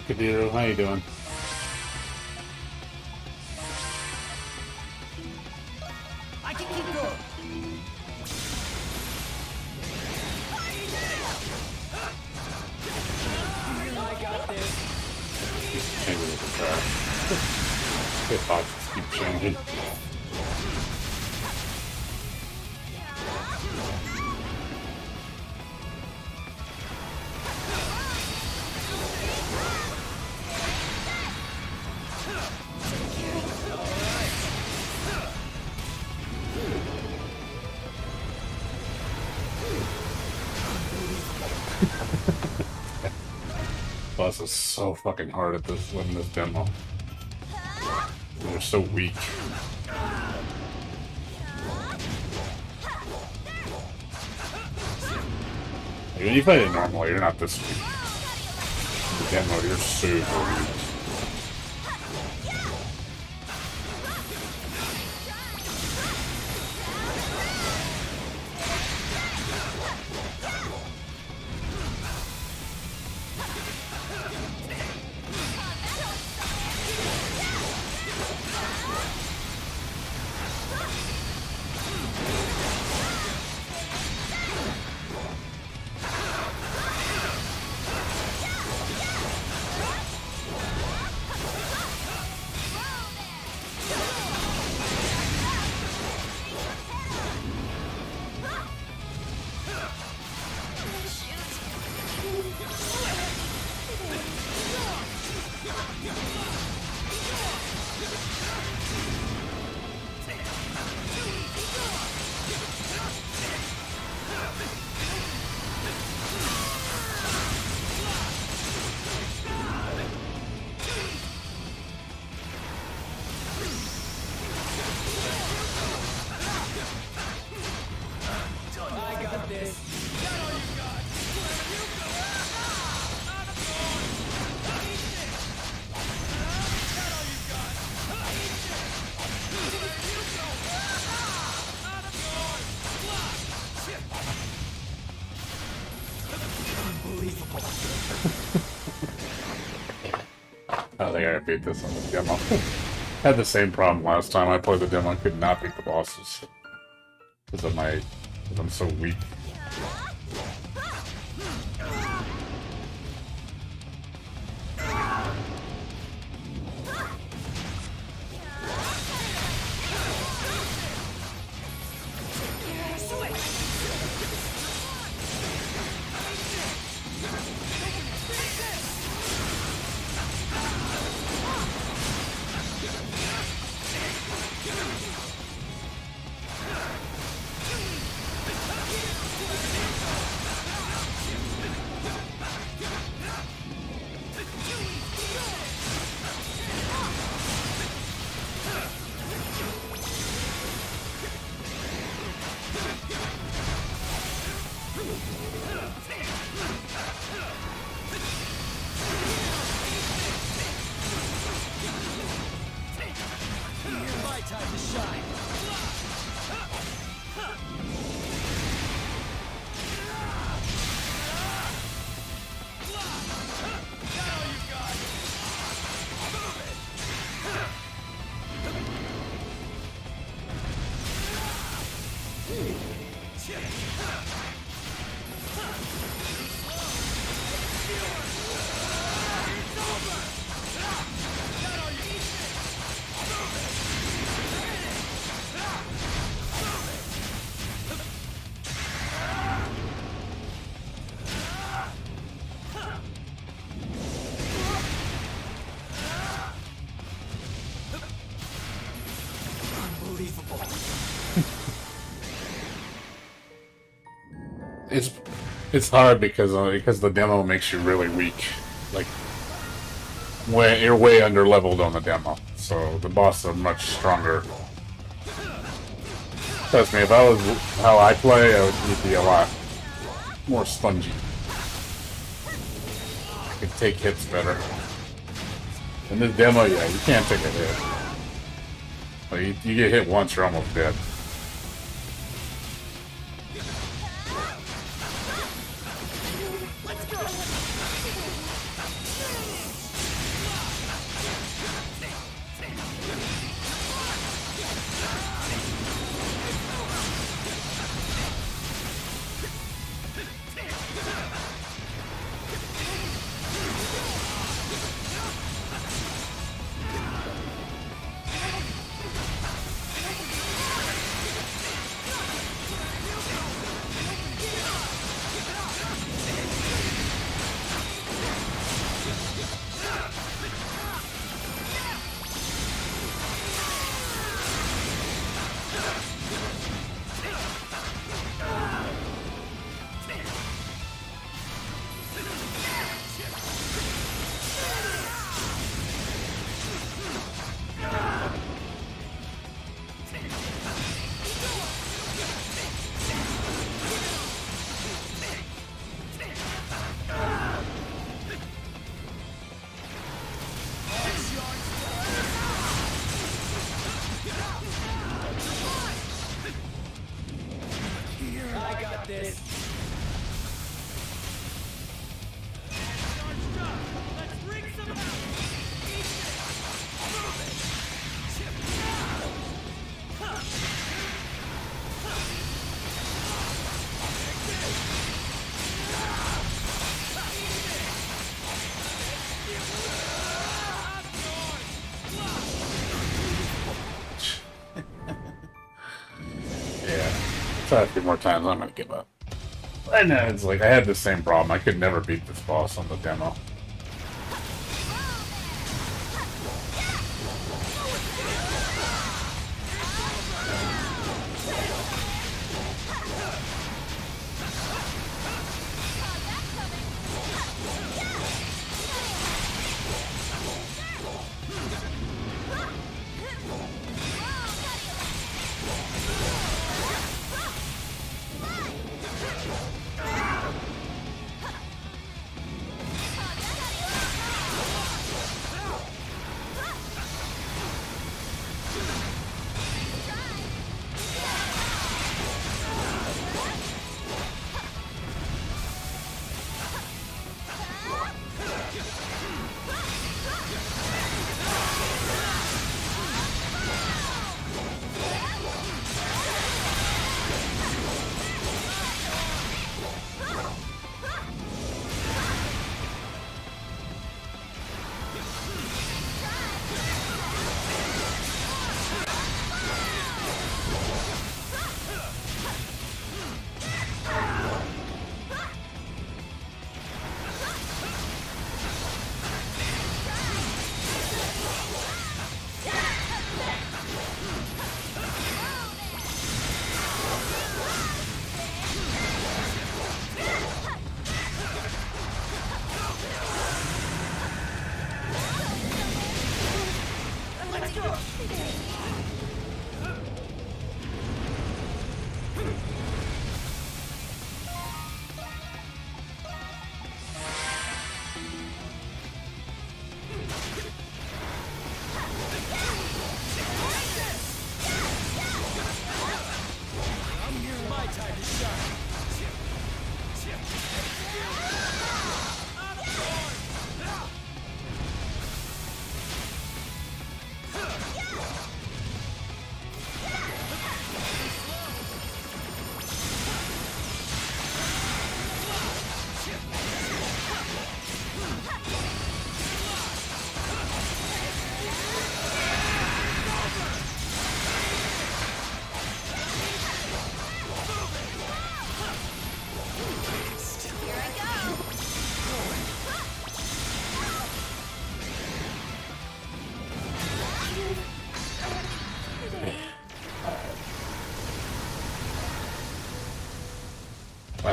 Kadiro, how you doing? I can keep going. I got this. Changing with the trash. Hitboxes keep changing. Boss is so fucking hard at this in this demo. They're so weak. Like, when you fight it normal, you're not this weak. In the demo, you're super weak. Unbelievable. I think I beat this on the demo. Had the same problem last time I played the demo. I could not beat the bosses because of my, because I'm so weak. It's hard because the demo makes you really weak. Like you're way under leveled on the demo, so the boss are much stronger. Trust me, if I was how I play, I would be a lot more spongy. I could take hits better. In this demo, yeah, you can't take a hit. Like, you get hit once, you're almost dead. Try a few more times, I'm gonna give up. And it's like I had the same problem. I could never beat this boss on the demo.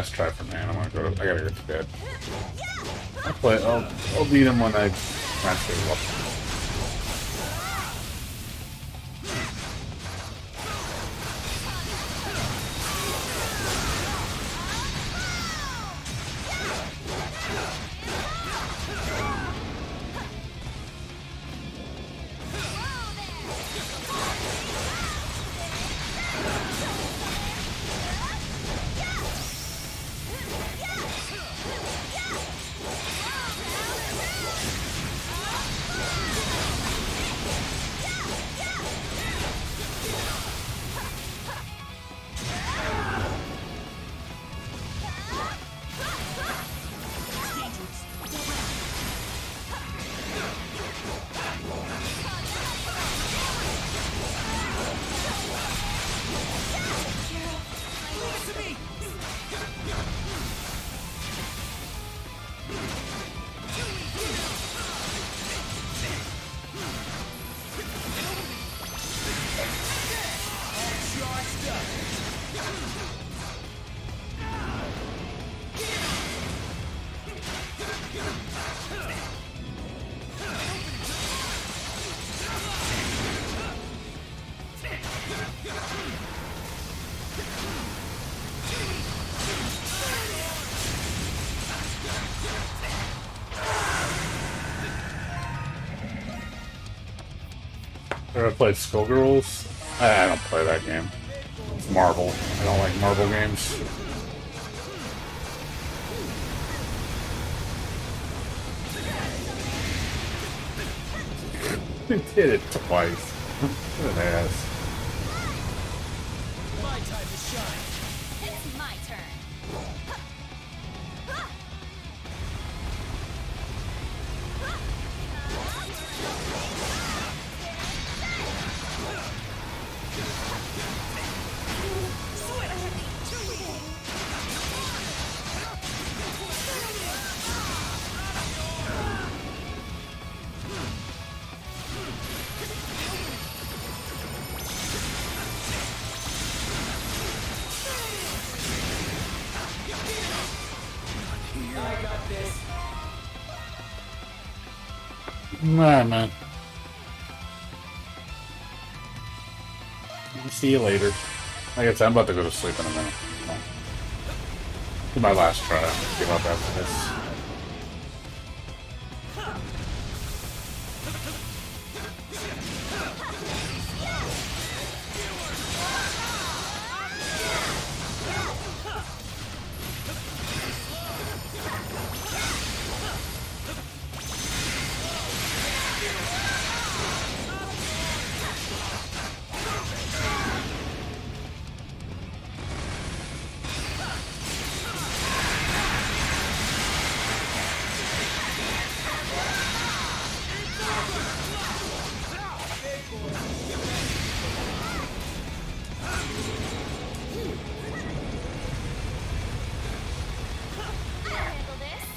last try for man. I gotta go to bed. I'll beat him when I transfer up. Ever played Skullgirls? I don't play that game. It's Marvel. I don't like Marvel games. He did it twice. What an ass. My time to shine. It's my turn. I got this. Alright, man. See you later. Like I said, I'm about to go to sleep in a minute. Do my last try. I'm gonna give up after this. I'll handle this.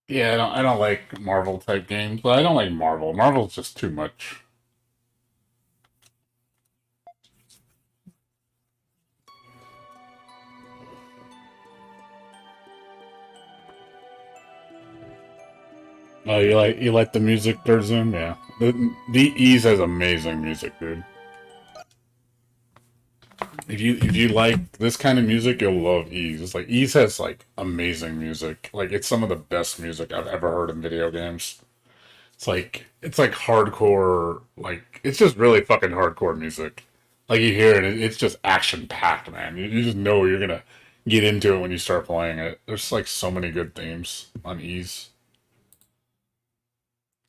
Yeah, I don't like Marvel type games, but I don't like Marvel. Marvel's just too much. Oh, you like the music, Durzum? Yeah. The Ease has amazing music, dude. If you like this kind of music, you'll love Ease. It's like Ease has like amazing music. Like it's some of the best music I've ever heard in video games. It's like hardcore, like it's just really fucking hardcore music. Like you hear it, it's just action packed, man. You just know you're gonna get into it when you start playing it. There's like so many good themes on Ease.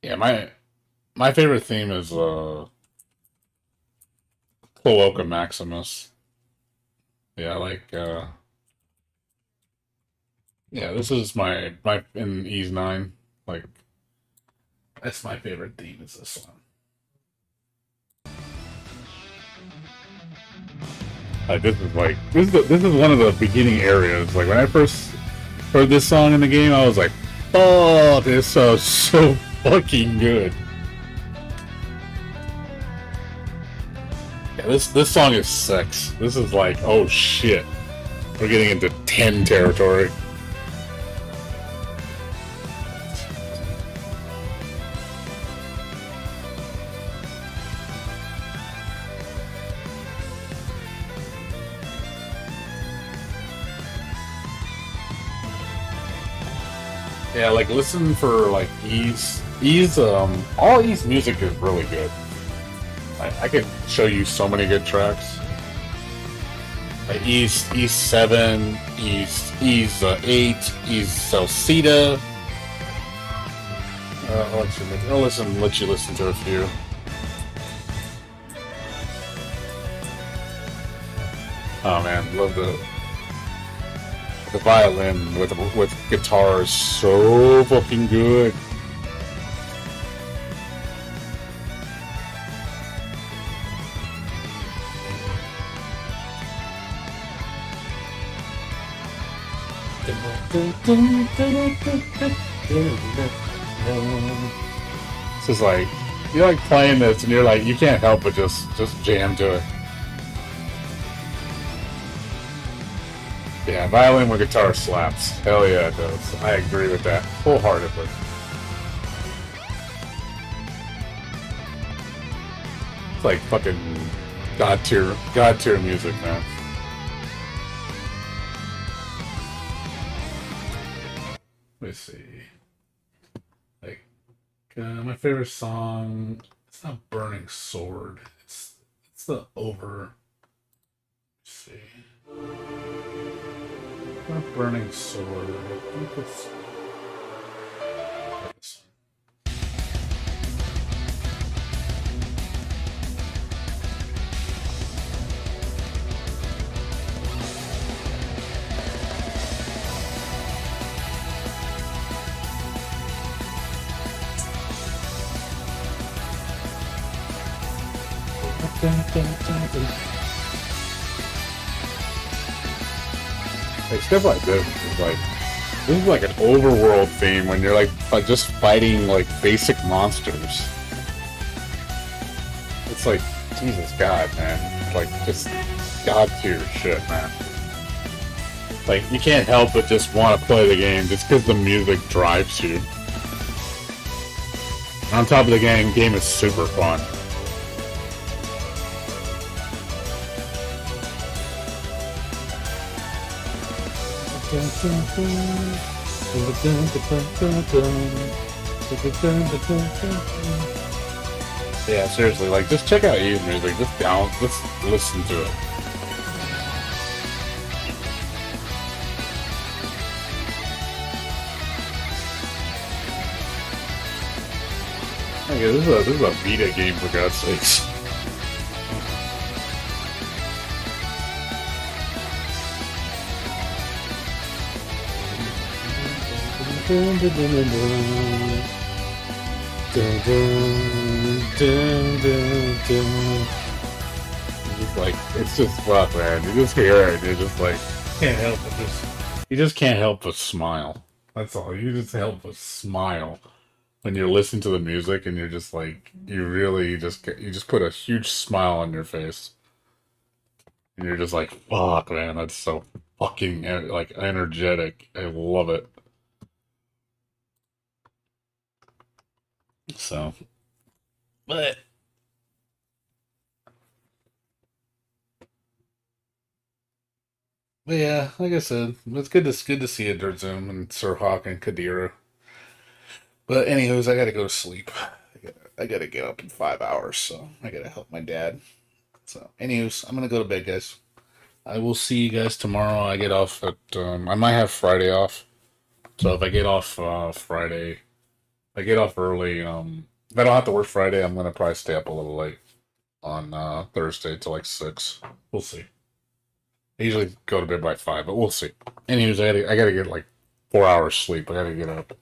Yeah, my favorite theme is Cloaca Maximus. Yeah, like yeah, this is my in Ease 9. Like That's my favorite theme. Is this one? This is one of the beginning areas. Like when I first heard this song in the game, I was like, "Oh, this sounds so fucking good." Yeah, this song is sex. This is like, oh shit, we're getting into 10 territory. Yeah, like listen for like E's all E's music is really good. I could show you so many good tracks. Like E's 7, E's 8, E's Salsita. Let you listen to a few. Oh man, love the violin with guitar is so fucking good. It's just like you're like playing this and you're like you can't help but just jam to it. Yeah, violin with guitar slaps. Hell yeah, it does. I agree with that wholeheartedly. It's like fucking god tier music, man. Let's see. Like my favorite song. It's not Burning Sword. It's the Over. Let's see. Not Burning Sword. I think it's this one. Like stuff like this is like an overworld theme when you're like just fighting like basic monsters. It's like Jesus God, man. Like just god tier shit, man. Like you can't help but just want to play the game just because the music drives you. And on top of the game is super fun. Yeah, seriously, like just check out Eve's music, just listen to it. Okay, this is a Vita game for God's sakes. It's just fuck, man. You just hear it, you're just like can't help but you just can't help but smile. That's all. You just help but smile when you're listening to the music, and you're just like you just put a huge smile on your face, and you're just like fuck, man. That's so fucking like energetic. I love it. So, but yeah, like I said, it's good to see a Dirt Zoom and Sir Hawk and Kadira. But anyways, I gotta go to sleep. I gotta get up in 5 hours, so I gotta help my dad. So, anyways, I'm gonna go to bed, guys. I will see you guys tomorrow. I get off at I might have Friday off. So if I get off Friday, if I get off early. If I don't have to work Friday, I'm gonna probably stay up a little late on Thursday till like 6. We'll see. I usually go to bed by 5, but we'll see. Anyways, I gotta get like 4 hours sleep. I gotta get up.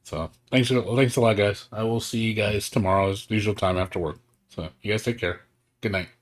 So thanks a lot, guys. I will see you guys tomorrow as usual time after work. So you guys take care. Good night.